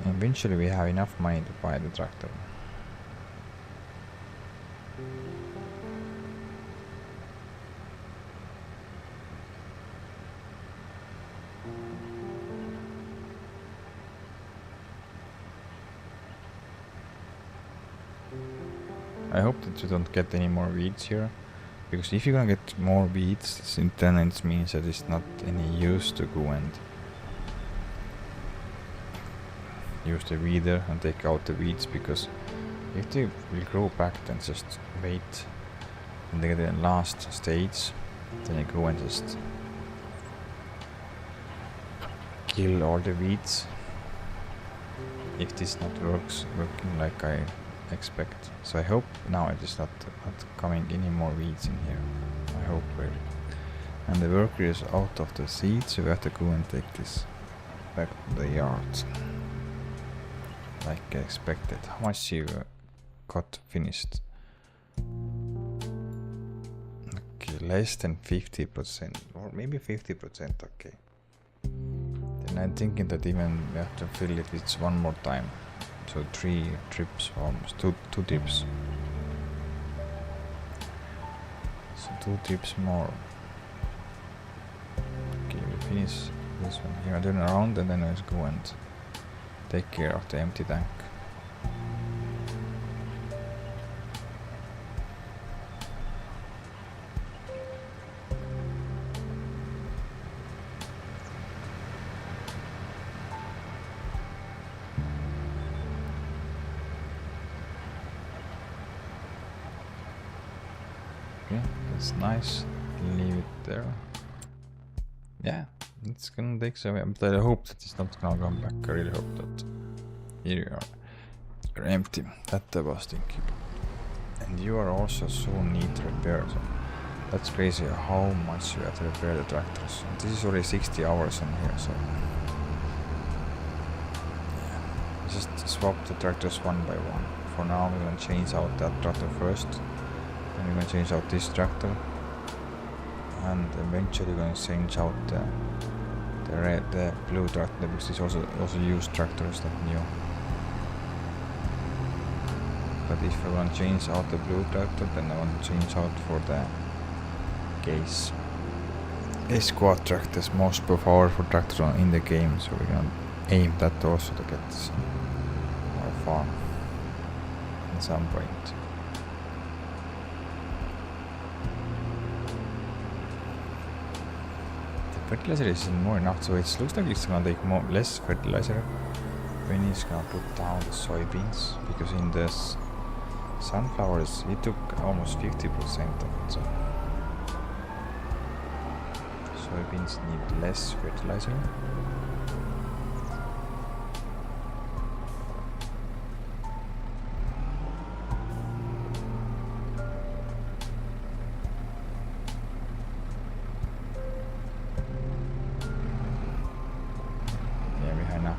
eventually we have enough money to buy the tractor. I hope that you don't get any more weeds here, because if you're gonna get more weeds, then it means that it's not any use to go and use the weeder and take out the weeds, because if they will grow back, then just wait and they get the last stage, then you go and just kill all the weeds if this not working like I expect. So I hope now it is not coming any more weeds in here. I hope really. And the worker is out of the seed, so we have to go and take this back to the yard like I expected. How much you got finished? Okay, less than 50%, or maybe 50%. Okay, then I'm thinking that even we have to fill it with one more time. So 3 trips, almost 2 trips. So 2 trips more. Okay, we finish this one here, turn around, and then let's go and take care of the empty tank. Okay, that's nice. Leave it there. Yeah, it's gonna take some, but I hope that it's not gonna come back. I really hope that. Here you are. You're empty. That I was thinking. And you are also so neat to repair. So that's crazy how much you have to repair the tractors. And this is already 60 hours on here, so yeah. Just swap the tractors one by one. For now we're gonna change out that tractor first. Then we're gonna change out this tractor, and eventually we're gonna change out the blue tractor, because it's also used tractors, not new. But if I want to change out the blue tractor, then I want to change out for the case quad tractors, most powerful tractor in the game. So we're gonna aim that also to get more farm at some point. Fertilizer isn't more enough, so it looks like it's gonna take less fertilizer when it's gonna put down the soybeans, because in the sunflowers it took almost 50% of it. So soybeans need less fertilizer.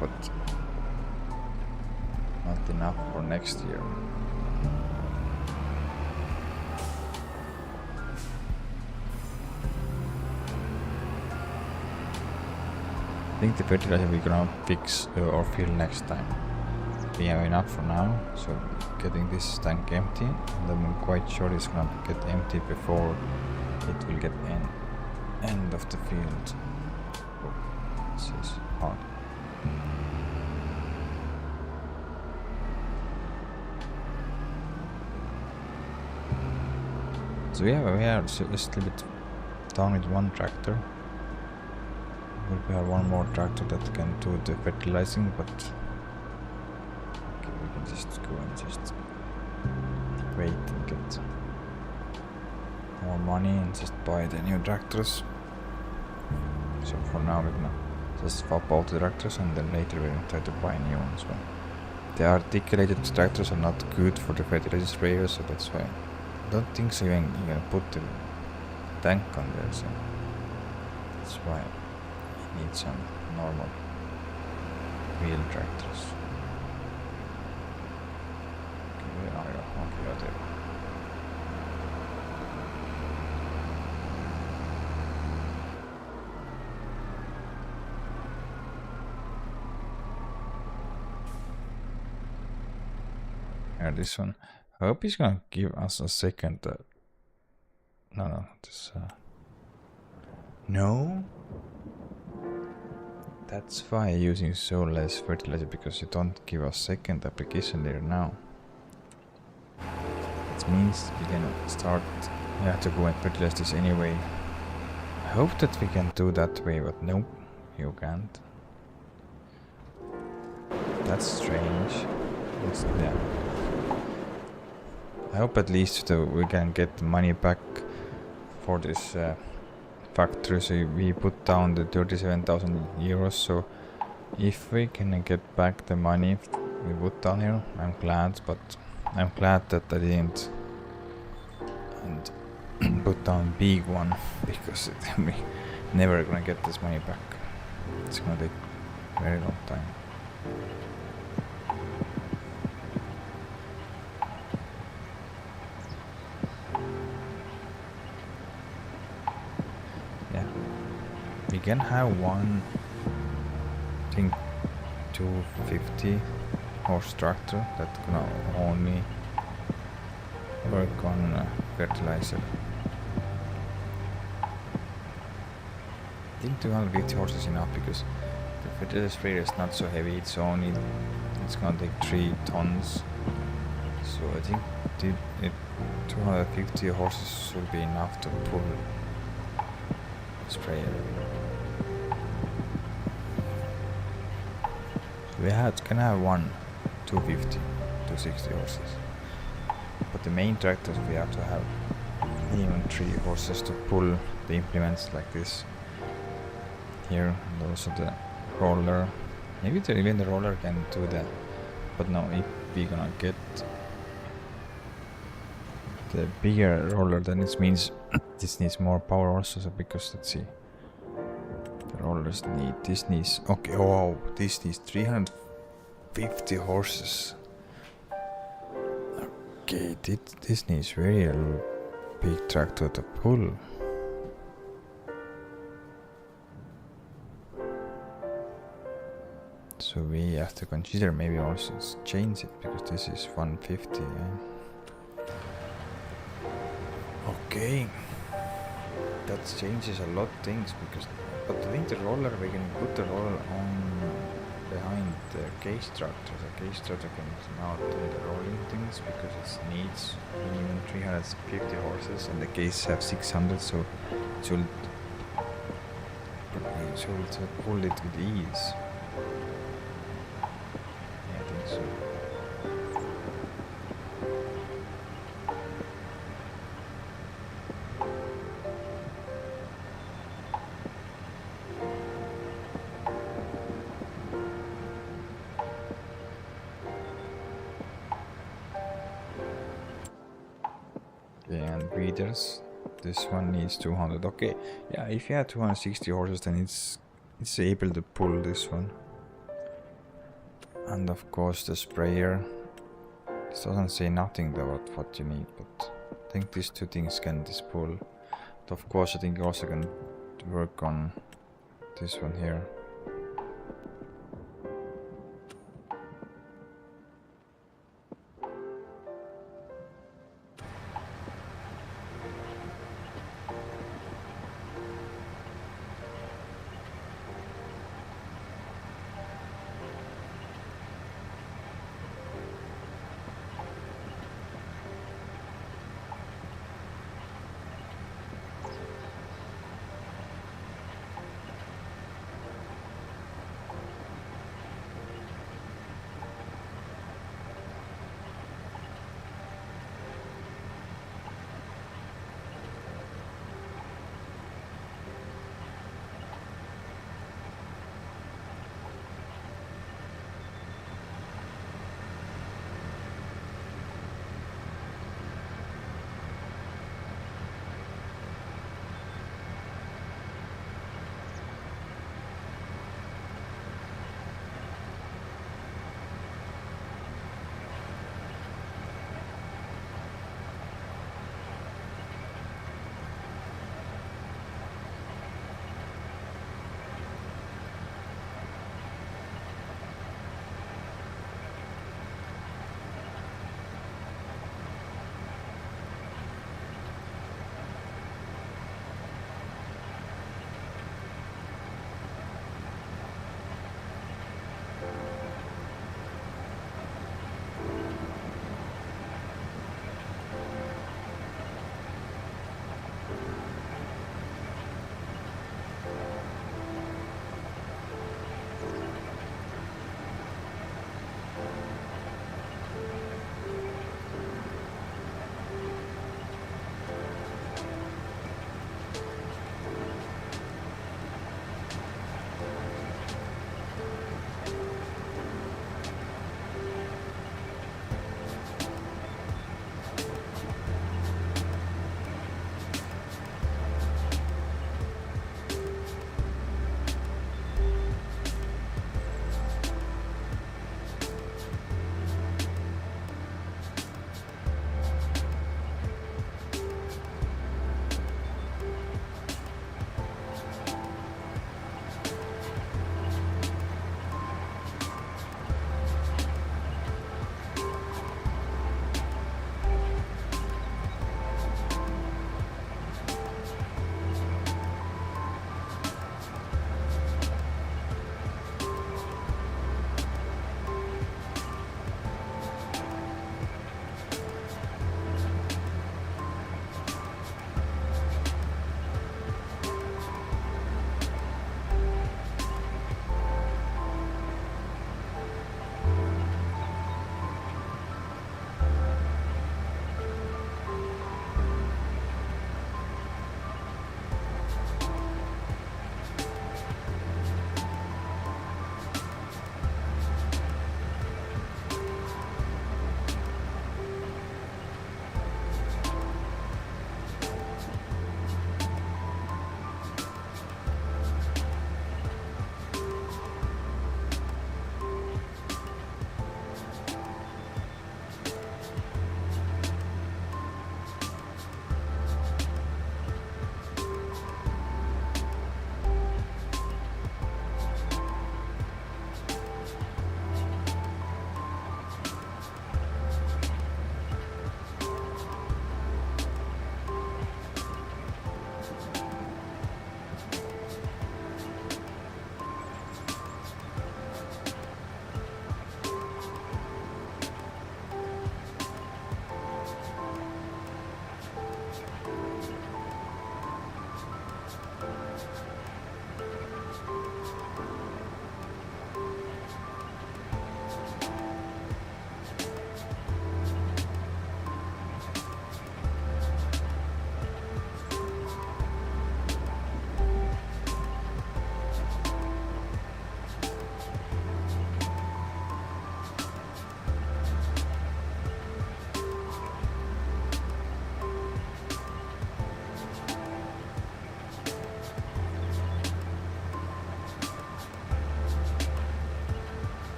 But not enough for next year. I think the fertilizer we're gonna fix or fill next time. We have enough for now, so getting this tank empty, and I'm quite sure it's gonna get empty before it will get end of the field. Oh, this is hard. So we are just a little bit down with one tractor. We have one more tractor that can do the fertilizing, but okay, we can just go and just wait and get more money and just buy the new tractors. So for now we're gonna just swap out the tractors, and then later we're gonna try to buy new ones. Well, The articulated tractors are not good for the fertilizer sprayer, so that's why I don't think so you can put the tank on there, so that's why we need some normal wheel tractors. Okay, where are you? Okay, you're there. Yeah, this one. I hope he's gonna give us a second. No, this. No. That's why I'm using so less fertilizer, because you don't give a second application there now. It means we can start. You have to go and fertilize this anyway. I hope that we can do that way, but nope, you can't. That's strange. Yeah. I hope at least we can get money back for this factory. So we put down the 37,000 euros. So if we can get back the money we put down here, I'm glad. But I'm glad that I didn't and put down big one, because we never gonna get this money back. It's gonna take a very long time. We can have one, I think, 250 horse tractor that gonna only work on fertilizer. I think 250 horses is enough, because the fertilizer sprayer is not so heavy. It's gonna take 3 tons. So I think 250 horses should be enough to pull the sprayer. We can have one 250, 260 horses. But the main tractors we have to have minimum 3 horses to pull the implements like this. Here, and also the roller. Maybe even the roller can do that. But no, if we're gonna get the bigger roller, then it means this needs more power also. So because let's see. Rollers this needs, okay, wow, this needs 350 horses. Okay, this needs very big tractor to pull. So we have to consider maybe also change it, because this is 150. Yeah? Okay, that changes a lot of things, because but I think the roller, we can put the roller on behind the case tractor. The case tractor can now do the rolling things, because it needs minimum 350 horses and the case have 600, so it should pull it with ease. Yeah, I think so. And breeders, this one needs 200. Okay, yeah, if you have 260 horses, then it's able to pull this one. And of course the sprayer, this doesn't say nothing about what you need, but I think these two things can this pull. But of course I think you also can work on this one here.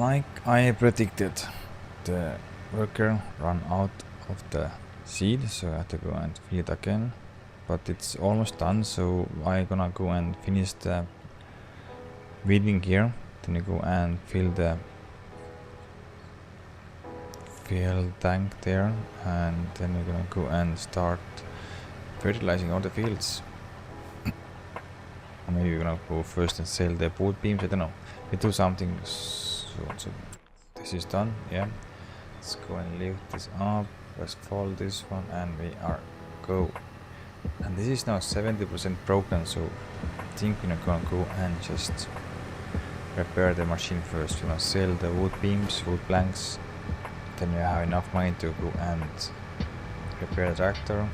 Like I predicted, the worker ran out of the seed, so I had to go and fill it again. But it's almost done, so I'm gonna go and finish the weeding here. Then you go and fill the tank there, and then we're gonna go and start fertilizing all the fields. Or maybe we're gonna go first and sell the boot beams, I don't know. We do something. So this is done, yeah. Let's go and lift this up, let's fold this one, and we are go. And this is now 70% broken, so I think we're gonna go and just repair the machine first. We're gonna sell the wood beams, wood planks, then we have enough money to go and repair the tractor.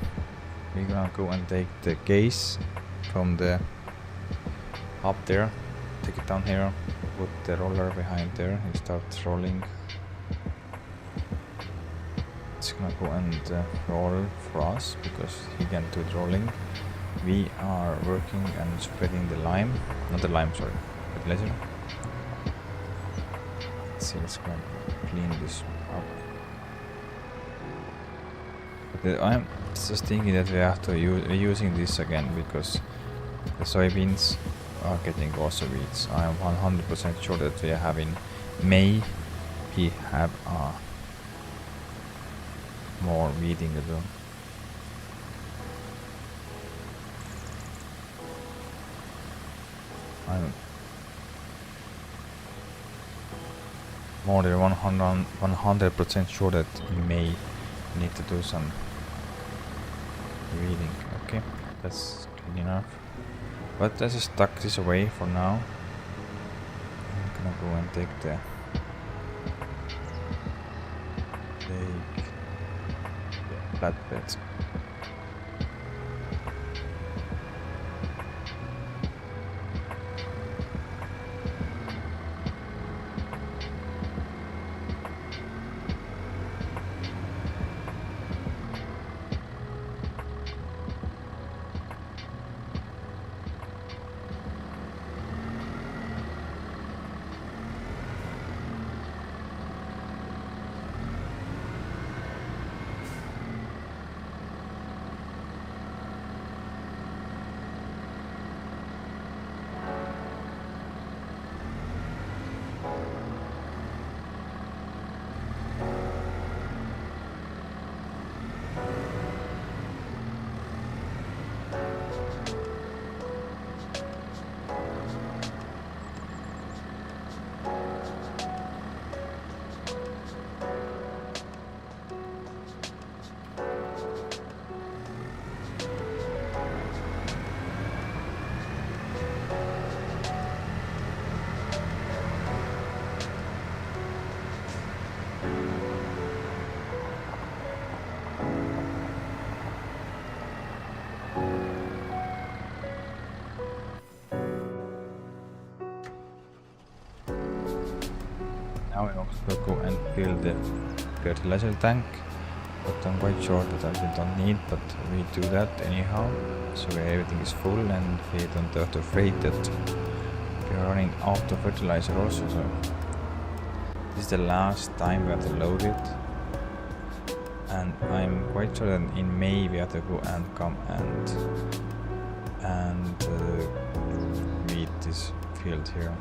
We're gonna go and take the case from the up there, take it down here, put the roller behind there and start rolling. It's gonna go and roll for us because he can do the rolling. We are working and spreading the lime, not the lime, sorry, fertilizer. Let's see, let's go and clean this up. But I'm just thinking that we have to using this again because the soybeans are getting also weeds. I am 100% sure that we are having May. We have more weeding to do. I'm more than 100% sure that in May we need to do some weeding. Okay, that's clean enough. But let's just tuck this away for now. I'm gonna go and take the flatbeds. Now I also go and fill the fertilizer tank, but I'm quite sure that we don't need, but we do that anyhow, so everything is full and we don't have to afraid that we are running out of fertilizer also. So this is the last time we have to load it, and I'm quite sure that in May we have to go and come and weed this field here.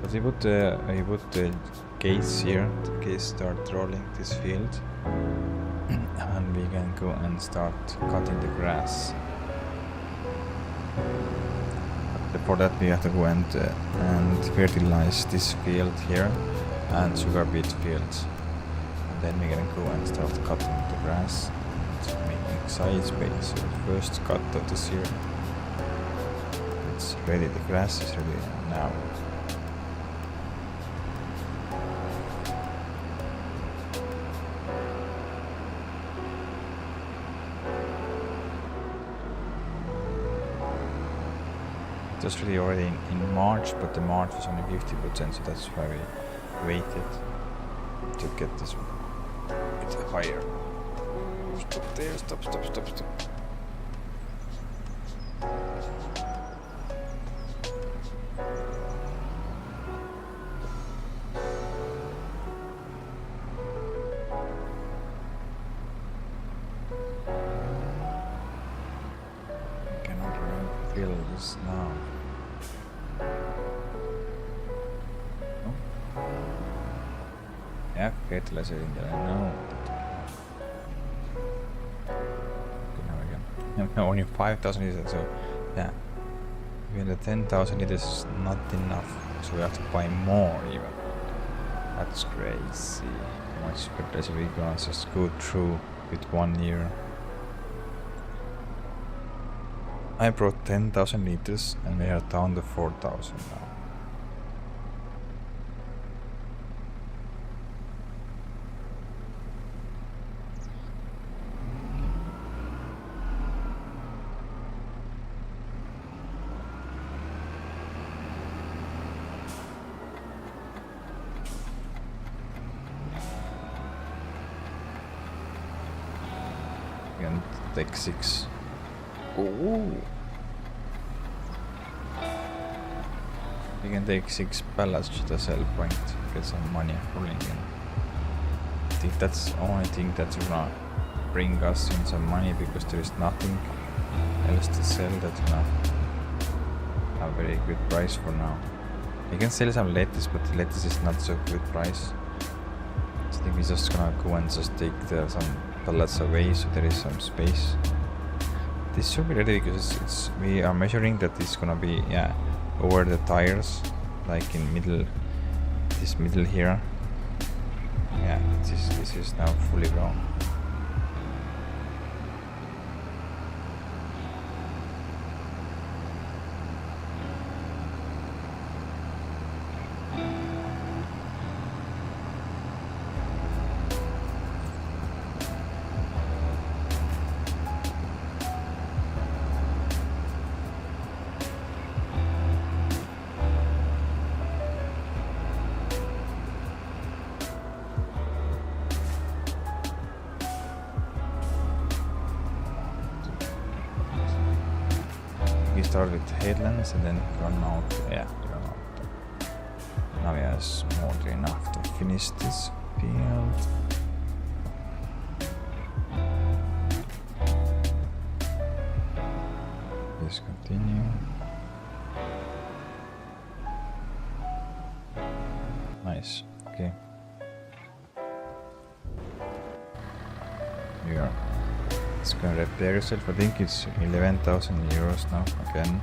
But I put the case here, the case start rolling this field, and we can go and start cutting the grass. But for that we have to go and fertilize this field here and sugar beet fields, and then we can go and start cutting the grass and making side space. So the first cut of this year, it's ready, the grass is ready now. It was really already in March, but the March was only 50%, so that's why we waited to get this a bit higher. Stop there, stop. items now. Oh. Yeah, fertilizer in there, I know. Okay, now again. No, only 5,000 liters, so yeah. Even the 10,000 liters is not enough, so we have to buy more even. That's crazy. How much fertilizer we gonna just go through with 1 year? I brought 10,000 liters and we are down to 4,000 now. We can take 6. Ooh. We can take 6 pallets to the sell point, get some money rolling in. I think that's the only thing that's gonna bring us in some money, because there is nothing else to sell that's gonna have a very good price for now. We can sell some lettuce, but the lettuce is not so good price. I think we're just gonna go and just take some pallets away so there is some space. This should be ready because we are measuring that it's gonna be over the tires, like in this middle here. Yeah, this is now fully grown. We start with headlands and then run out. Yeah, run out. Now we have more than enough to finish this field. Please continue. Nice. Okay. Here. It's gonna repair itself. I think it's 11,000 euros now again.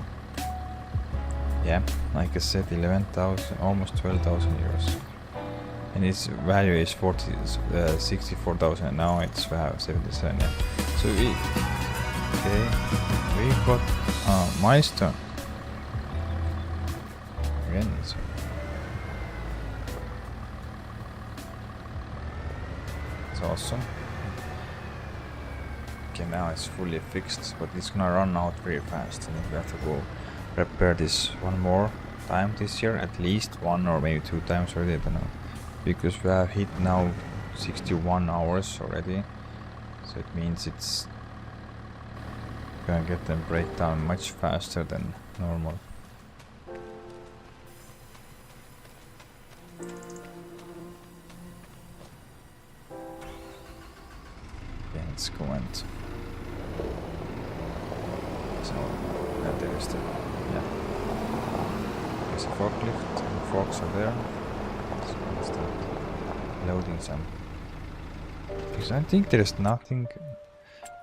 Yeah, like I said, 11,000, almost 12,000 euros. And its value is 64,000, and now it's 77. Yeah. So we got milestone again. So it's awesome. Okay, now it's fully fixed, but it's gonna run out very fast, and we have to go repair this one more time this year, at least 1 or maybe 2 times already, I don't know, because we have hit now 61 hours already, so it means it's gonna get them breakdown much faster than normal. Okay, let's go and so there is the there's a forklift and the forks are there. So let's start loading some, because I think there is nothing.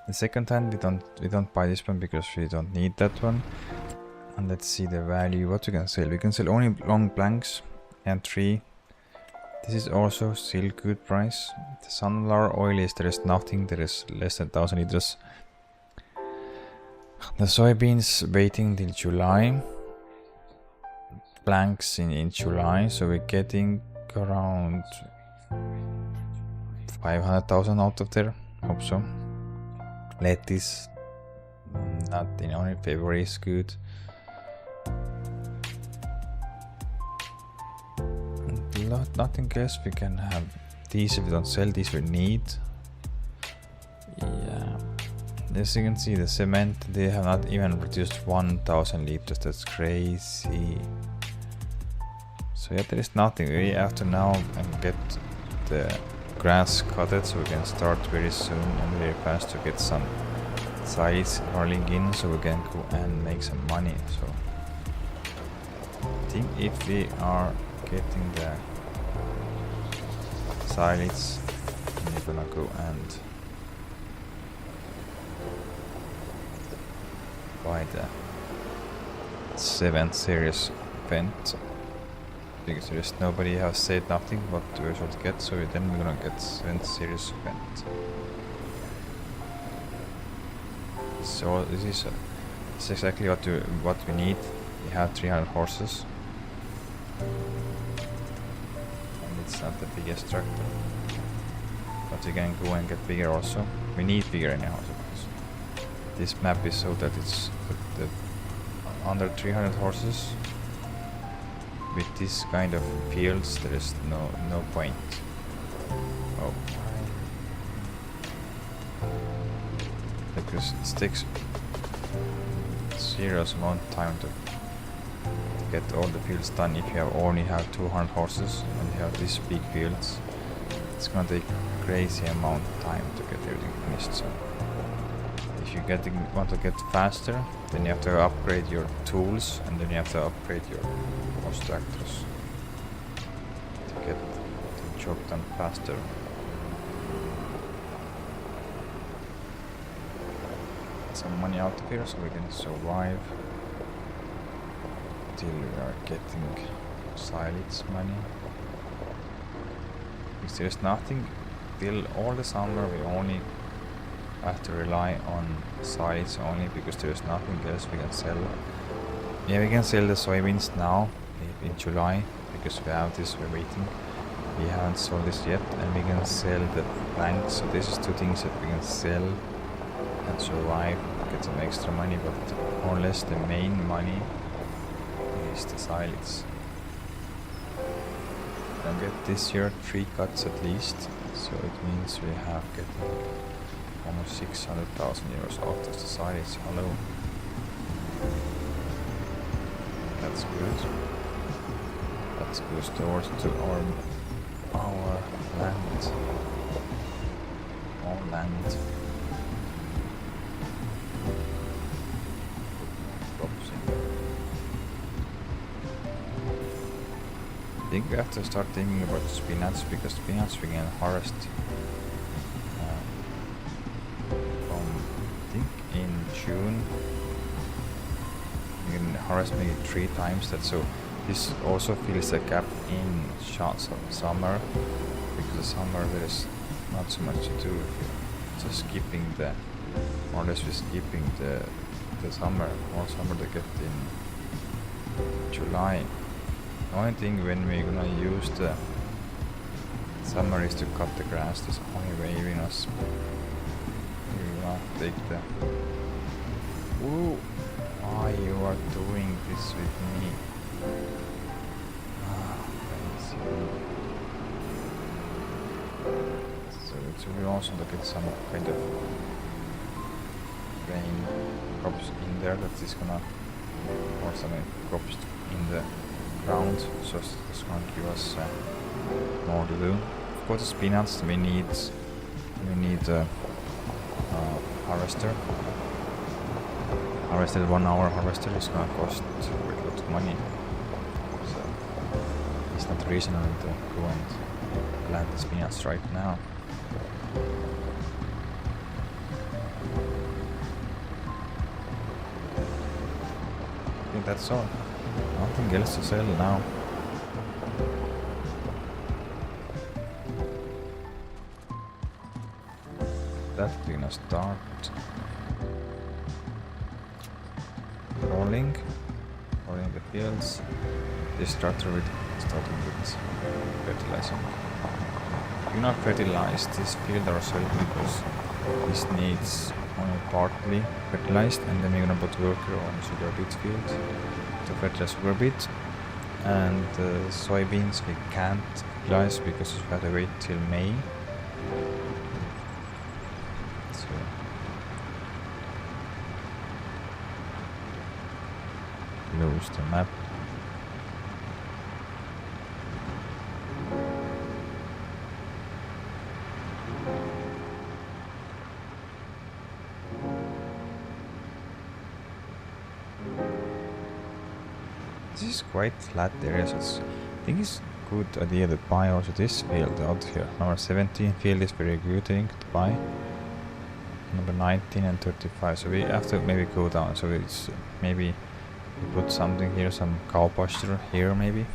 The second time we don't buy this one because we don't need that one. And let's see the value. What we can sell. We can sell only long planks and 3. This is also still good price. The sunflower oil is, there is nothing. There is less than 1,000 liters. The soybeans waiting till July. Planks in July, so we're getting around 500,000 out of there. Hope so. Lettuce, not in only February is good. Nothing else. We can have these. If we don't sell these, we need. Yeah. As you can see, the cement, they have not even produced 1,000 liters. That's crazy. So yeah, there is nothing. We have to now get the grass cut it, so we can start very soon and very fast to get some sites rolling in so we can go and make some money. So I think if we are getting the sites, we're gonna go and buy the 7th series vent, because there is nobody has said nothing what we should get, so then we're gonna get 7th series vent. So this is exactly what we need. We have 300 horses, and it's not the biggest tractor, but we can go and get bigger also. We need bigger anyhow. This map is so that it's the under 300 horses. With this kind of fields, there is no point. Oh, because it takes serious amount of time to get all the fields done. If you only have 200 horses and you have these big fields, it's gonna take crazy amount of time to get everything finished. So if you want to get faster, then you have to upgrade your tools, and then you have to upgrade your horse tractors to get the job done faster. Some money out of here so we can survive till we are getting silage money. Because there's nothing till all the summer. We only have to rely on silage only, because there's nothing else we can sell. Yeah, we can sell the soybeans now in July, because we have this, we're waiting. We haven't sold this yet, and we can sell the planks. So this is two things that we can sell and survive, get some extra money, but more or less the main money is the silage. Can get this year 3 cuts at least, so it means we have getting almost 600,000 euros out of the silage. Hello. That's good. That goes towards to our land. Our land. I think we have to start thinking about spinach, because spinach we can harvest from, I think, in June. You can harvest maybe 3 times that, so this also fills a gap in summer, because the summer there is not so much to do. Just skipping the, more or less we're skipping the summer, more summer to get in July. The only thing when we're gonna use the summer is to cut the grass. There's only way we're gonna take the... Ooh! Why you are doing this with me? Crazy. So it will be awesome to get some kind of grain crops in there that is gonna, or some crops in the ground, so it's gonna give us more to do. Of course, the spinach we need a harvester. Harvested 1 hour harvester is gonna cost a lot of money, so it's not reasonable to go and plant the spinach right now. I think that's all. Nothing else to sell now. That we're gonna start rolling the fields. This tractor with starting with fertilizing. Do not fertilize this field ourselves, because this needs only partly fertilized, and then we're gonna put worker on sugar beet field to fertilize sugar beet. And soybeans we can't fertilize because we have to wait till May. So close the map. is quite flat area, so I think it's good idea to buy also this field out here. Number 17 field is very good thing to buy. Number 19 and 35, so we have to maybe go down, so it's maybe we put something here, some cow pasture here maybe.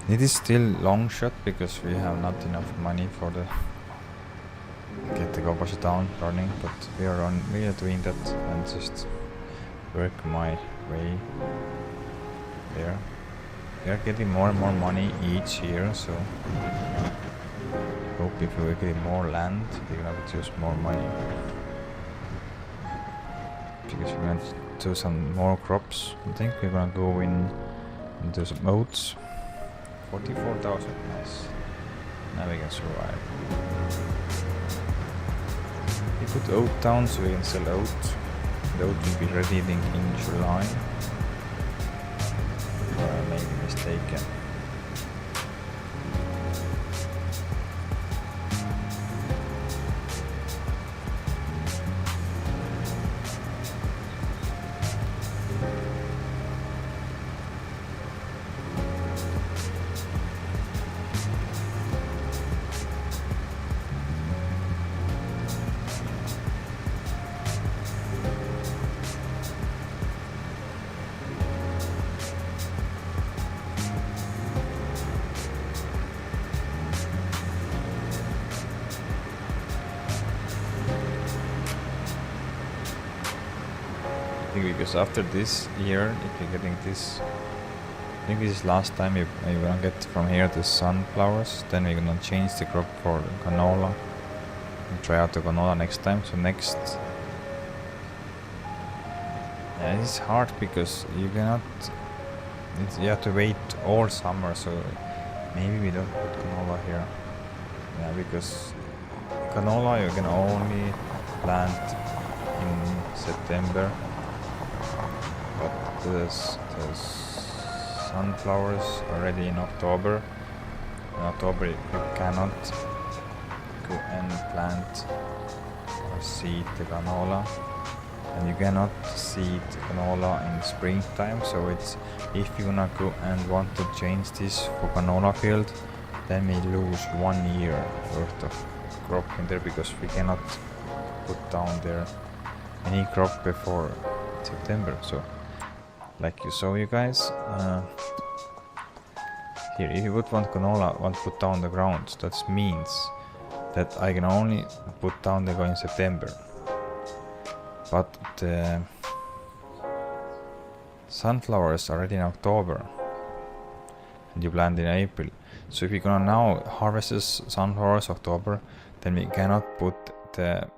It is still long shot because we have not enough money for the get the cow pasture down running, but we are doing that and just work my way there. We are getting more and more money each year, so hope if we get more land, we're gonna produce more money. Because we're gonna do some more crops. I think we're gonna go in and do some oats. 44,000, nice. Now we can survive. We put oat down so we can sell oat. The oat will be ready in July. I may be mistaken. Because after this year, if you're getting this, I think this is last time you're gonna get from here the sunflowers, then we're gonna change the crop for canola and try out the canola next time. So next, yeah, it's hard because you cannot, you have to wait all summer, so maybe we don't put canola here. Yeah, because canola you can only plant in September. But the sunflowers are ready in October. In October you cannot go and plant or seed the canola, and you cannot seed canola in springtime. So it's, if you're gonna go and want to change this for canola field, then we lose 1 year worth of crop in there, because we cannot put down there any crop before September. So like you saw, you guys, here if you would want canola, want to put down the ground, that means that I can only put down the ground in September, but the sunflowers are ready in October and you plant in April. So if you're gonna now harvest this sunflowers October, then we cannot put the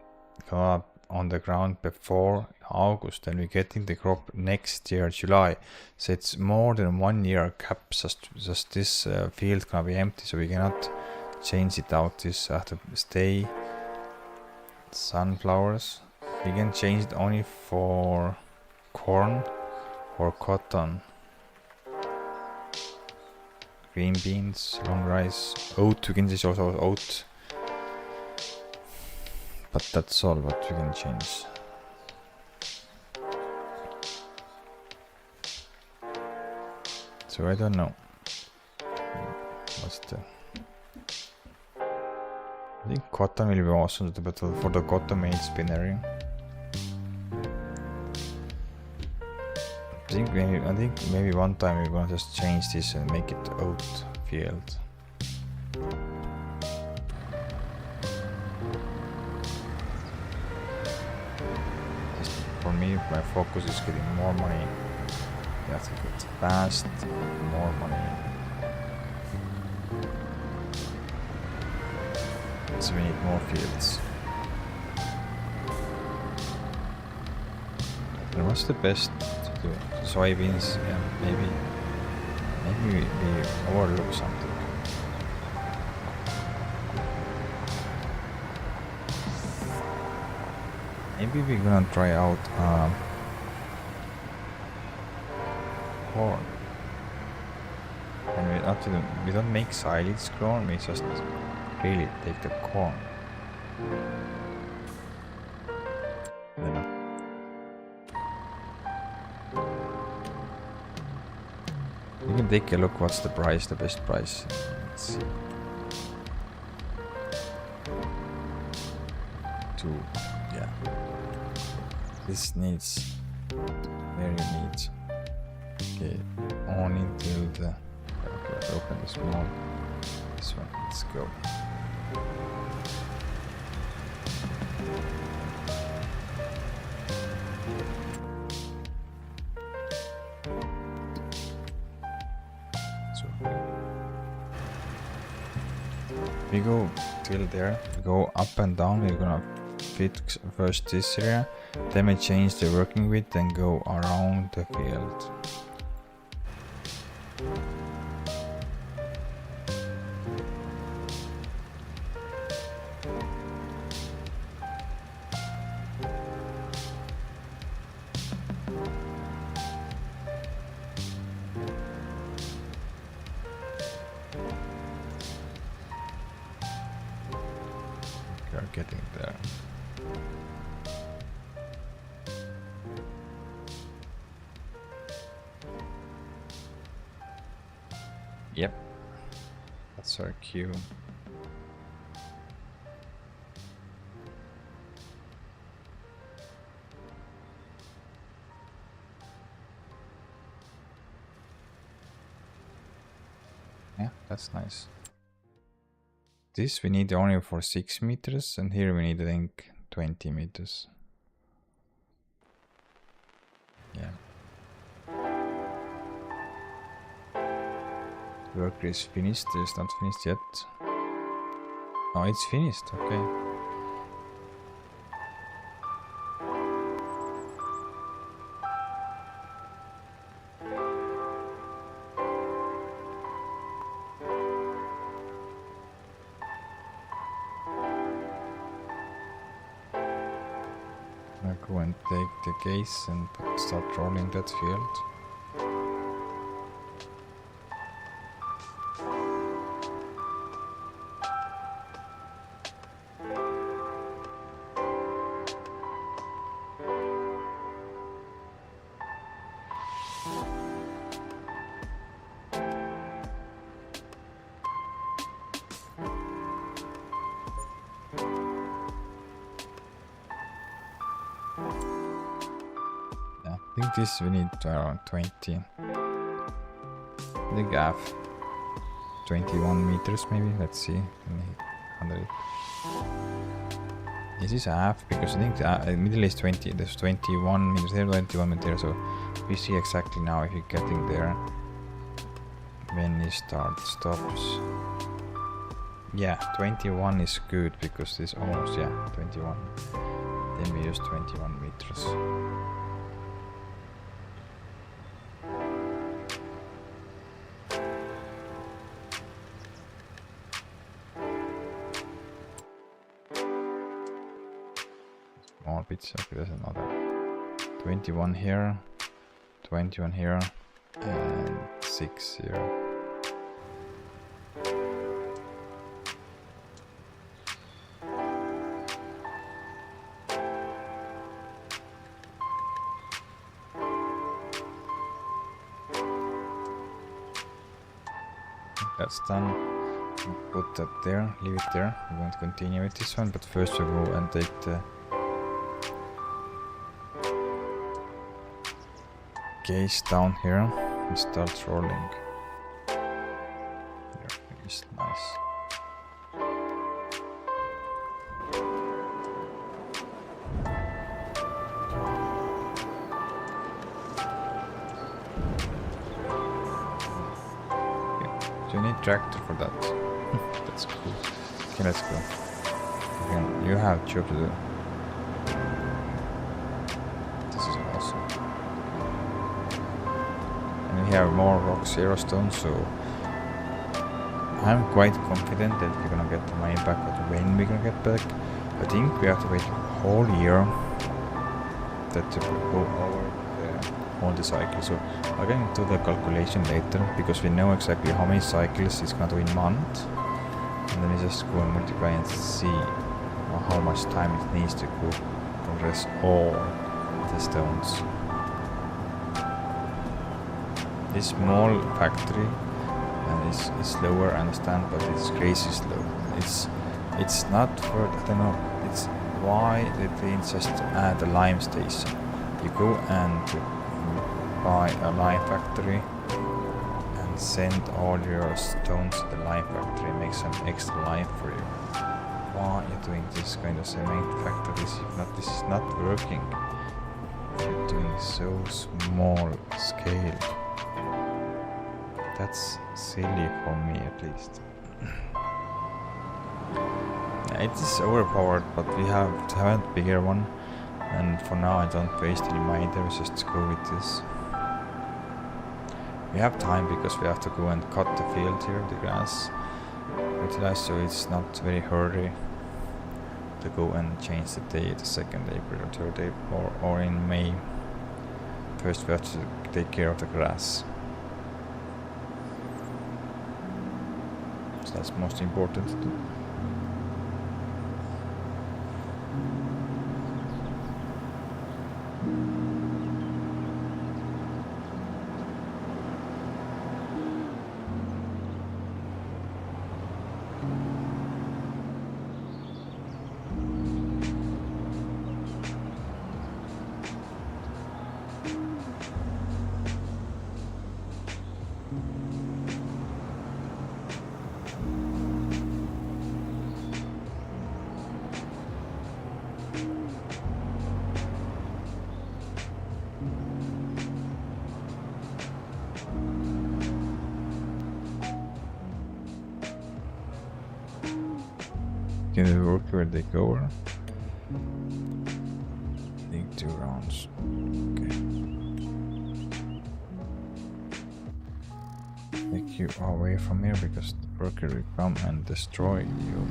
canola on the ground before August, then we're getting the crop next year July. So it's more than 1 year cap, just this field gonna be empty, so we cannot change it out. This have to stay sunflowers. We can change it only for corn or cotton, green beans, long rice, oat. We can change also oat, but that's all what we can change. So I don't know what's the, I think cotton will be awesome for the cotton made spinnery. I think maybe one time we're gonna just change this and make it oat field. For me, my focus is getting more money. You have to get fast, more money. So we need more fields. And what's the best to do? Soybeans, yeah, maybe we overlook something. Maybe we're gonna try out corn. And we don't make silage corn, we just really take the corn. can take a look what's the price, the best price. Let's see. 2, yeah. This needs very neat. Okay, on until the. Okay, let's open this one. This one, let's go. We go till there, we go up and down, we're gonna fix first this area, then we change the working width and go around the field. We are getting there. Yep, that's our cue. Yeah, that's nice. This we need only for 6 meters, and here we need, I think, 20 meters. Yeah. Work is finished, it's not finished yet. Oh, it's finished, okay. I'll go and take the case and start rolling that field. I think this we need around 20. I think I have 21 meters maybe. Let's see. 100. This is half because I think the middle is 20. There's 21 meters there, 21 meters there. So we see exactly now if you're getting there when you start stops. Yeah, 21 is good because this almost, yeah, 21. Then we use 21 meters. More bits, okay, there's another 21 here, 21 here, and 6 here. That's done. Put that there, leave it there. We won't continue with this one, but first we go and take the case down here and start rolling. Here, it's nice. Okay, so you need tractor for that. That's cool. Okay, let's go. Again, you have job to do. We have more rock zero stone, so I'm quite confident that we're gonna get the money back. But when we're gonna get back, I think we have to wait a whole year that to go over all the cycles. So I'm going to do the calculation later because we know exactly how many cycles it's gonna do in month, and then we just go and multiply and see how much time it needs to go progress all the stones. this small factory and it's slower, I understand, but it's crazy slow. It's not for, I don't know, it's why they didn't just add a lime station. You go and buy a lime factory and send all your stones to the lime factory and make some extra lime for you. Why are you doing this kind of cement factories if not, this is not working? You're doing so small scale. That's silly for me at least. It is overpowered, but we have a bigger one, and for now I don't waste any money there, just go with this. We have time because we have to go and cut the field here, the grass fertilize, so it's not very hurry to go and change the day, the 2nd April or 3rd April or in May. First we have to take care of the grass. So that's most important to do. Can they work where they go? I think 2 rounds. Okay. Take you away from here because the worker will come and destroy you.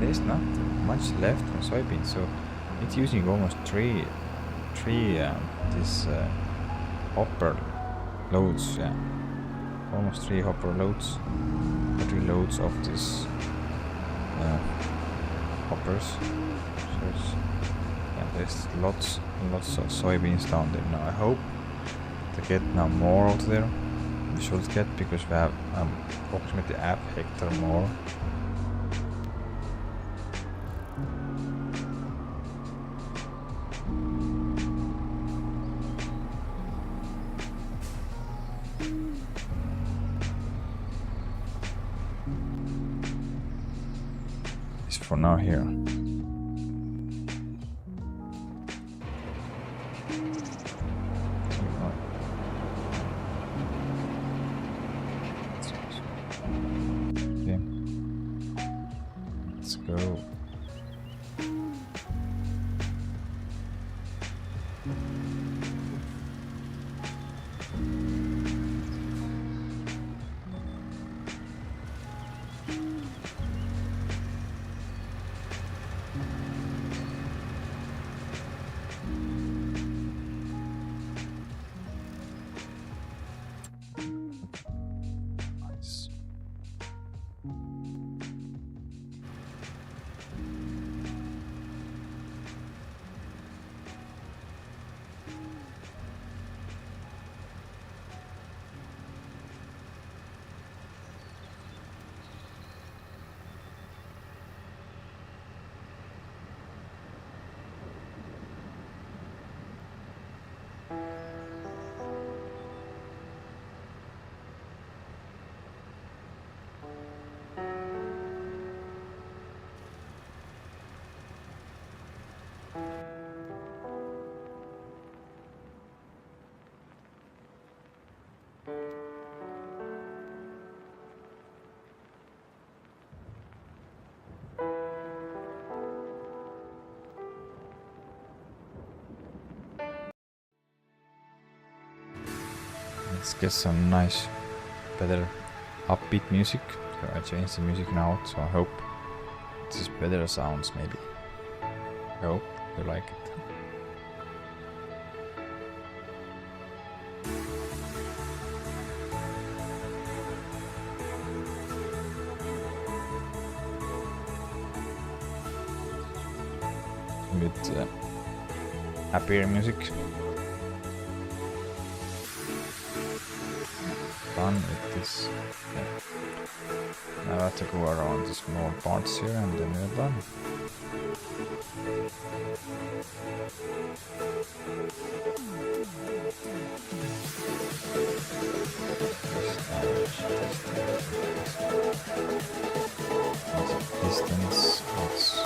There's not much left on soybean, so it's using almost three hopper loads, yeah, almost 3 hopper loads, 3 loads of this hoppers. So it's, yeah, there's lots of soybeans down there now. I hope to get now more out there. We should get, because we have approximately 1/2 hectare more. For now here. Okay. Let's go. Let's get some nice, better upbeat music. So I changed the music now, so I hope this is better sounds maybe. I hope you like it. with happier music. Done with this. Yeah. Now I have to go around the small parts here and then we're done. Distance, what's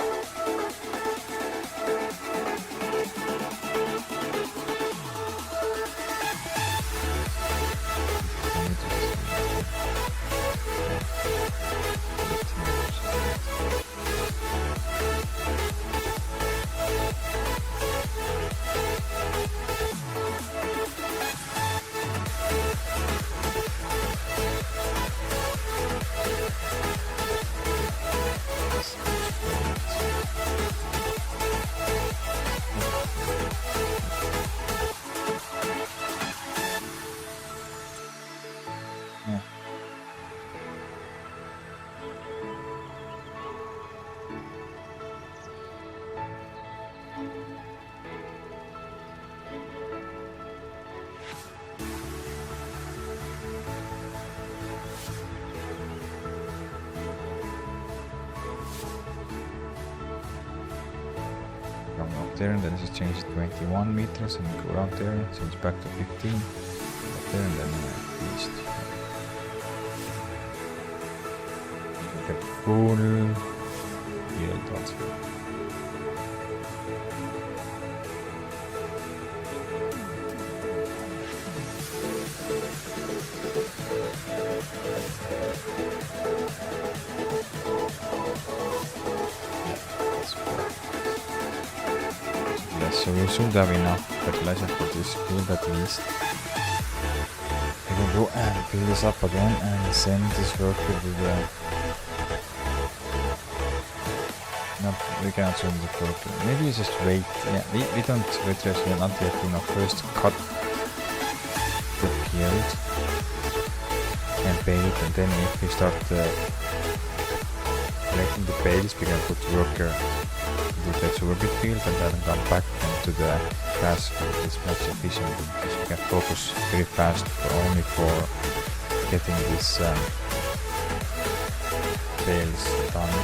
there, and then just change it to 21 meters and go around there, change back to 15, up there, and then east. Get full yield also. So we should have enough fertilizer for this field at least. We can go and fill this up again and send this worker to the... No, we cannot send the worker. Maybe we just wait. Yeah, we don't wait until we first cut the field and bale it, and then if we start collecting the bales, we can put worker to a big field and then come back into the grass field. It's much efficient because we can focus very fast only for getting these bales done.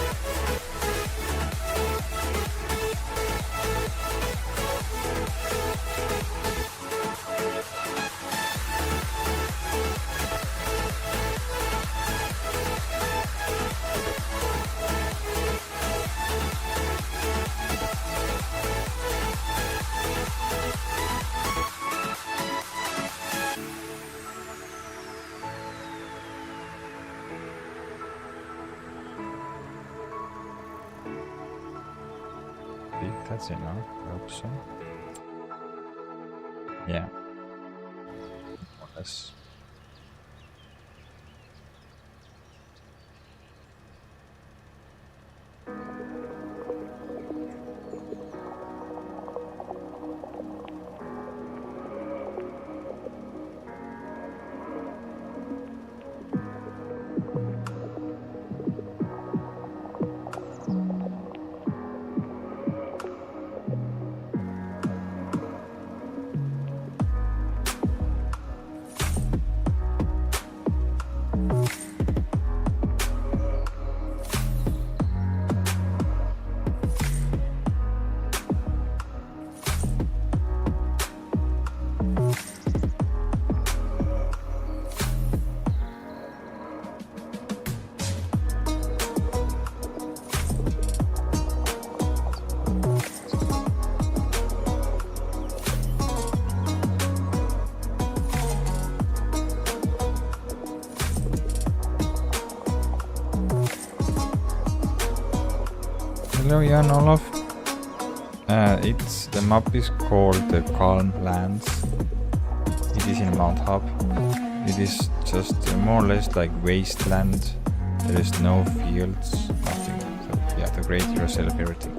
That's enough, I hope so. Yeah. More or less. Hello, Jan Olaf. The map is called the Calm Lands. It is in Mount Hub. It is just more or less like wasteland. There is no fields, nothing. So you have to create yourself everything.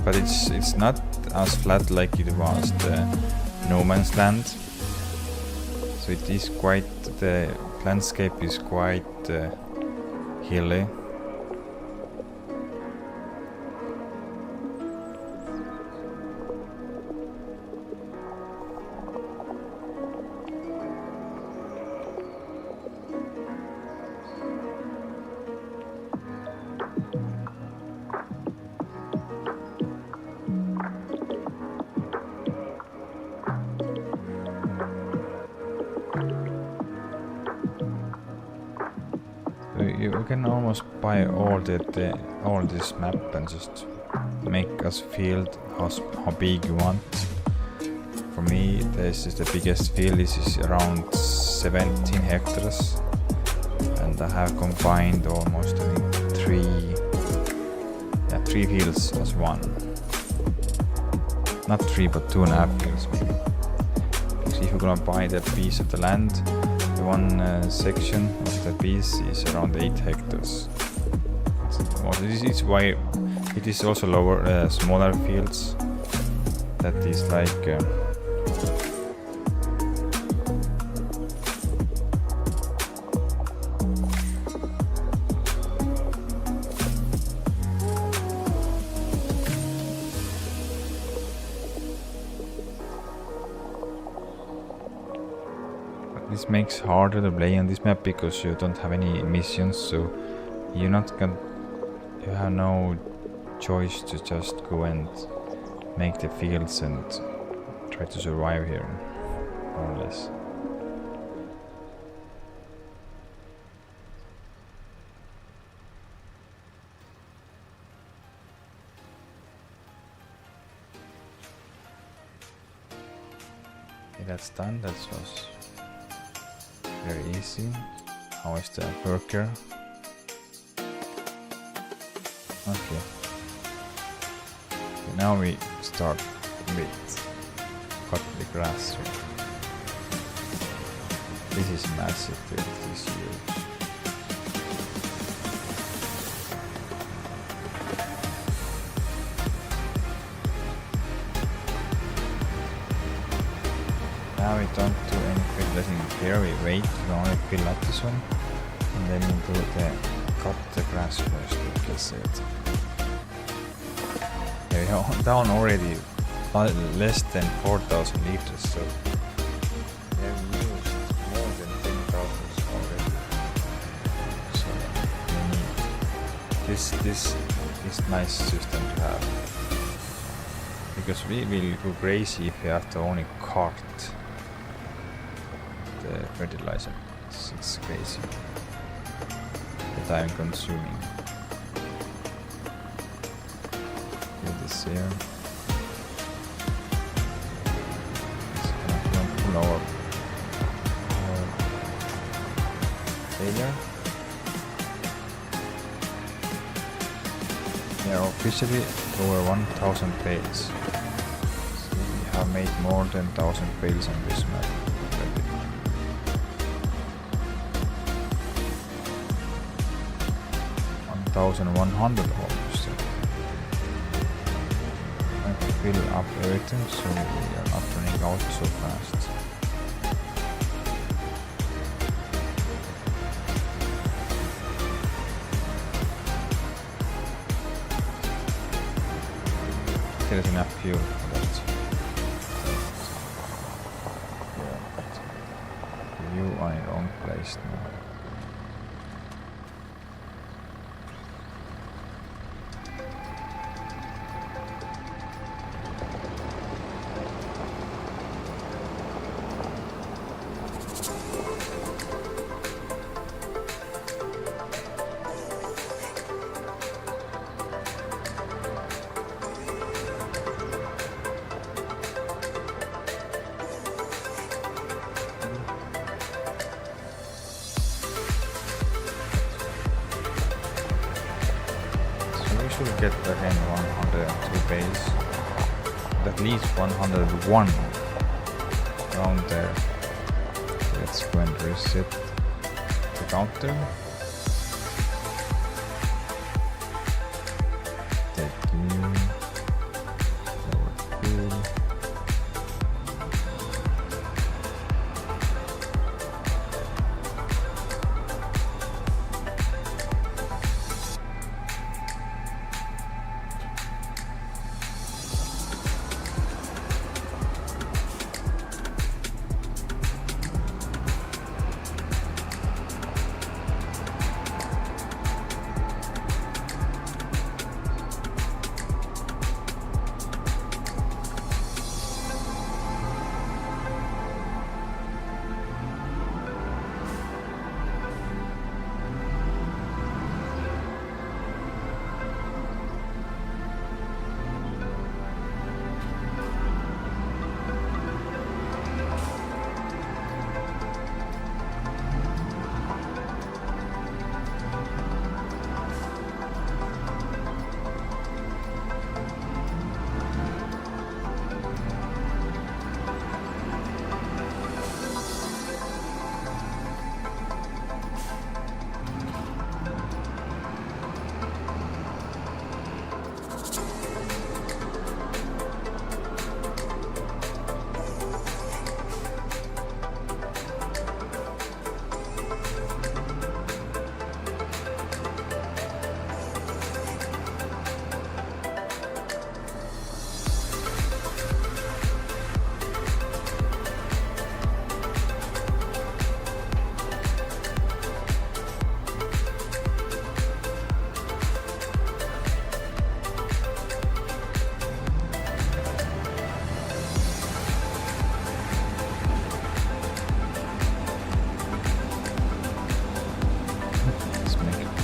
But it's not as flat like it was the No Man's Land. So it is quite, the landscape is quite hilly. So you can almost buy all this map and just make us field how big you want. For me, this is the biggest field. This is around 17 hectares, and I have combined almost three fields as one. Not 3, but 2.5 fields maybe. Because if you're gonna buy that piece of the land, the one section of the piece is around 8 hectares. This is why it is also lower, smaller fields. That is like. This makes harder to play on this map because you don't have any missions, so you have no choice to just go and make the fields and try to survive here, more or less. Okay, that's done. That was very easy. How is the worker? Okay. Now we start with cut the grass here. This is massive, this is huge. Now we don't do any fertilizing here, we wait, we only fill up this one, and then we do cut the grass first, like I said. Yeah, we are down already less than 4,000 liters, so we have used more than 10,000 already. So we need this is nice system to have, because we will go crazy if we have to only cart the fertilizer. It's crazy. The time consuming. Do this here. It's gonna pull our failure. We are officially over 1,000 bales. So we have made more than 1,000 bales on this map. 1,100 almost. I can fill up everything so we are not running out so fast. There is enough fuel for that. Yeah, you are in the wrong place now. Should get again 102 bales, at least 101 around there. Let's go and reset the counter. Take you, lower fuel.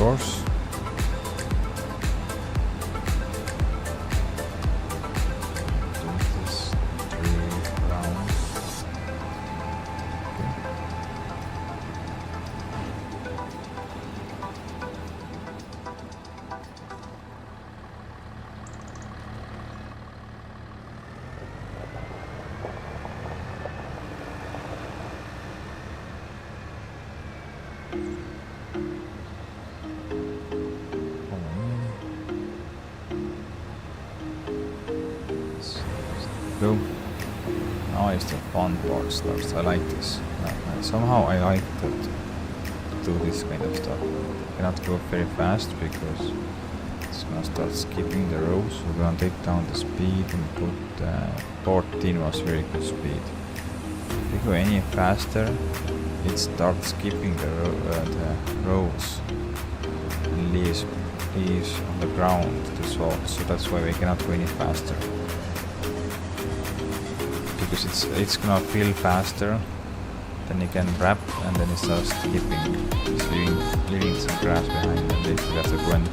course. Do this 3 rounds. Okay. Go. Now is the fun part starts. I like this. Somehow I like that to do this kind of stuff. I cannot go very fast because it's gonna start skipping the rows. We're gonna take down the speed and put 14 was very good speed. If you go any faster, it starts skipping the rows and leaves on the ground the salt. So that's why we cannot go any faster. Because it's gonna feel faster, then you can wrap and then it starts skipping. It's leaving some grass behind, and then you have to go and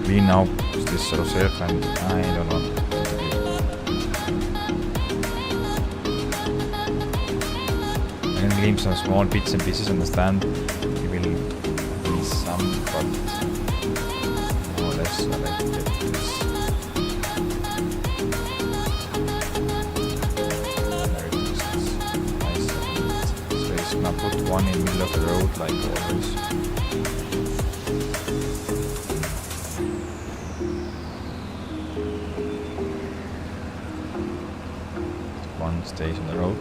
clean up this sort of surf, and I don't want to do it. I can leave some small bits and pieces on the stand. You will need some, but more or less I like to get this. I put one in the middle of the road like always. One stays on the road.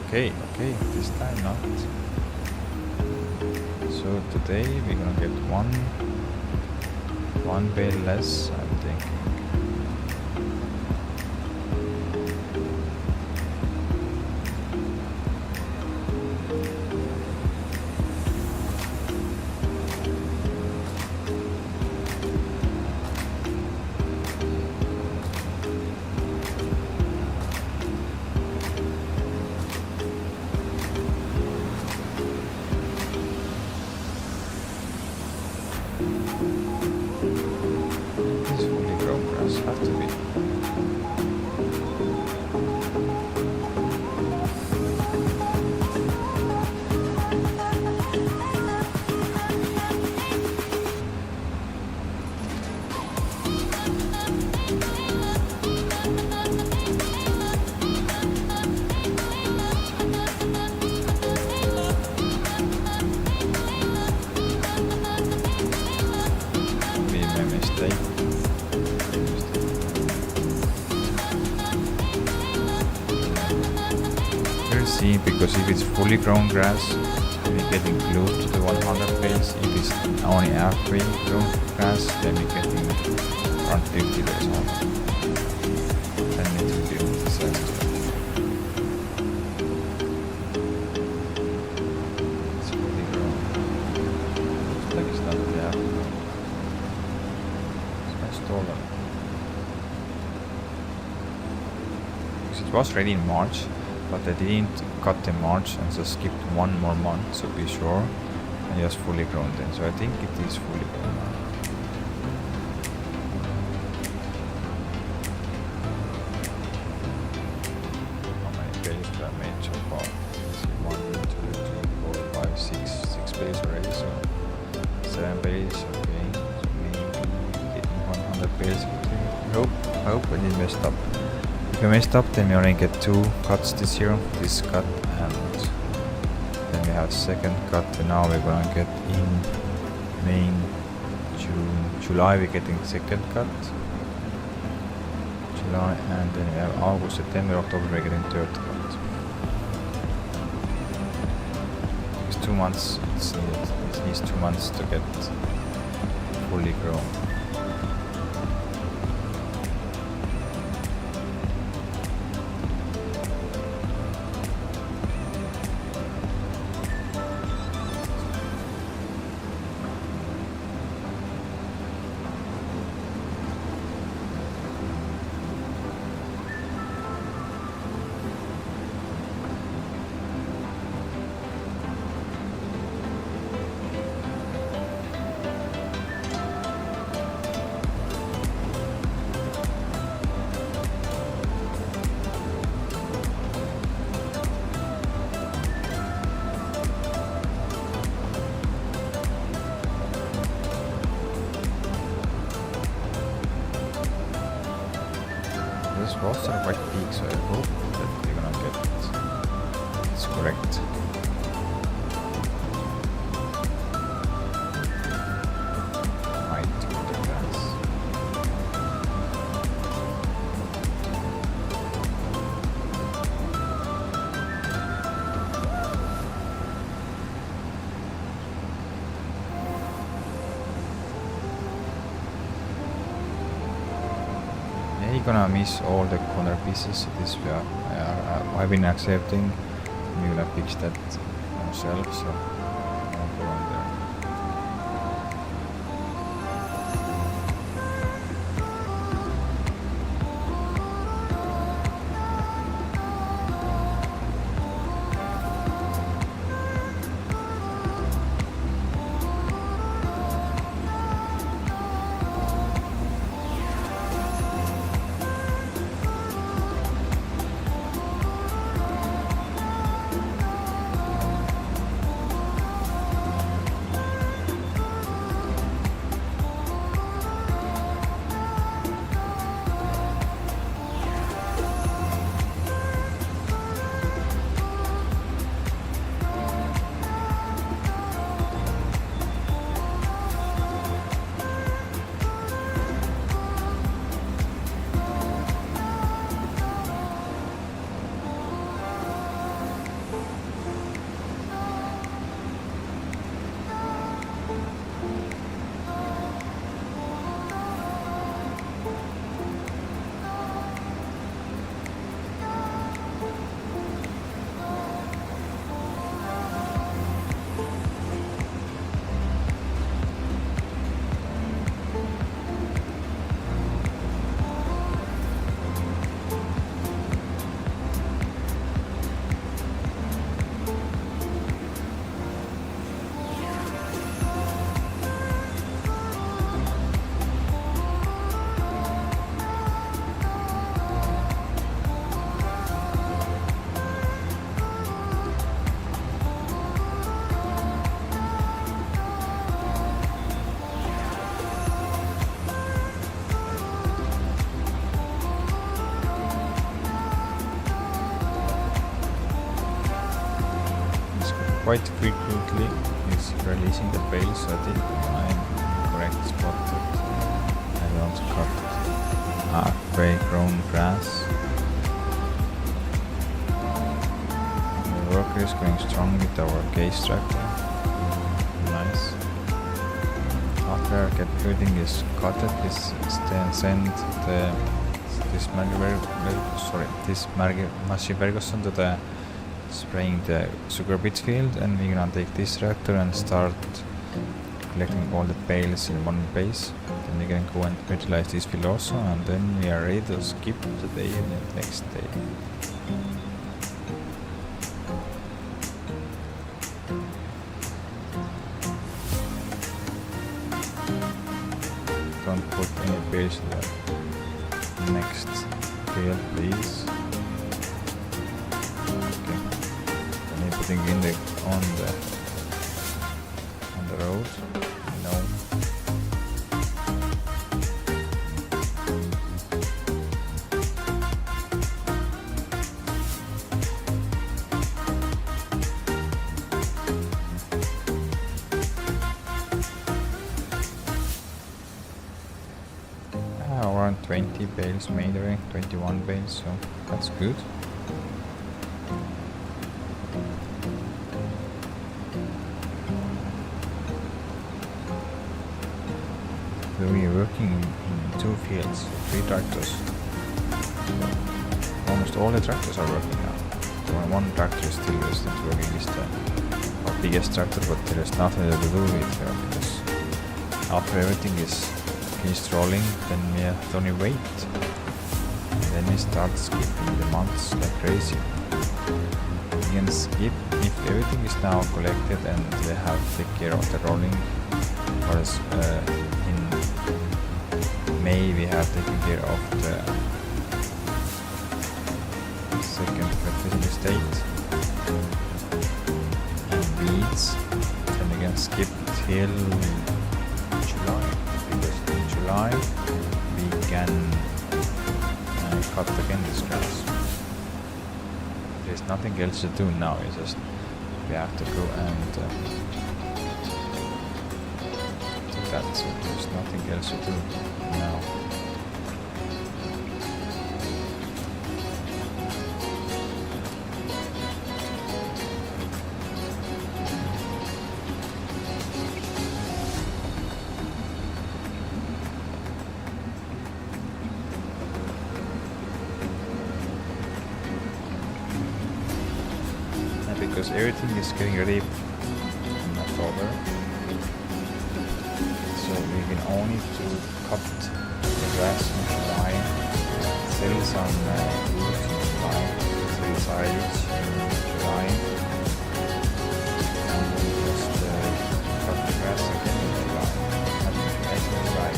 Okay, this time not. So today we're gonna get one bale less, I'm thinking. Have to be. Be my mistake. See, because if it's fully grown grass, then we're getting glued to the 100 bales. If it's only halfway grown grass, then we're getting around 50 bales on. Then it will be a disaster. It's fully grown. Looks like it's not really half grown. It's my stolen. Because it was ready in March. But I didn't cut in March and just skipped one more month, so be sure, and just fully grown then. So I think it is fully grown now. How many bales did I make so far? 1, 2, 3, 4, 5, 6 bales already, so 7 bales, okay. So maybe getting 100 bales. I hope I didn't mess up. If I messed up, then we only get 2 cuts this year, this cut and then we have second cut, and now we're gonna get in May, June, July we're getting second cut, July, and then we have August, September, October we're getting third cut. It's 2 months, it needs 2 months to get fully grown. rows are quite big, so I hope that we're gonna get this correct. Right to the grass. Yeah, you're gonna miss all the corner pieces. This I've been accepting. We're gonna fix that ourselves, so I'll go on there. Quite frequently is releasing the bales, so I think I'm in the correct spot that I don't cut halfway grown grass. The worker is going strong with our case tractor. Nice. After everything is cut, is then send this Massey Ferguson to the spraying the sugar beet field, and we're gonna take this tractor and start collecting all the bales in one base. Then we can go and fertilize this field also, and then we are ready to skip the day and the next day. Don't put any bales in the next field, please. Putting in the on the road. No. Around 20 bales made already, 21 bales, so that's good. We are working in 2 fields, 3 tractors. So almost all the tractors are working now. So one tractor is still not working, is our biggest tractor, but there is nothing to do with her, because after everything is finished rolling, then we have to only wait. And then we start skipping the months like crazy. We can skip if everything is now collected and we have to take care of the rolling. Whereas in May we have taken care of the second fertility state and weeds. Then we can skip till July, because in July we can cut again this grass. There's nothing else to do now, it's just we have to go and do that, so there's nothing else to do now. Because everything is getting ready in October, so we will only to cut the grass in July, sell some wood in July, sell silage in July, and then just cut the grass again in July, and July.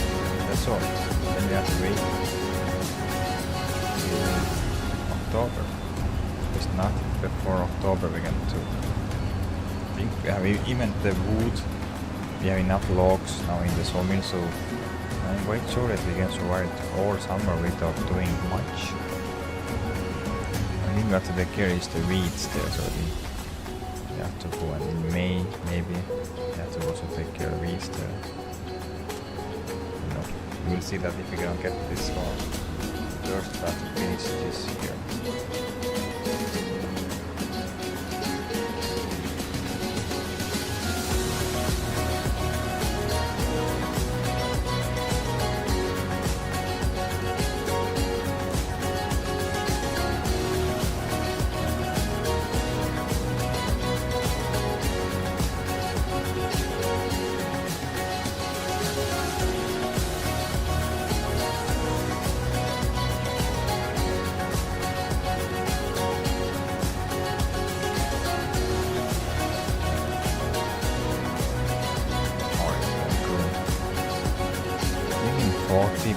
That's all. Then we have to wait till October. There's nothing before October we can do. I think we have even the wood, we have enough logs now in the sawmill, so I'm quite sure that we can survive all summer without doing much. I think we have to take care is the weeds there, so we have to go, and in May maybe we have to also take care of weeds there. You know, we will see that if we can get this far. First we have to finish this here.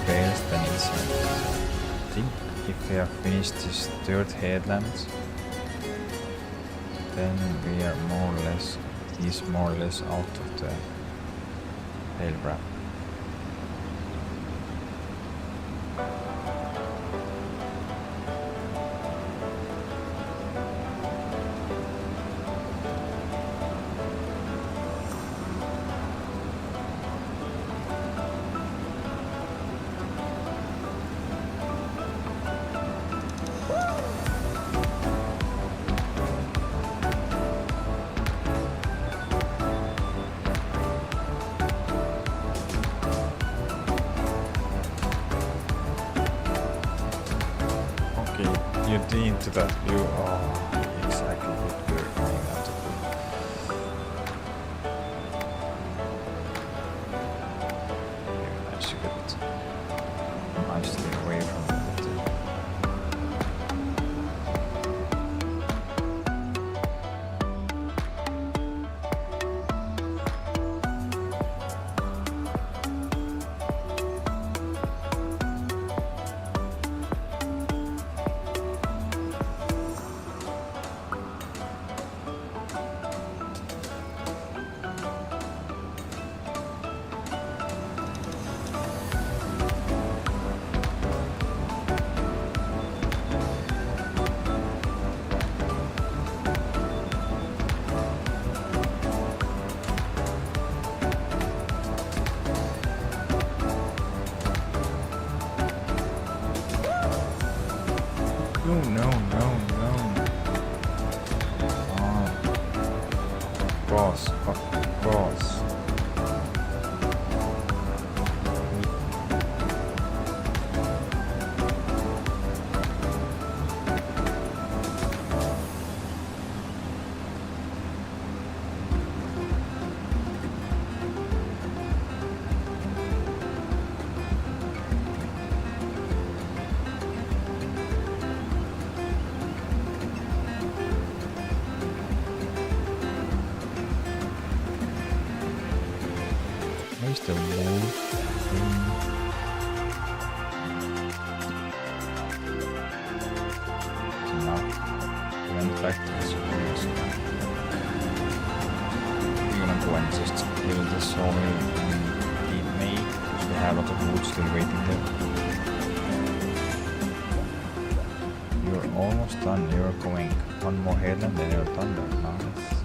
Bales than inside. I think if we have finished this third headland, then we are more or less, he's more or less out of the bale wrap. You're into that view. Oh, exactly what we're going to do. Here, I should get nicely away from it. No. Boss. Where's the wall thing? So now, we went back to the sawmill. We're gonna go and just build the sawmill in May, because we have a lot of wood still waiting there. almost done. You're going one more headland, then you're done. Nice.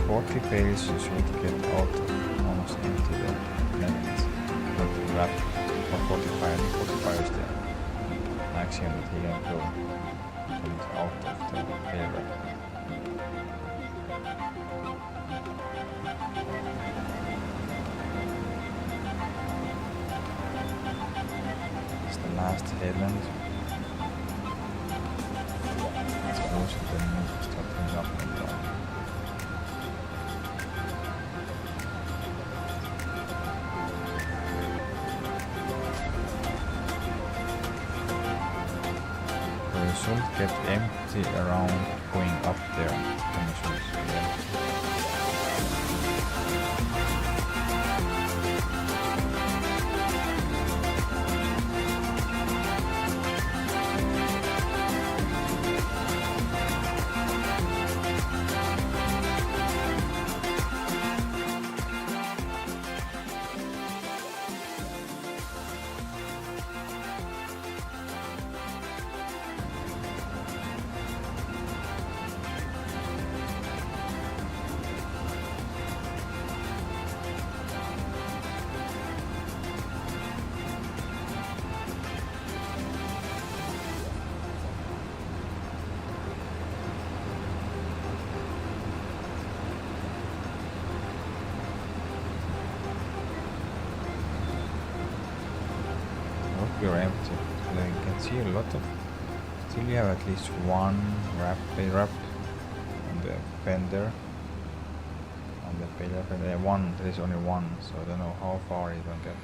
40 bales you should get out of almost empty the net. Not the wrap for 45. I think 45 is the maximum that he can go out of the bale wrap. It's the last headland. It's close to the moon to start going up and down. Should get empty around going up there. And it should be empty. You're empty. So you can see a lot of. Still, you have at least one bale wrap on the fender. On the bale wrap, and there is only one, so I don't know how far you can get.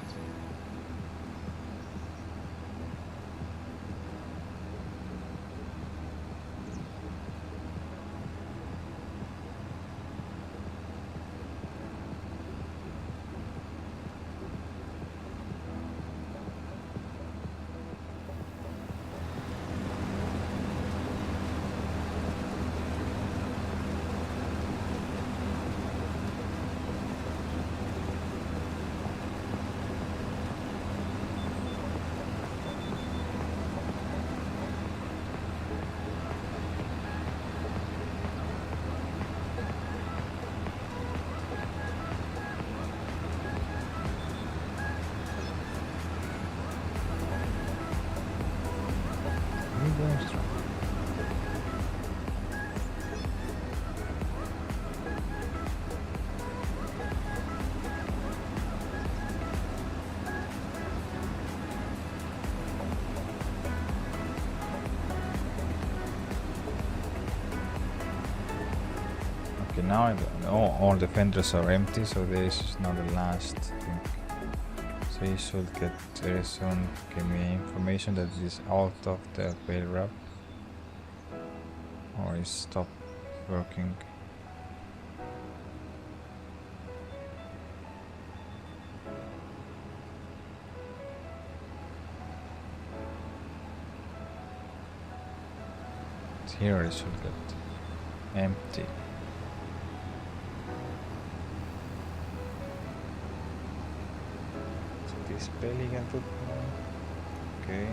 Okay, now all the fenders are empty, so this is now the last thing. So you should get very soon give me information that it is out of the bale wrap or is stopped working. Here it should get empty. This bale you can put more. Okay.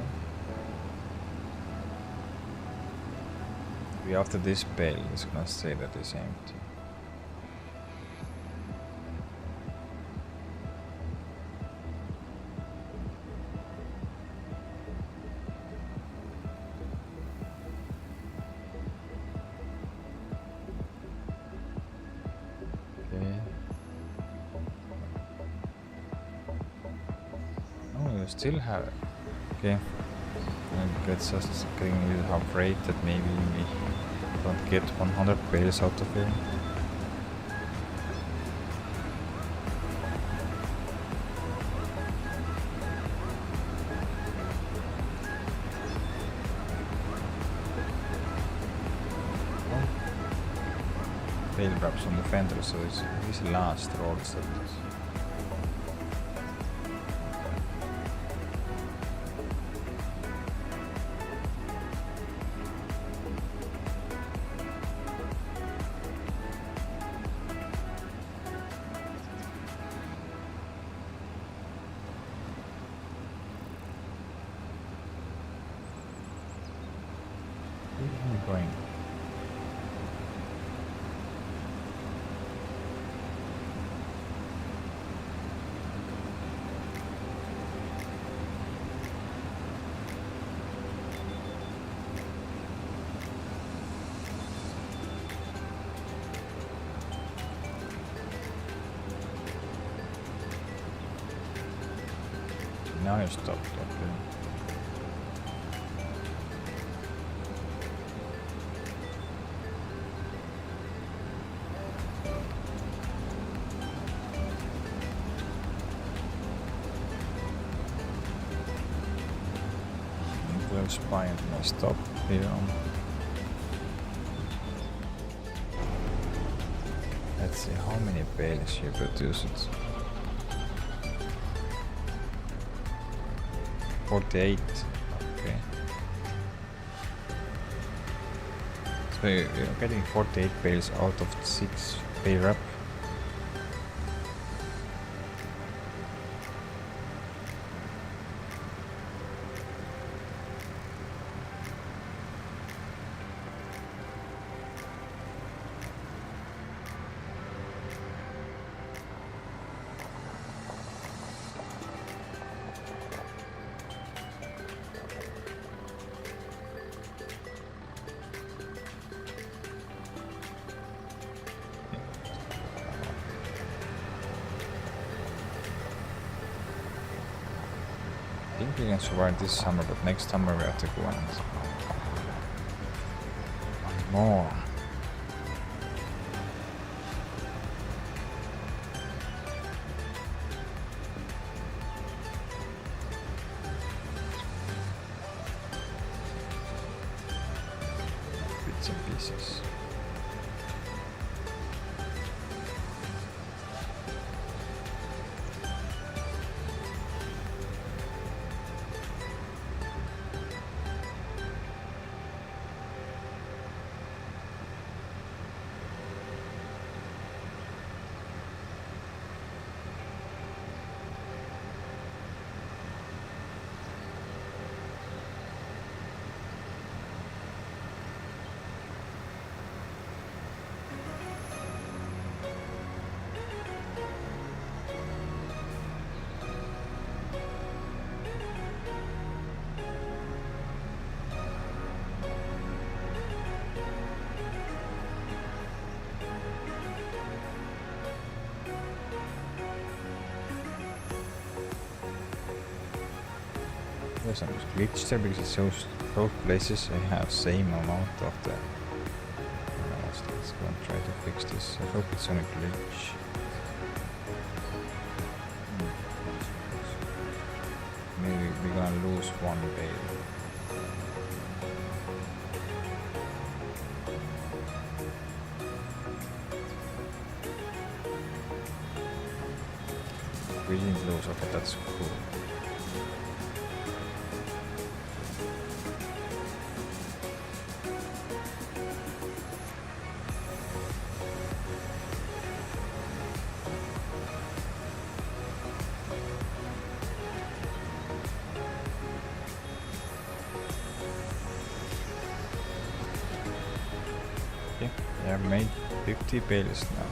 After this bale it's gonna say that it's empty. Still have it. Okay. And that's just getting a little afraid that maybe we don't get 100 bales out of here. Bale wraps on the fender, so it's the last roll set. Now you stopped, okay. Spine may stop here. Let's see how many bales you produce it. 48. Okay. So you're getting 48 bales out of 6 bale wrap. I think we can survive this summer, but next summer we have to go and more. Bits and pieces. There's some glitch there because it shows both places have same amount of the. Let's go and try to fix this. I hope it's only glitch. Maybe we're gonna lose one bale. We didn't lose, okay, that's cool. Okay, we have made 50 bales now.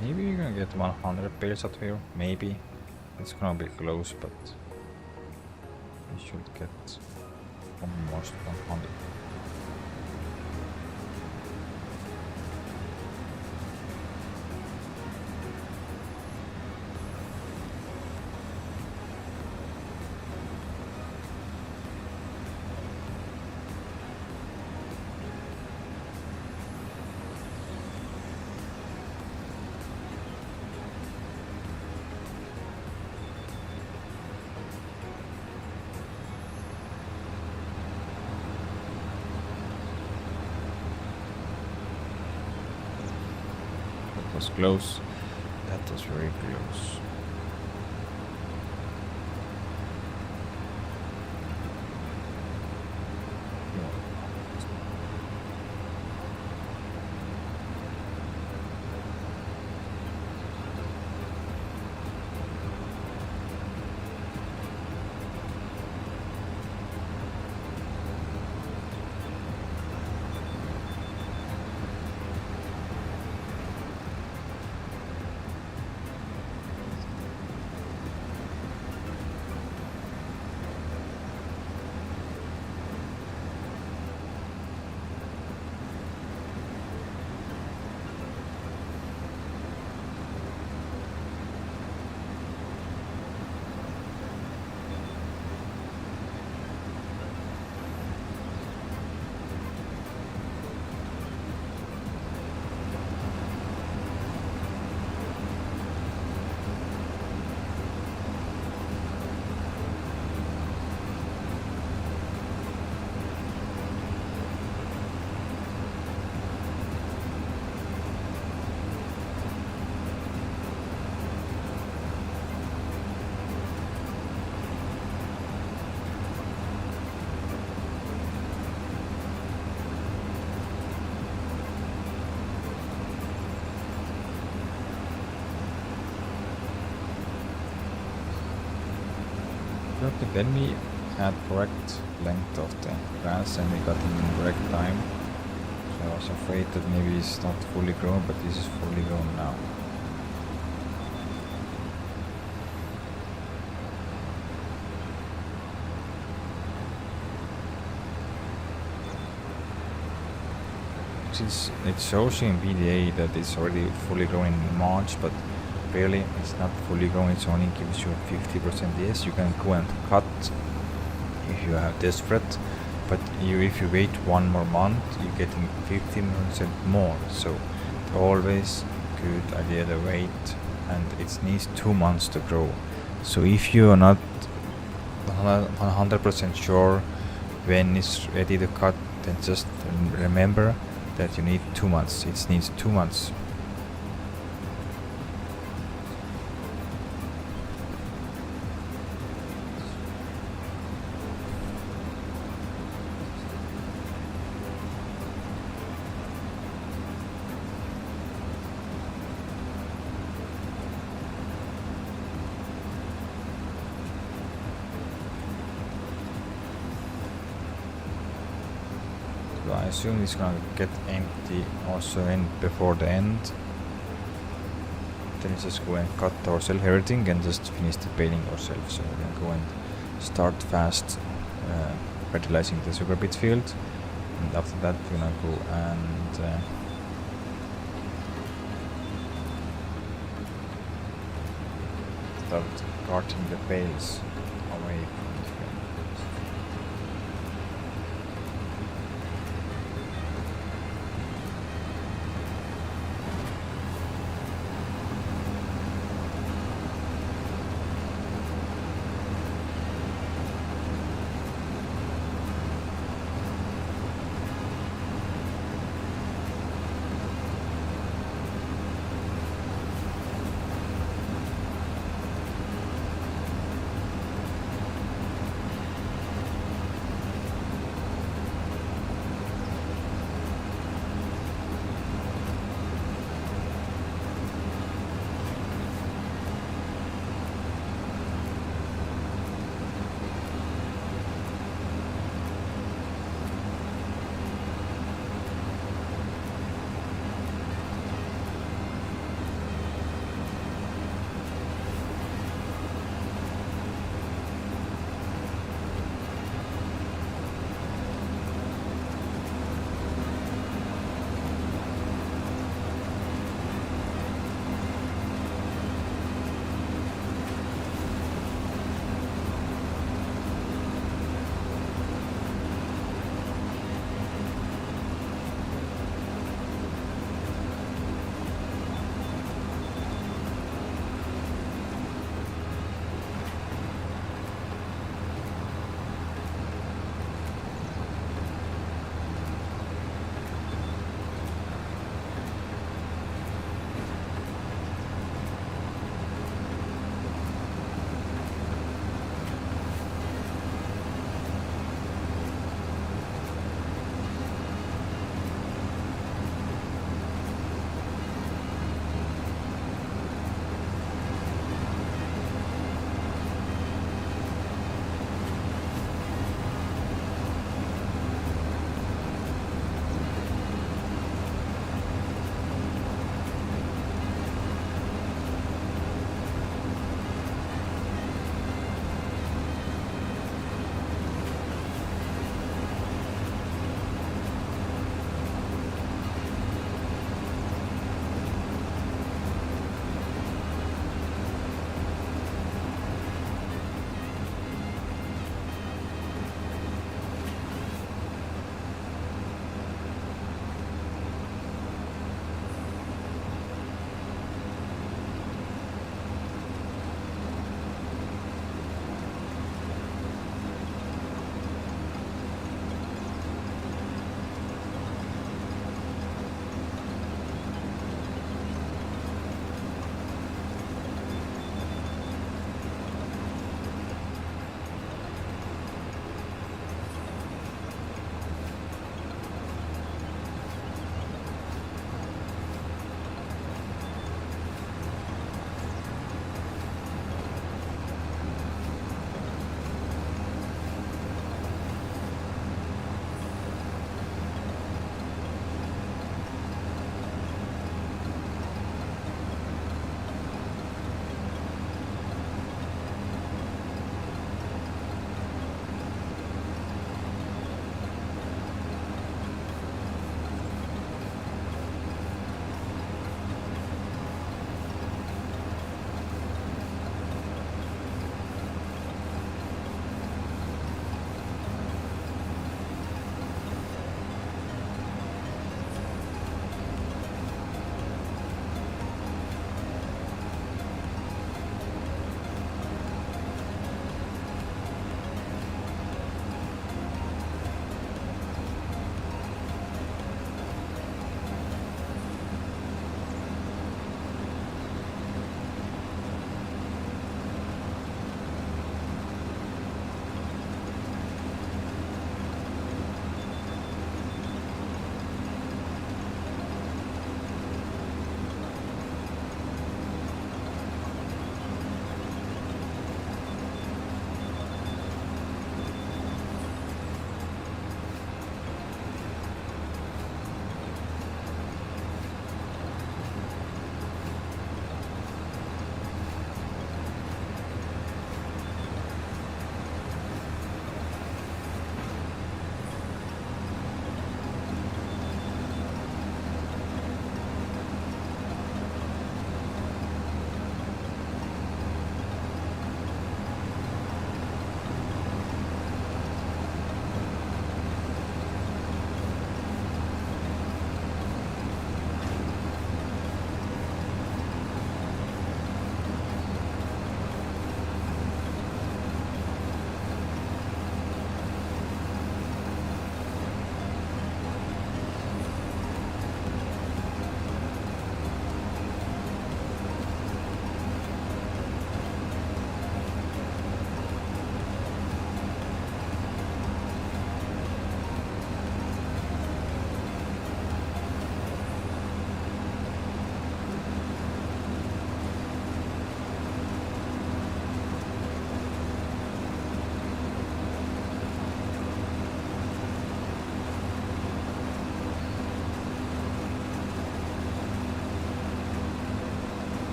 Maybe you're gonna get 100 bales out here, maybe. It's gonna be close, but we should get almost 100. Was close. That was very close. Okay, then we had correct length of the grass and we got it in correct time. So I was afraid that maybe it's not fully grown, but this is fully grown now. It shows you in VDA that it's already fully grown in March, but really it's not fully grown. It only gives you 50%. Yes, you can go and cut if you are desperate, but if you wait 1 more month, you're getting 15% more. So always good idea to wait, and it needs 2 months to grow. So if you are not 100% sure when it's ready to cut, then just remember that you need 2 months. It needs 2 months. I assume it's gonna get empty also before the end. Then we just go and cut ourselves everything and just finish the baling ourselves. So we can go and start fast fertilizing the sugar beet field, and after that we're gonna go and start carting the bales away from the field.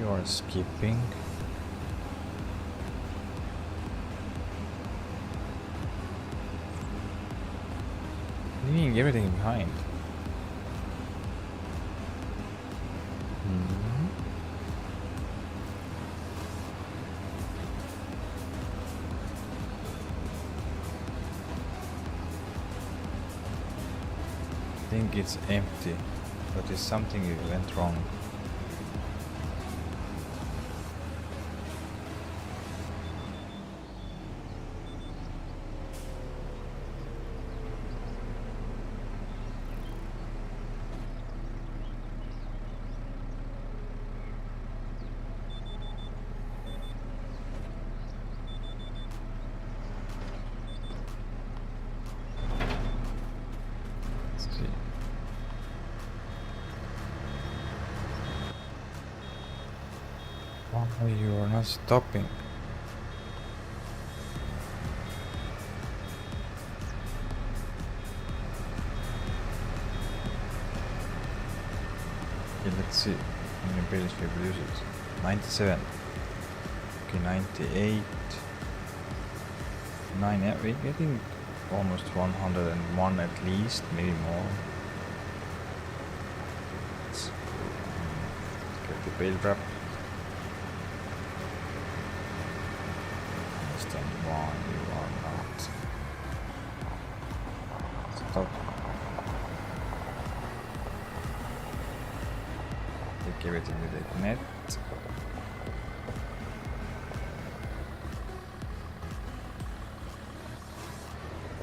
you are skipping. Leaving everything behind. I think it's empty, but it's something that went wrong. Why you are not stopping? Okay, let's see how many bales we produce it. 97. Okay, 98. 9. Yeah, we're getting almost 101 at least, maybe more. Let's get the bale wrap. Why you are not. Stop. Take everything with the net.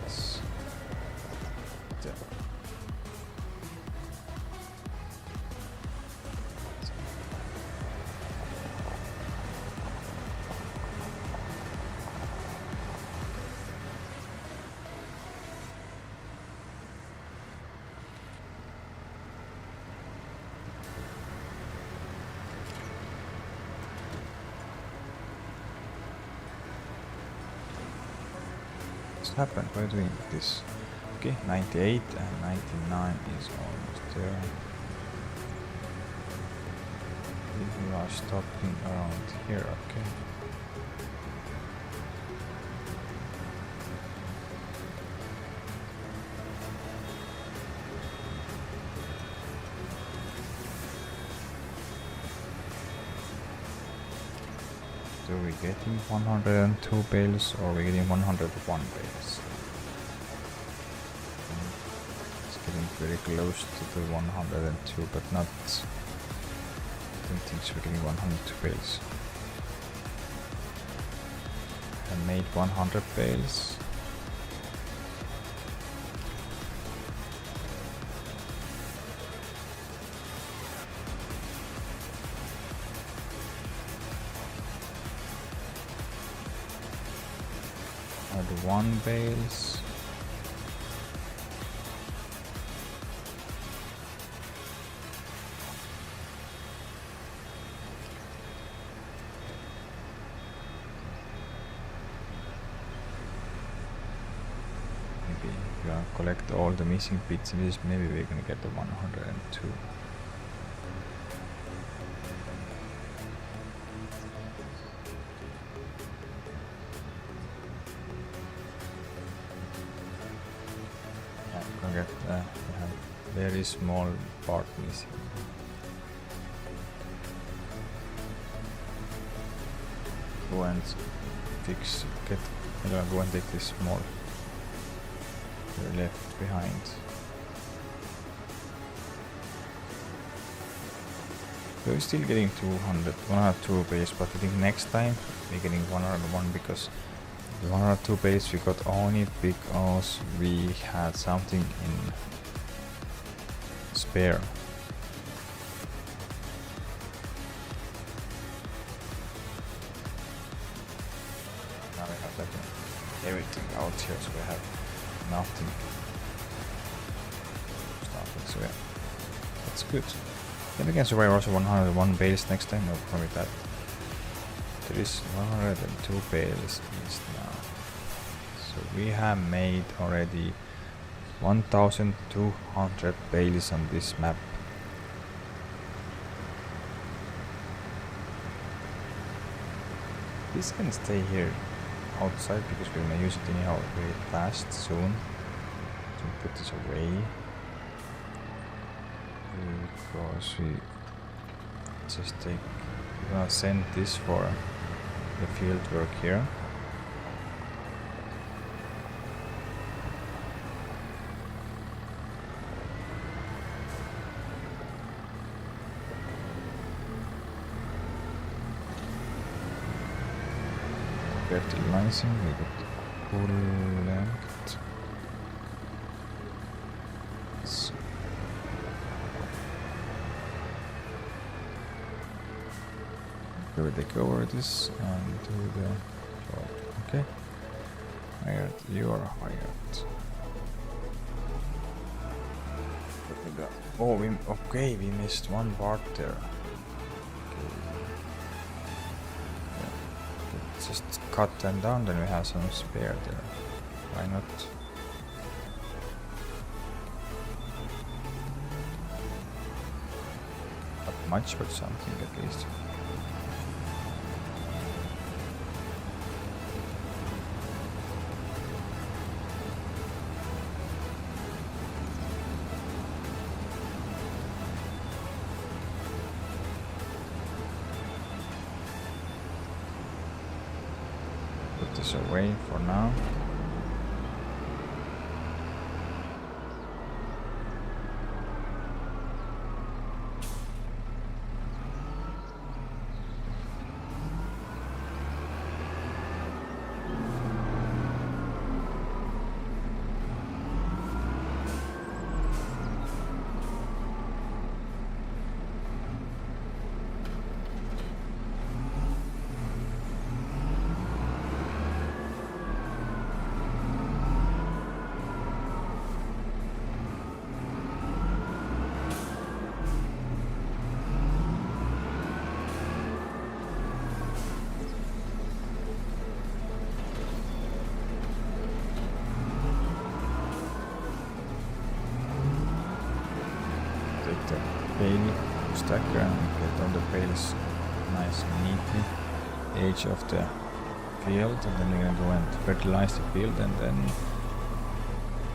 Yes. There. Happened by doing this. Okay, 98 and 99 is almost there. We are stopping around here, okay. So we're getting 102 bales or we're getting 101 bales. It's getting very close to the 102, but not. I don't think so. We're getting 102 bales. I made 100 bales. Add 1 bales. Maybe if you collect all the missing bits in this, maybe we're gonna get the 102. We have very small part missing. Go and fix, go and take this small left behind. So we're still getting 102 base, but I think next time we're getting 101 because the 102 base we got only because we had something in spare. Now we have like everything out here, so we have nothing. So yeah, that's good. Then we can survive also 101 bales next time, no problem with that. There is 102 bales missed now. So we have made already 1200 bales on this map. This can stay here outside because we're gonna use it anyhow very fast soon. So put this away. Because we just take, we're gonna send this for the field work here. Fertilizing, we got full length. So we take over this and do the job. Okay. Hired, you are hired. Oh, we missed one part there. Just cut them down, then we have some spare there. Why not? Not much, but something at least. Put this away for now. The bale stacker and get all the bales nice and neatly edge of the field, and then we're gonna go and fertilize the field, and then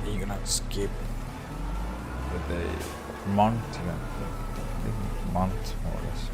we're gonna skip the day, month, month more or less.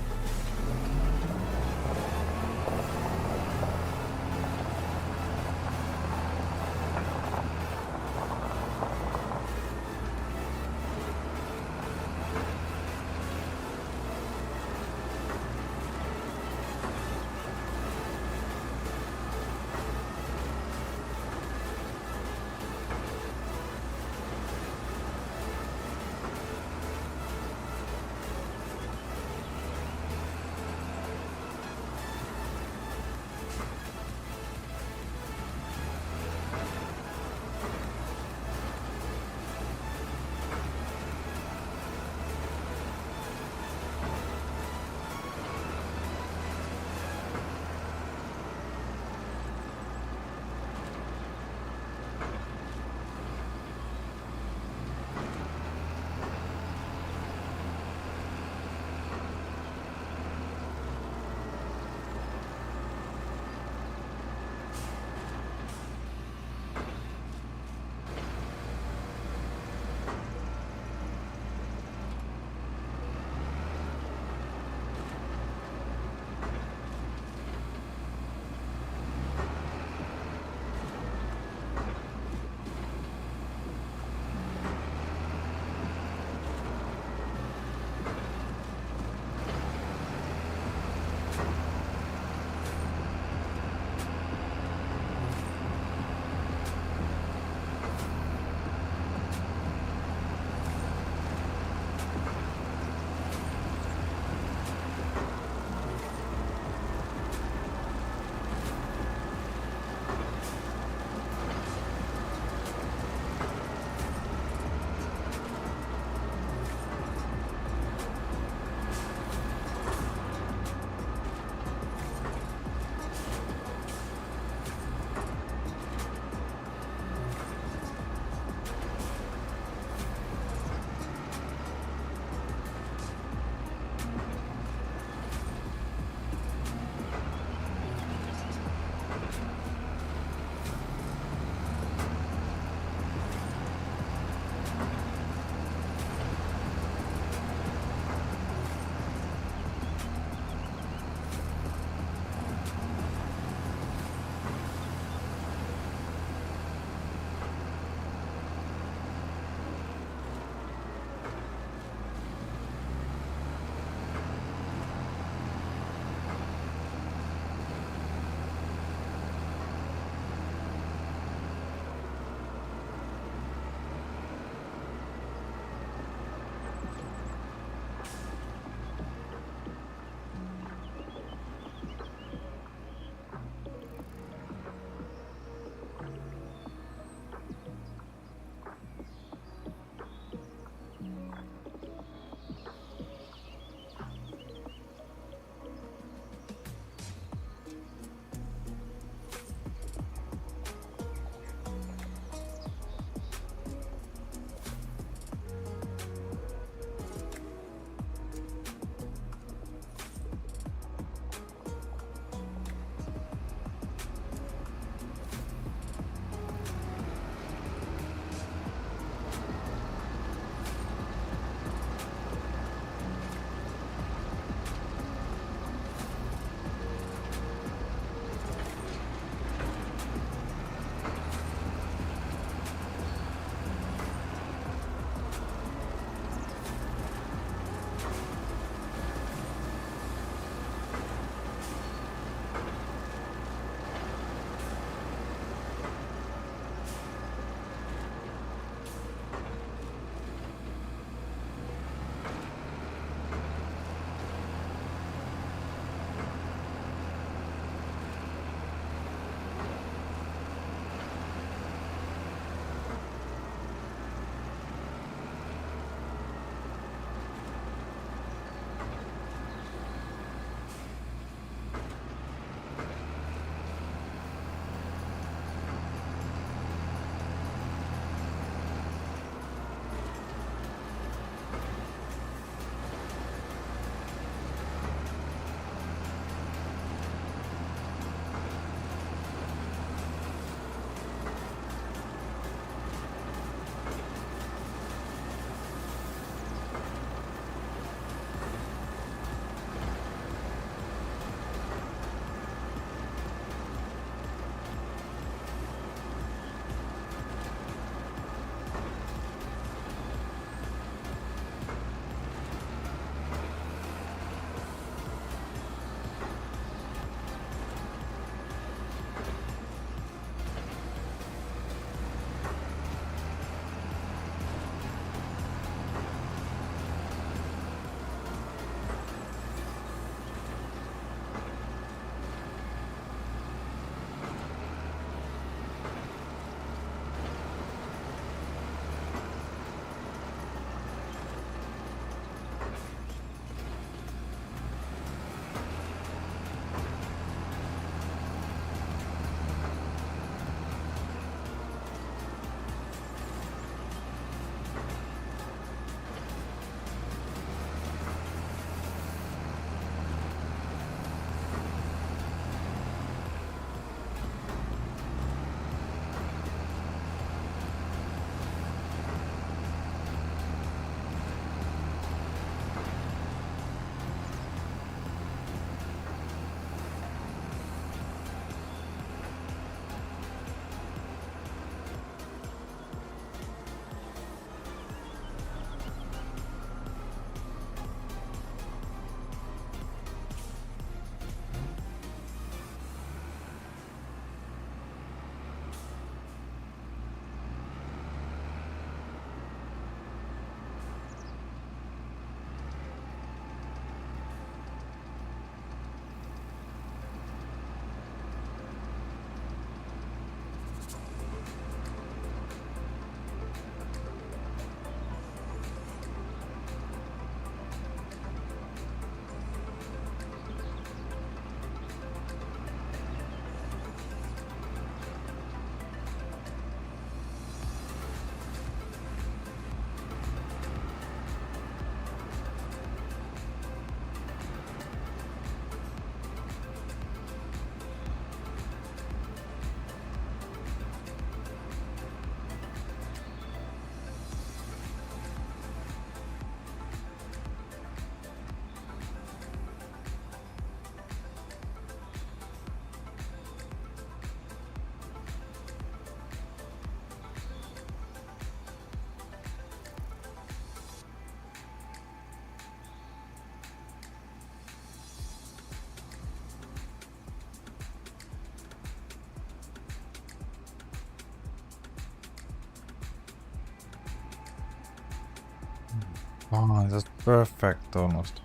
Oh, that's perfect almost.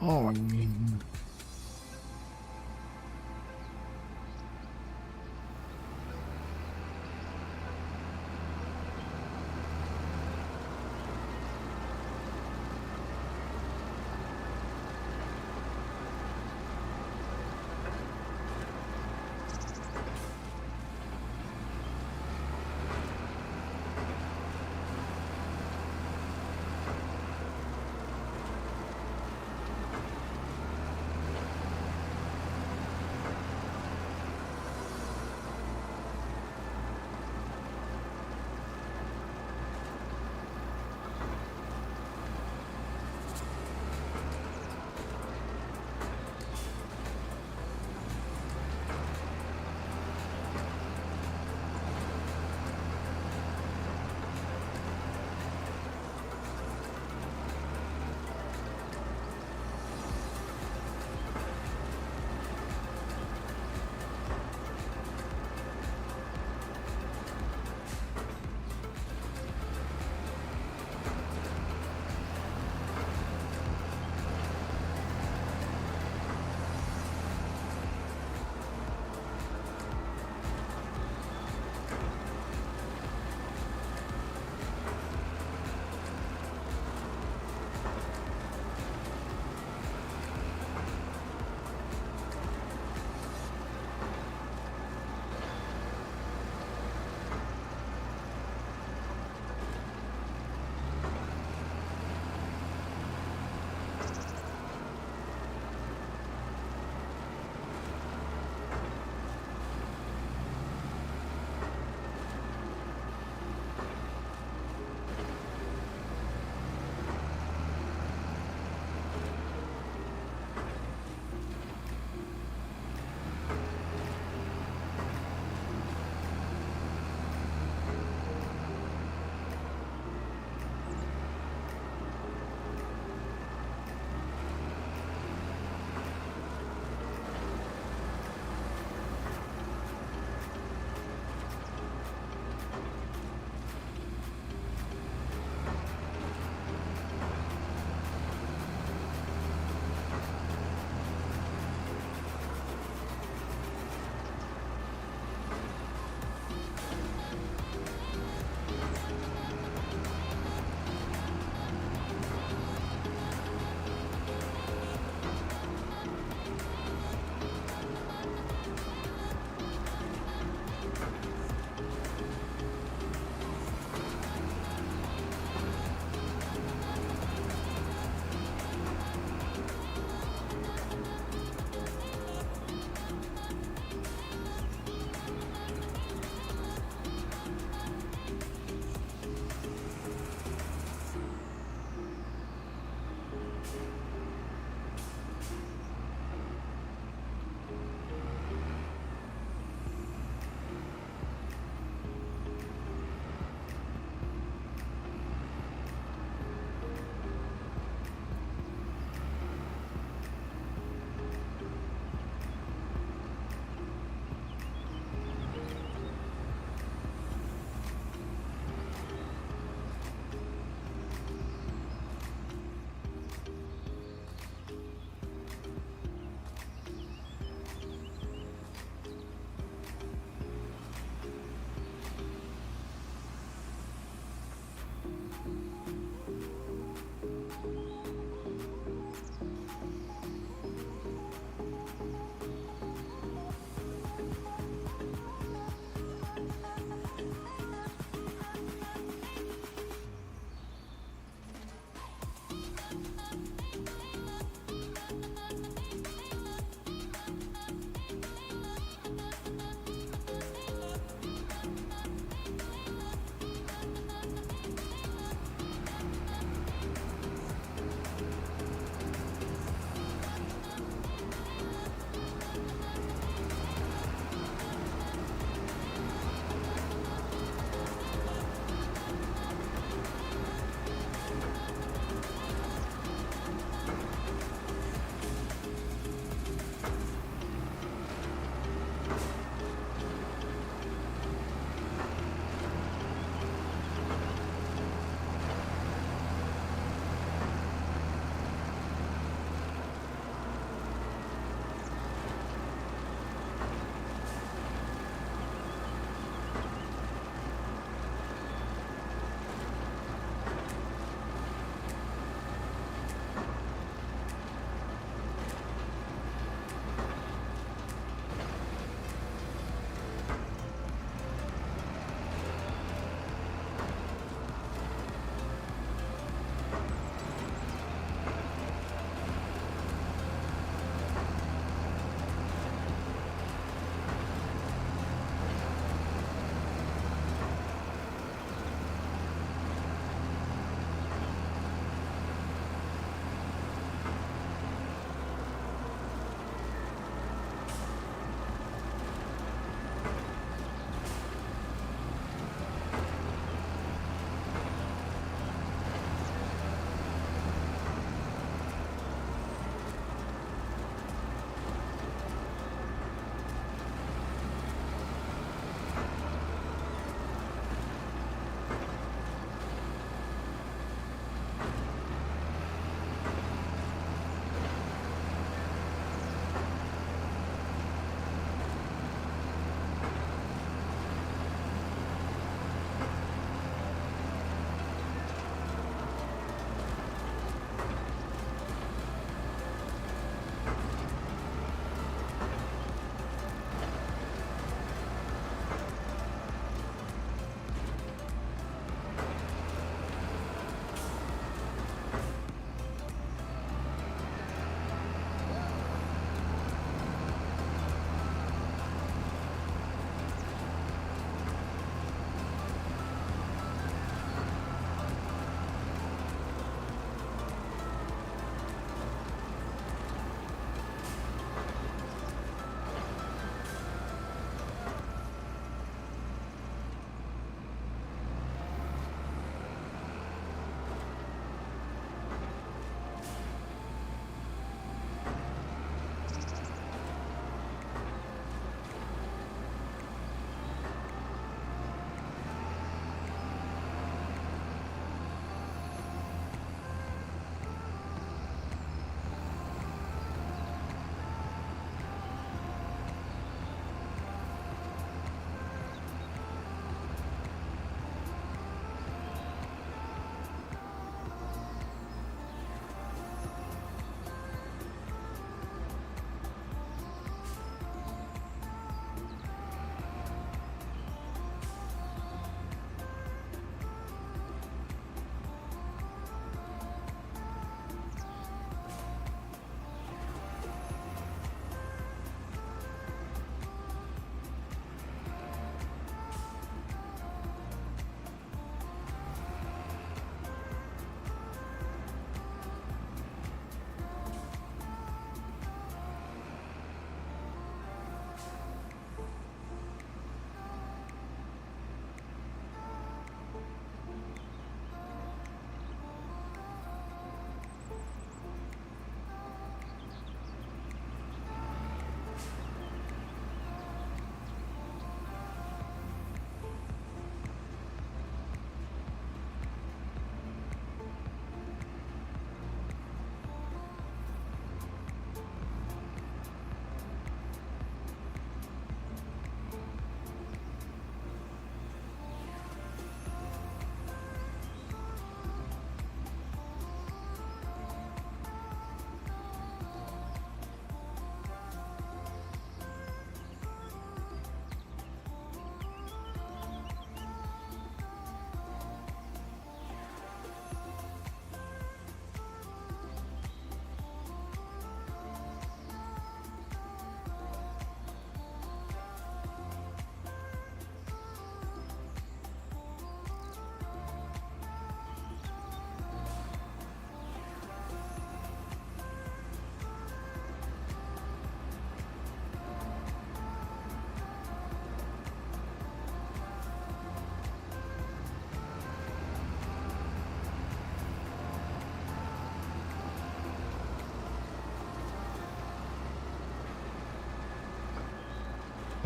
Oh,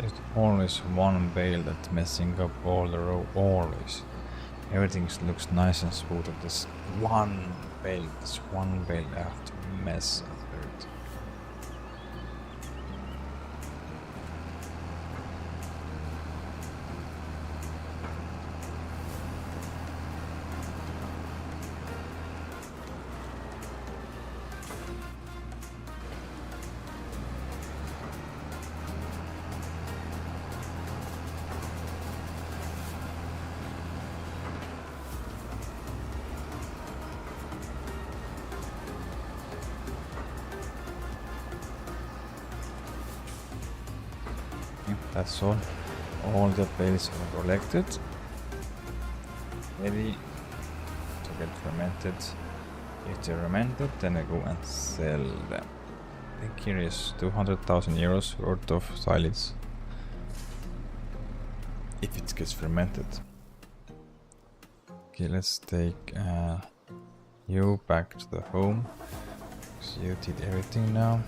There's always one bale that's messing up all the road. Always. Everything looks nice and smooth. And this one bale I have to mess up everything. That's all. All the bales are collected, ready to get fermented. If they're fermented, then I go and sell them. I think here is 200,000 euros worth of silage if it gets fermented. Okay, let's take you back to the home. So you did everything now.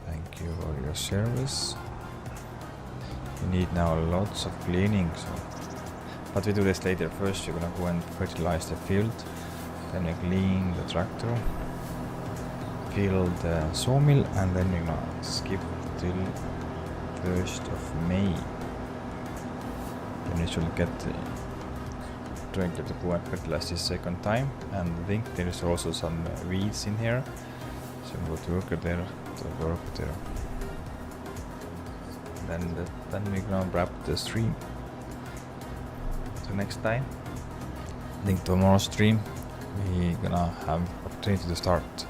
Thank you for your service. We need now lots of cleaning, but we do this later. First, you're gonna go and fertilize the field, then you clean the tractor, fill the sawmill, and then you're gonna skip till 1st of May. Then you should get the tractor to go and fertilize this second time. And I think there is also some weeds in here, so go to work there. Then we're gonna wrap the stream. So next time, I think tomorrow's stream, we're gonna have opportunity to start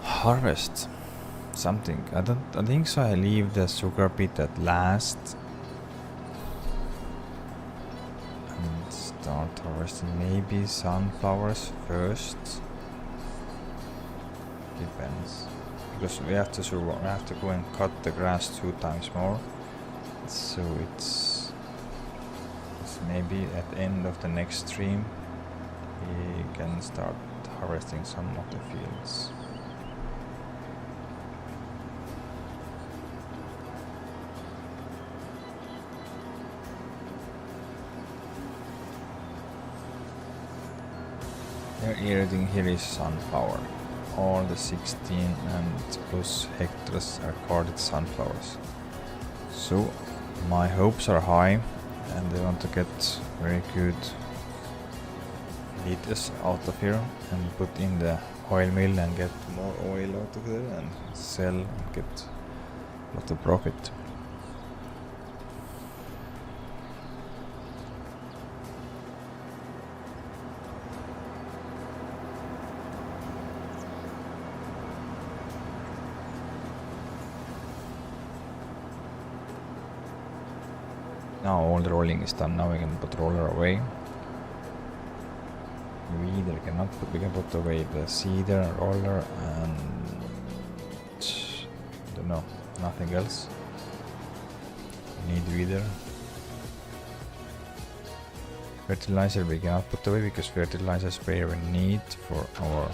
harvest something. I think so. I leave the sugar beet at last and start harvesting maybe sunflowers first. Depends. Because we have to go and cut the grass 2 times more, so it's maybe at the end of the next stream we can start harvesting some of the fields. Everything here is sunflower. All the 16 and plus hectares are carded sunflowers. So my hopes are high, and I want to get very good liters out of here and put in the oil mill and get more oil out of there and sell and get a lot of profit. Now all the rolling is done. Now we can put roller away. We can put away the seeder, roller, and don't know, nothing else. We need weeder. Fertilizer we cannot put away because fertilizer sprayer we need for our.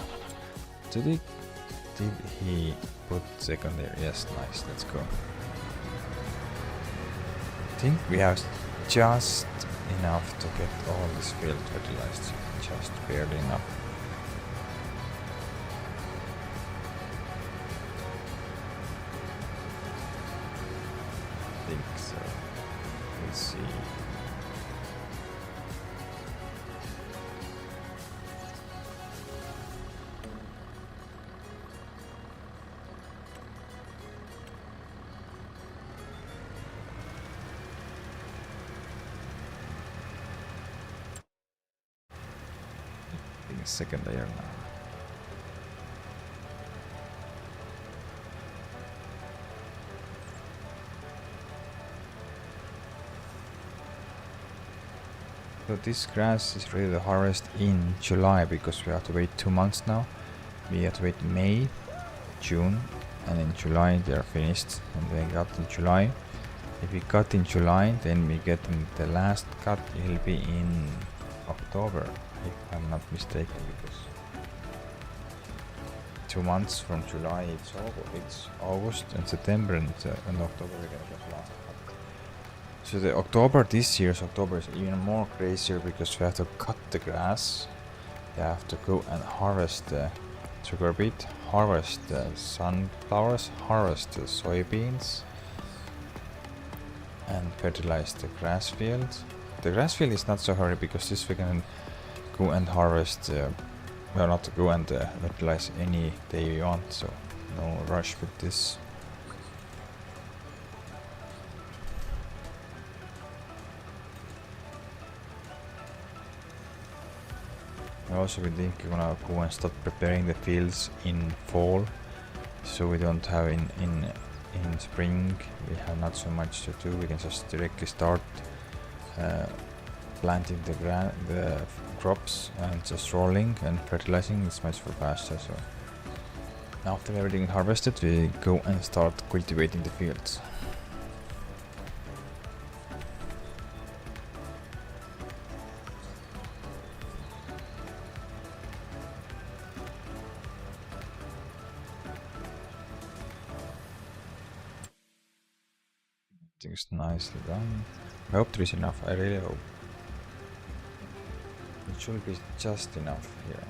Did he put secondary? Yes, nice. Let's go. I think we have just enough to get all this field fertilized, just barely enough. I think so. We'll see. Second layer now. So this grass is ready to harvest in July because we have to wait 2 months now. We have to wait May, June, and in July they are finished, and they got in July. If we cut in July, then we get the last cut. It'll be in October, if I'm not mistaken, because 2 months from July. It's August and September and October we're gonna get lost. So the October this year's October is even more crazier because we have to cut the grass. You have to go and harvest the sugar beet, harvest the sunflowers, harvest the soybeans, and fertilize the grass field. The grass field is not so hurry because this we can go and harvest, well, not to go and fertilize any day we want, so no rush with this. I also think we're gonna go and start preparing the fields in fall, so we don't have in spring we have not so much to do. We can just directly start planting the crops and just rolling and fertilizing. It's much faster. So after everything harvested, we go and start cultivating the fields. Everything's nicely done. I hope there is enough. I really hope. It should be just enough here.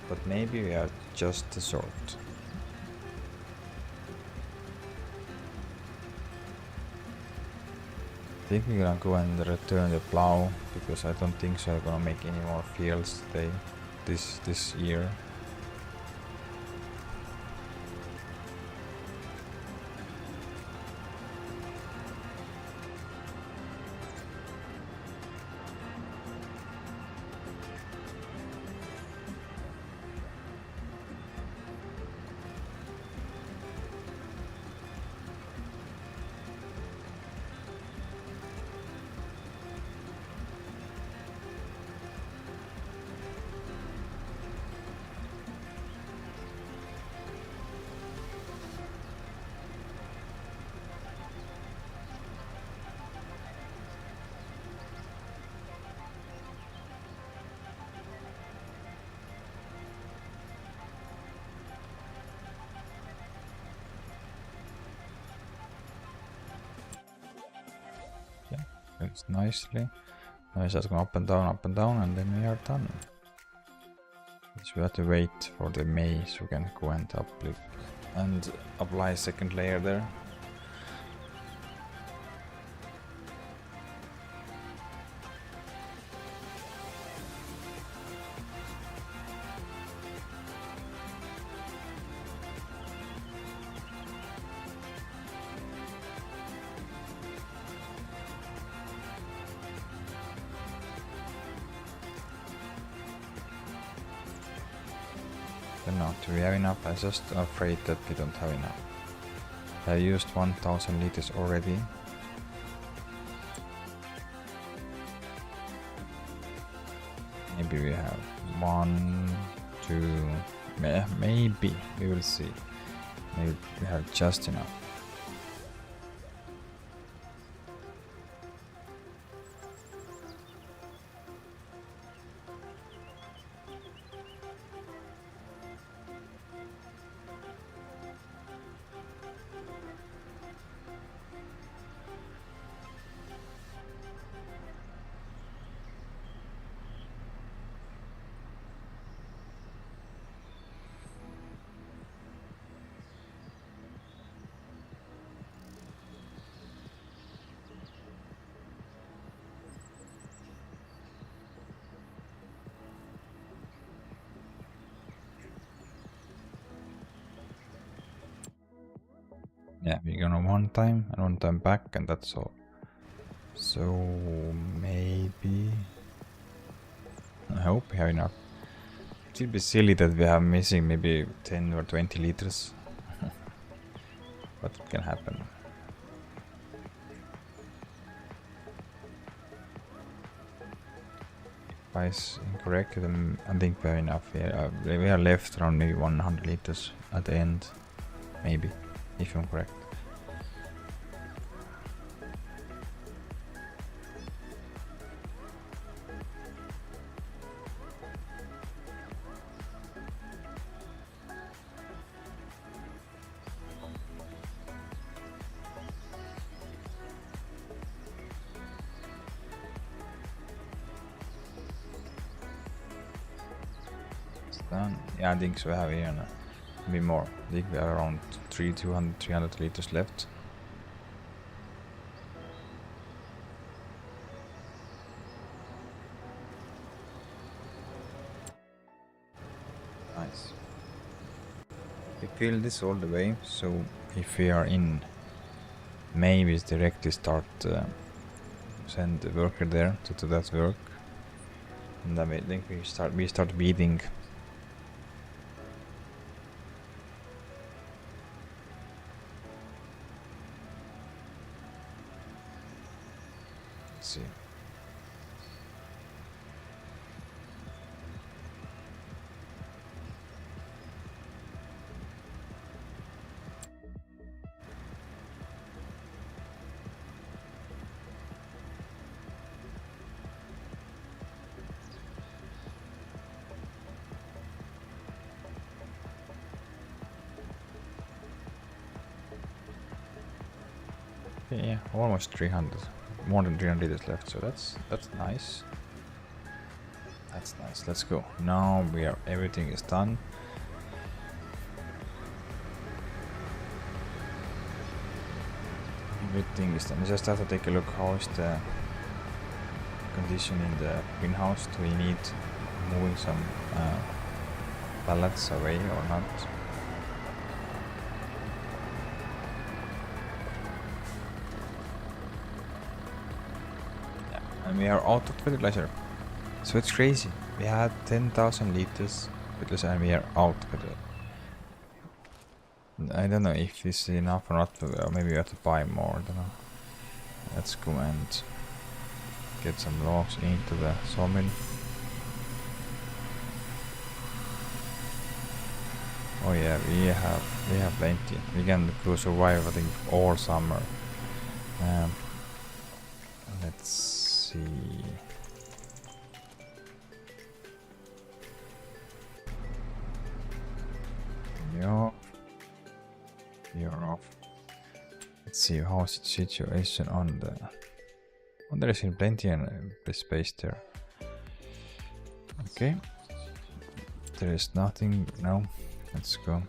But maybe we are just the sort. I think we're gonna go and return the plow because I don't think so I'm gonna make any more fields today this year. It's nicely. Now it's just going up and down, and then we are done. So we have to wait for the May so we can go and apply a second layer there. No, do we have enough? I'm just afraid that we don't have enough. I used 1000 liters already. Maybe we have 1, 2, maybe, we will see. Maybe we have just enough. Yeah, we're gonna one time and one time back, and that's all. So maybe I hope we have enough. It will be silly that we are missing maybe 10 or 20 liters. But it can happen. If I is incorrect, then I think we have enough here. We are left around maybe 100 liters at the end, maybe, if I'm correct. done. Yeah, I think so. We have here now. Maybe more. I think we are around 300 liters left. Nice. We fill this all the way, so if we are in May, we directly start send the worker there to do that work, and then I think we start weeding. Let's see. Yeah, almost 300, more than 300 liters left, so that's nice. That's nice. Let's go. Now everything is done. Everything is done. I just have to take a look how is the condition in the greenhouse. Do we need moving some pallets away or not? And we are out of fertilizer, so it's crazy. We had 10,000 liters fertilizer and we are out with it. I don't know if this is enough or not, or maybe we have to buy more. I don't know. Let's go and get some logs into the sawmill. Oh yeah, we have plenty. We can go survive I think all summer. Let's see. You're off. Let's see how is the situation on the. Oh, there is plenty of space there. Okay. There is nothing. No. Let's go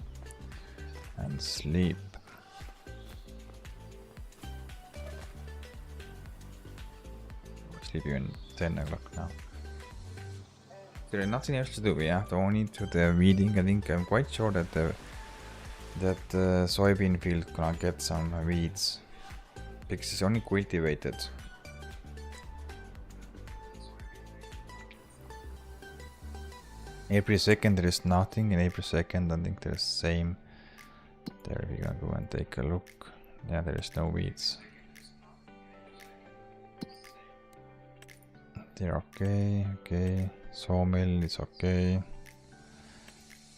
and sleep. Sleep even 10 o'clock now. There is nothing else to do. We have to only to the weeding. I think I'm quite sure that the soybean field gonna get some weeds because it's only cultivated. April 2nd there is nothing, and April 2nd I think there's same. There we gonna go and take a look. Yeah, there is no weeds. They're okay. Sawmill is okay.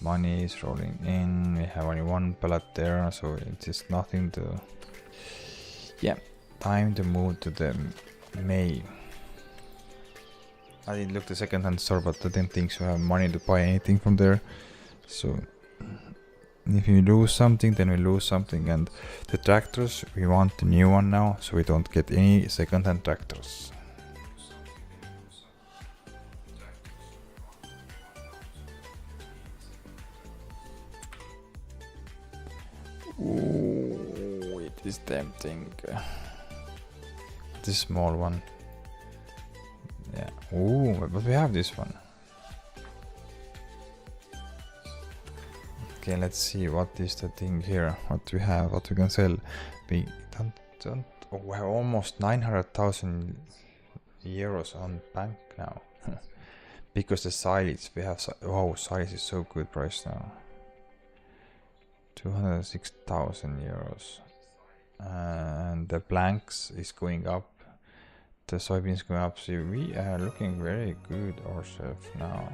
Money is rolling in. We have only one pallet there, so it is nothing to. Yeah, time to move to the May. I didn't look the second-hand store, but I didn't think so. I have money to buy anything from there. So if we lose something, then we lose something. And the tractors, we want the new one now, so we don't get any second-hand tractors. Ooh, it is tempting. This small one. Yeah. Ooh, but we have this one. Okay, let's see what is the thing here. What we have, what we can sell. We don't. Oh, we have almost 900,000 euros on bank now. Because the silage we have. Oh, silage is so good price now. 206,000 euros. And the blanks is going up. The soybeans going up. So we are looking very good ourselves now.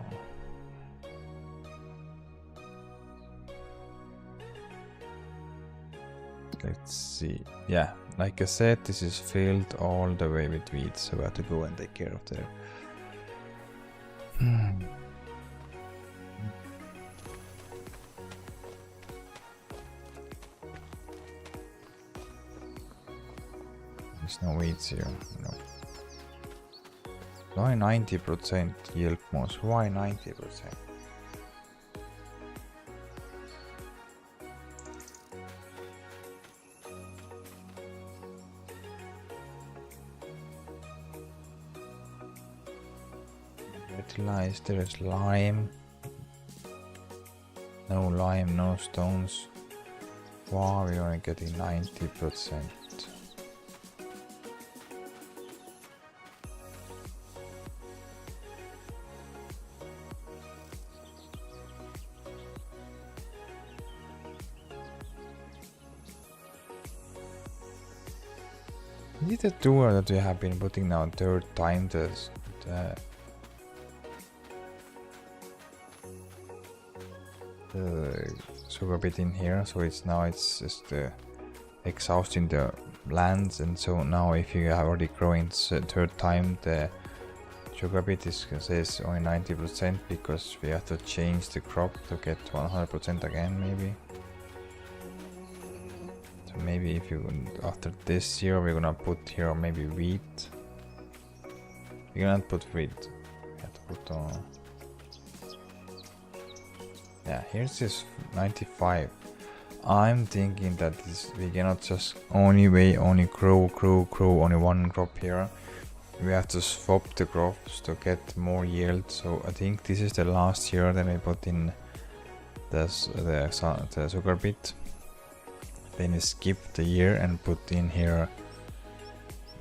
Let's see. Yeah, like I said, this is filled all the way with weeds, so we have to go and take care of them. There's no weeds here. No. Why 90% yield most? Why 90%? Fertilized, there is lime. No lime, no stones. Wow, we're only getting 90%. Is it a tour that we have been putting now third time the sugar bit in here, so it's just exhausting the lands, and so now if you have already growing third time, the sugar bit says only 90% because we have to change the crop to get 100% again maybe. So maybe if you after this year we're gonna put here maybe wheat. We're gonna put wheat. We have to put on. Yeah, here's this 95. I'm thinking that we cannot just only grow only one crop here. We have to swap the crops to get more yield. So I think this is the last year that I put in the sugar bit. Then we skip the year and put in here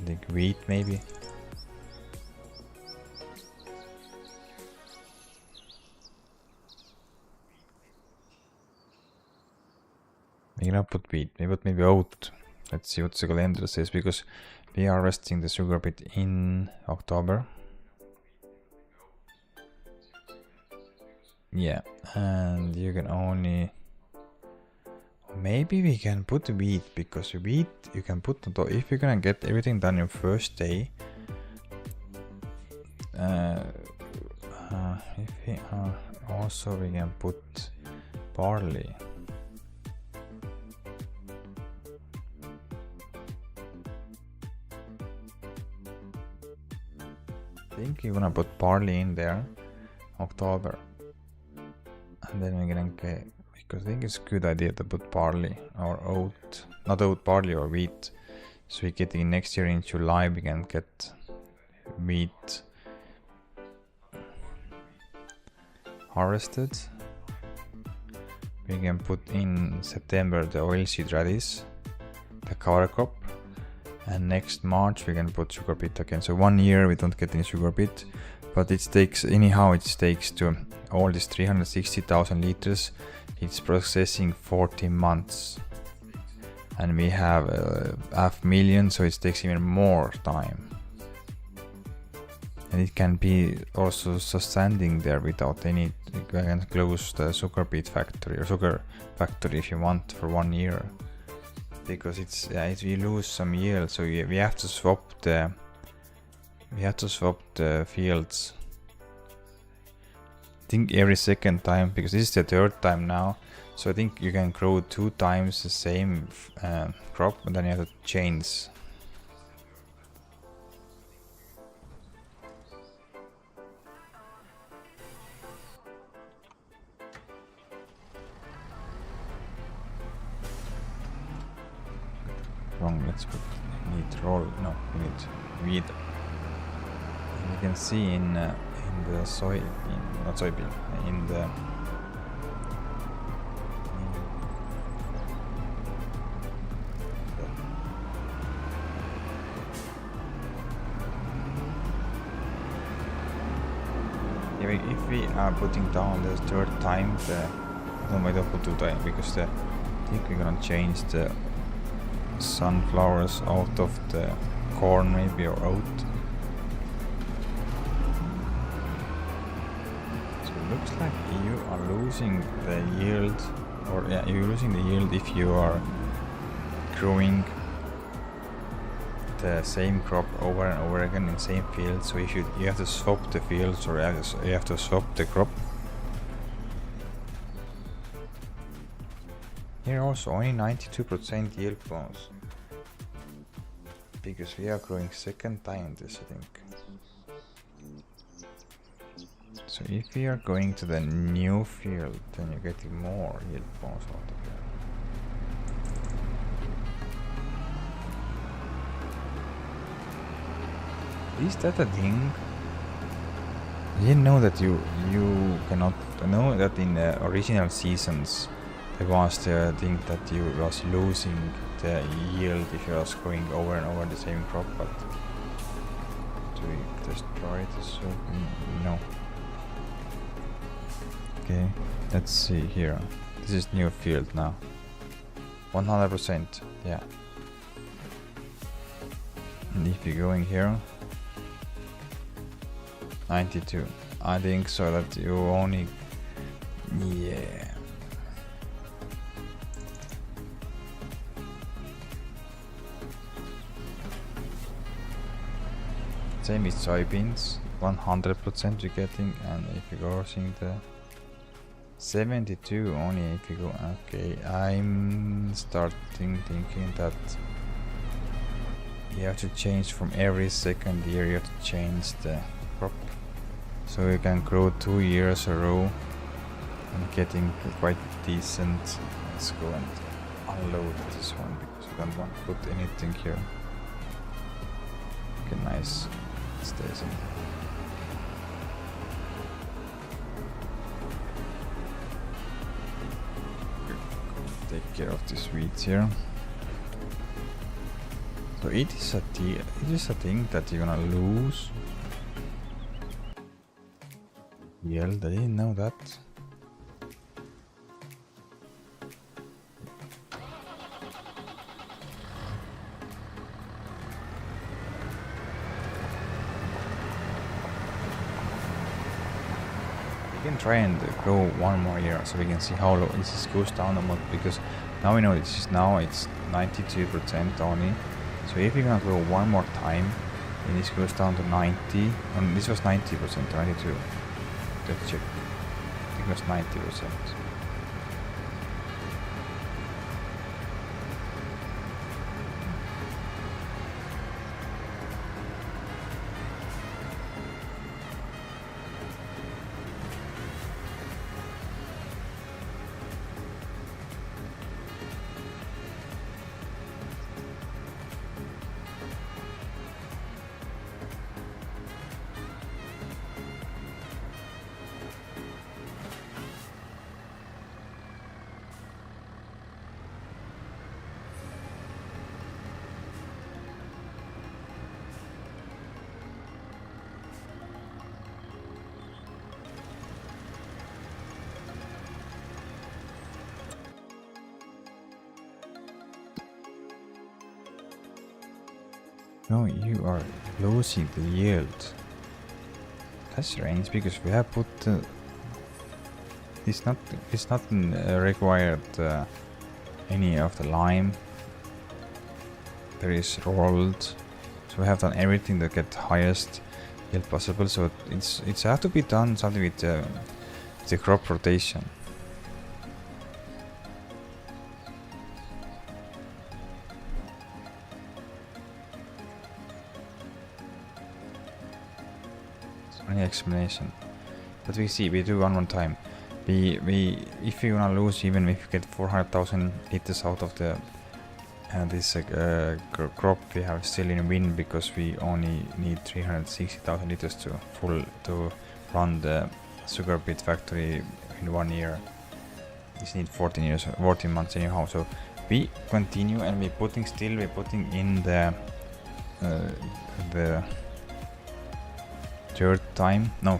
the wheat maybe. We're gonna put wheat, maybe oat. Let's see what the calendar says, because we are harvesting the sugar bit in October. Yeah, and you can only... Maybe we can put wheat, because wheat you can put on top. If you're gonna get everything done your first day, also we can put barley. I think you're gonna put barley in there, October, and then we're gonna get, because I think it's a good idea to put barley or oat, not oat, barley or wheat. So we get in next year in July we can get wheat harvested. We can put in September the oilseed radish, the cover crop, and next March we can put sugar beet again. So 1 year we don't get any sugar beet, but it takes to all this 360,000 liters. It's processing 40 months, and we have 500,000, so it takes even more time. And it can be also just standing there without any. You can close the sugar beet factory or sugar factory if you want for 1 year, because we lose some yield. So we have to swap the fields. I think every second time, because this is the third time now. So I think you can grow 2 times the same crop, but then you have to change. Wrong, let's put we need weed. And you can see in the if we are putting down the third time, I don't put 2 times, because I think we're gonna change the sunflowers out of the corn maybe, or oat. So it looks like you are losing the yield, or you're losing the yield if you are growing the same crop over and over again in the same field. So you have to swap the fields, or you have to swap the crop. Here also only 92% yield bonus, because we are growing second time this, I think. So if we are going to the new field, then you're getting more yield bonus out of it. Is that a thing? I didn't know that you cannot know that in the original seasons there was the thing that you was losing the yield if you was going over and over the same crop, but do we destroy it? So no. Okay, let's see here. This is new field now. 100%, yeah. And if you go in here, 92. I think so that you only, yeah. Same with soybeans, 100% you're getting, and if you go seeing the 72 only if you go, okay, I'm starting thinking that you have to change from every second year, you have to change the crop. So you can grow 2 years a row and getting quite decent. Let's go and unload this one because I don't want to put anything here. Okay, nice. It stays in. Take care of these weeds here. So it is a thing that you're gonna lose yield. I didn't know that. We can try and grow one more year so we can see how low this goes down a lot, because now we know it's 92% only. So if we're gonna grow one more time, then this goes down to 90, and this was 90%, 92. Let's check. I think it was 90%. No, you are losing the yield. That's strange because we have put it's not required any of the lime. There is rolled, so we have done everything to get highest yield possible. So it's have to be done something with the crop rotation. Any explanation? But we see, we do one more time. We if you wanna lose, even if you get 400,000 liters out of the this crop, we have still in win because we only need 360,000 liters to run the sugar beet factory in 1 year. This need 14 months anyhow. So we continue and we're putting in the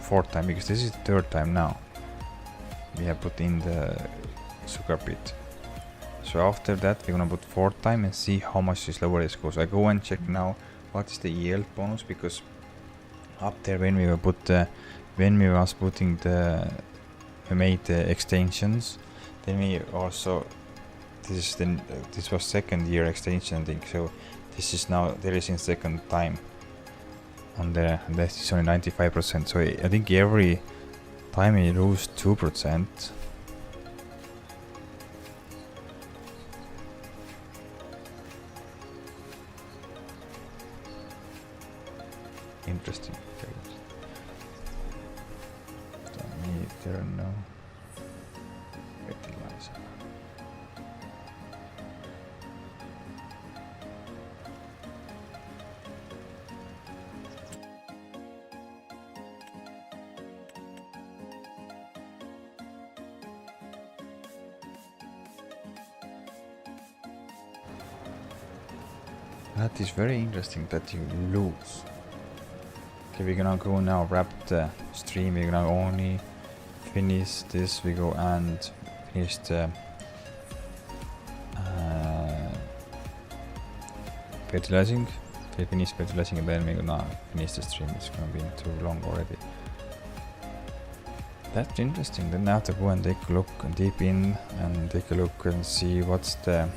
fourth time, because this is the third time now we have put in the sugar beet. So after that we're gonna put fourth time and see how much this lower this goes. I go and check now what is the yield bonus, because up there when we made the extensions, then we also this was second year extension thing, so this is now there is in second time on there, and this is only 95%. So I think every time we lose 2%. Interesting. There no fertilizer. That is very interesting that you lose. Okay, we're gonna go now wrap the stream. We're gonna only finish this. We go and finish the fertilizing. We finish fertilizing and then we're gonna finish the stream. It's gonna be too long already. That's interesting. Then I have to go and take a look deep in and take a look and see what's the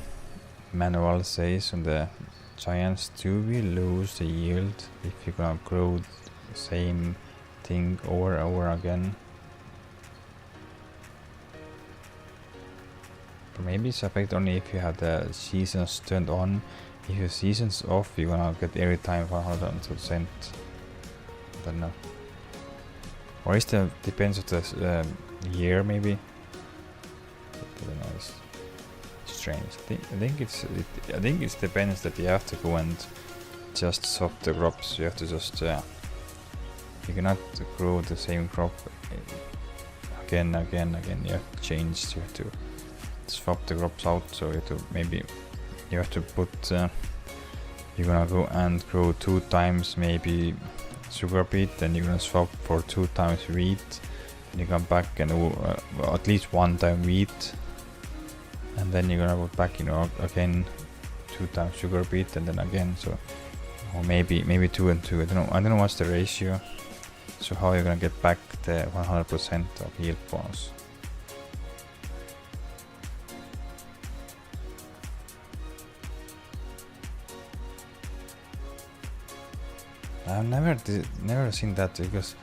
manual says on the giants. Do we lose the yield if you're gonna grow the same thing over and over again? Maybe it's affect only if you have the seasons turned on. If your season's off, you're gonna get every time 100%. I don't know. Or is the depends on the year maybe. I don't know. It's strange. I think it depends that you have to go and just swap the crops. You have to just you cannot grow the same crop again. You have to change. You have to swap the crops out. So you have to maybe you have to put. You're gonna go and grow 2 times maybe sugar beet, then you're gonna swap for 2 times wheat, and you come back and at least 1 time wheat, and then you're gonna put back, again 2 times sugar beet, and then again. So, or maybe 2 and 2. I don't know what's the ratio. So how you're gonna get back the 100% of yield bonus? I've never seen that because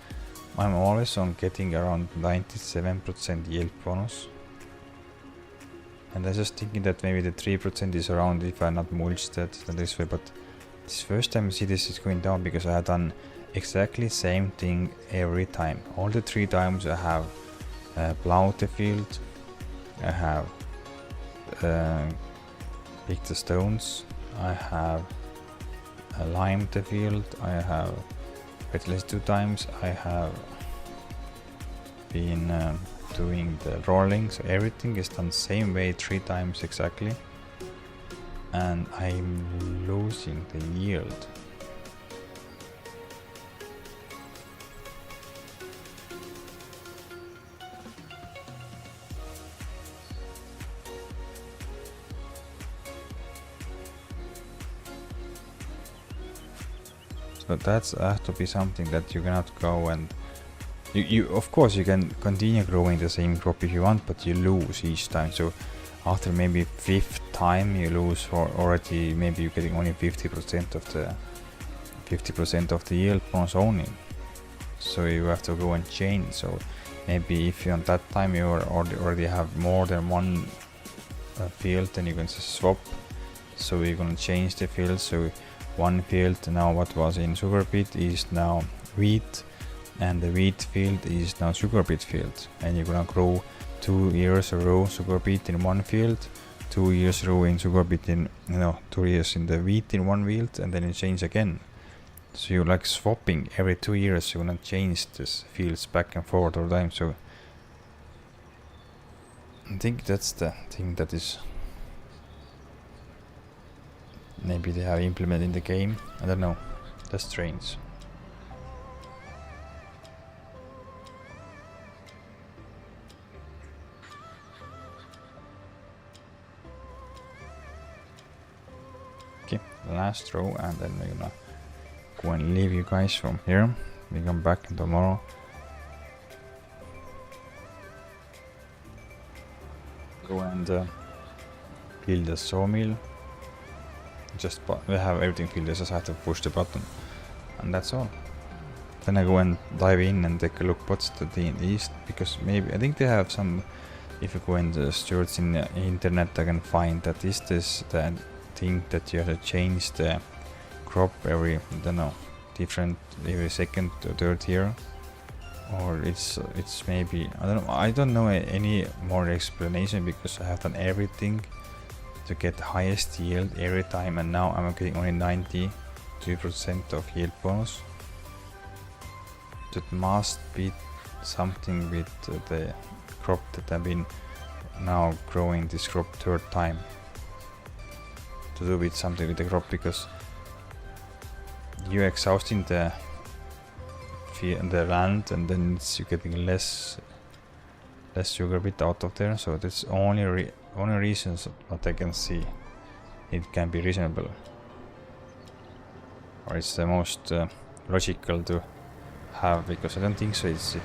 I'm always on getting around 97% yield bonus, and I was just thinking that maybe the 3% is around if I not mulched that this way. But this first time I see this is going down because I have done exactly same thing every time. All the 3 times I have plowed the field, I have picked the stones, I have limed the field, I have fertilized 2 times, I have been doing the rolling, so everything is done same way 3 times exactly, and I'm losing the yield. So that's has to be something that you cannot go and you of course you can continue growing the same crop if you want, but you lose each time. So after maybe 5th time you lose, or already maybe you're getting only 50% of the yield bonus only. So you have to go and change. So maybe if you on that time you already have more than 1 field, then you can just swap. So you're gonna change the field. So 1 field now what was in sugar beet is now wheat, and the wheat field is now sugar beet field, and you're gonna grow 2 years a row sugar beet in 1 field, 2 years row in sugar beet in 2 years in the wheat in 1 field, and then you change again. So you're like swapping every 2 years. You're gonna change this fields back and forward all the time. So I think that's the thing that is maybe they have implemented in the game. I don't know. That's strange. Okay, last row, and then we're gonna go and leave you guys from here. We come back tomorrow. Go and build a sawmill. We have everything filled, I just have to push the button, and that's all. Then I go and dive in and take a look what's the thing in the east, because maybe I think they have some. If you go in the search in the internet, I can find that is this the thing that you have to change the crop every, I don't know, different every 2nd or 3rd year, or it's maybe I don't know any more explanation, because I have done everything to get the highest yield every time, and now I'm getting only 92% of yield bonus. That must be something with the crop that I've been now growing this crop 3rd time, to do with something with the crop, because you exhausting the land, and then you're getting less sugar bit out of there. So that's only reasons that I can see it can be reasonable, or it's the most logical to have, because I don't think so it's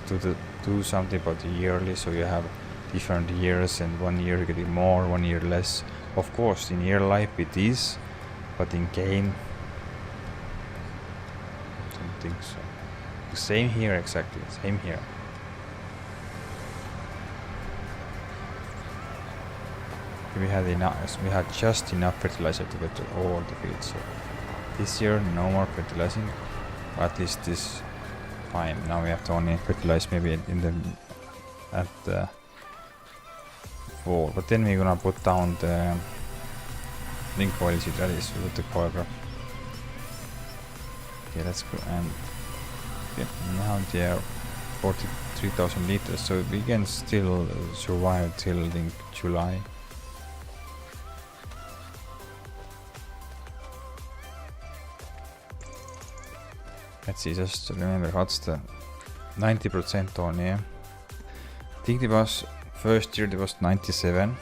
to do something about the yearly, so you have different years, and 1 year you're getting more, 1 year less. Of course in real life it is, but in game I don't think so. Same here, exactly, same here. We had just enough fertilizer to get to all the fields. So this year no more fertilizing, at least this time. Now we have to only fertilize maybe at the fall, but then we're gonna put down the link oilseed rallies with the paragraph. Okay, that's good. And okay, now they are 43,000 liters, so we can still survive till I think July. Let's see, just remember what's the 90% on here. I think it was first year it was 97.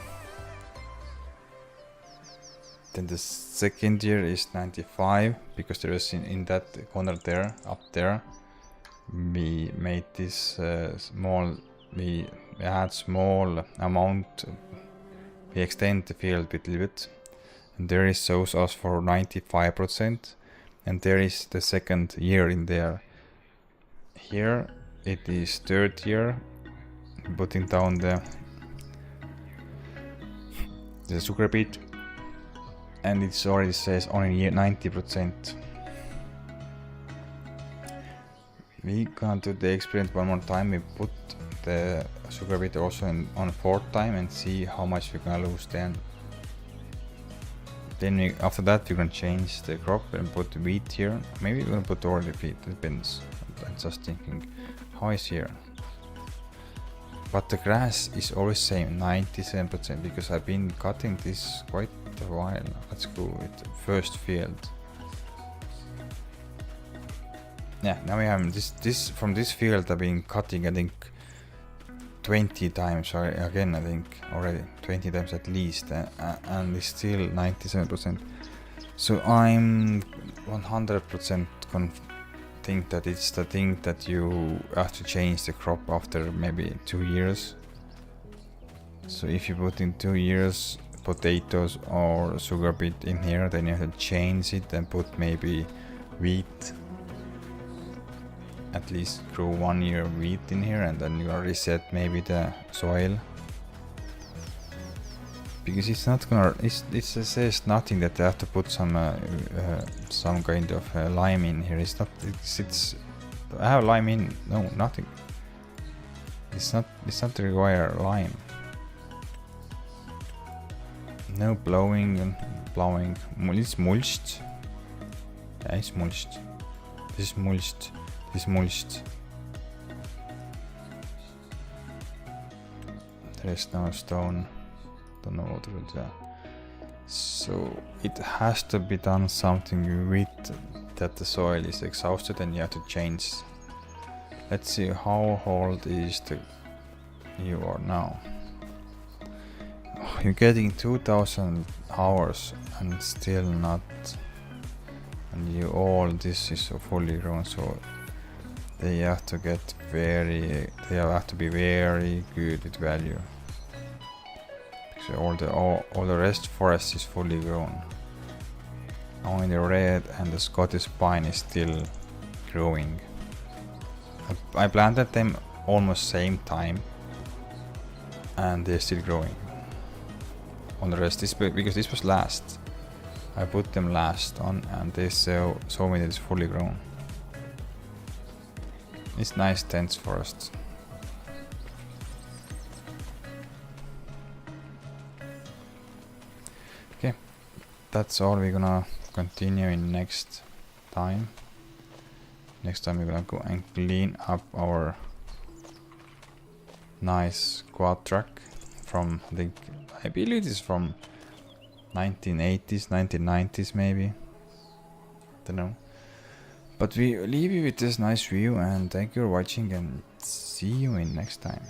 Then the second year is 95, because there is in that corner there, up there, we made this we had small amount, we extend the field a little bit, and there it shows us for 95%. And there is the second year in there. Here it is third year, putting down the sugar beet, and it already says only 90%. We gonna do the experiment one more time. We put the sugar beet also on fourth time and see how much we're gonna lose then. Then after that we're gonna change the crop and put wheat here. Maybe we're gonna put all the wheat, it depends. I'm just thinking, how is here? But the grass is always same, 97%, because I've been cutting this quite a while. Let's go with the first field. Yeah, now we have this from this field I've been cutting, I think 20 times, or again I think already 20 times at least, and it's still 97%. So I'm 100% think that it's the thing that you have to change the crop after maybe 2 years. So if you put in 2 years potatoes or sugar beet in here, then you have to change it and put maybe wheat. At least grow 1 year wheat in here, and then you reset maybe the soil, because it's not gonna, it says nothing that they have to put some kind of lime in here. It's not, it's I have lime in, no, nothing. It's not require lime. No blowing and plowing. It's mulched. Yeah, it's mulched. This is mulched. Is mulched. There is no stone. Don't know what to do there. So it has to be done something with that the soil is exhausted and you have to change. Let's see how old is you are now. Oh, you're getting 2000 hours and still not, and you all this is fully grown, so they have to be very good with value. So all the rest forest is fully grown. Only the red and the Scottish pine is still growing. I planted them almost same time, and they're still growing. On the rest, because this was last. I put them last on, and they saw me that it's fully grown. It's nice dense forest. Okay, that's all. We're gonna continue in next time. Next time we're gonna go and clean up our nice quad truck from, I believe it's from 1980s, 1990s maybe. Don't know. But we leave you with this nice view, and thank you for watching, and see you in next time.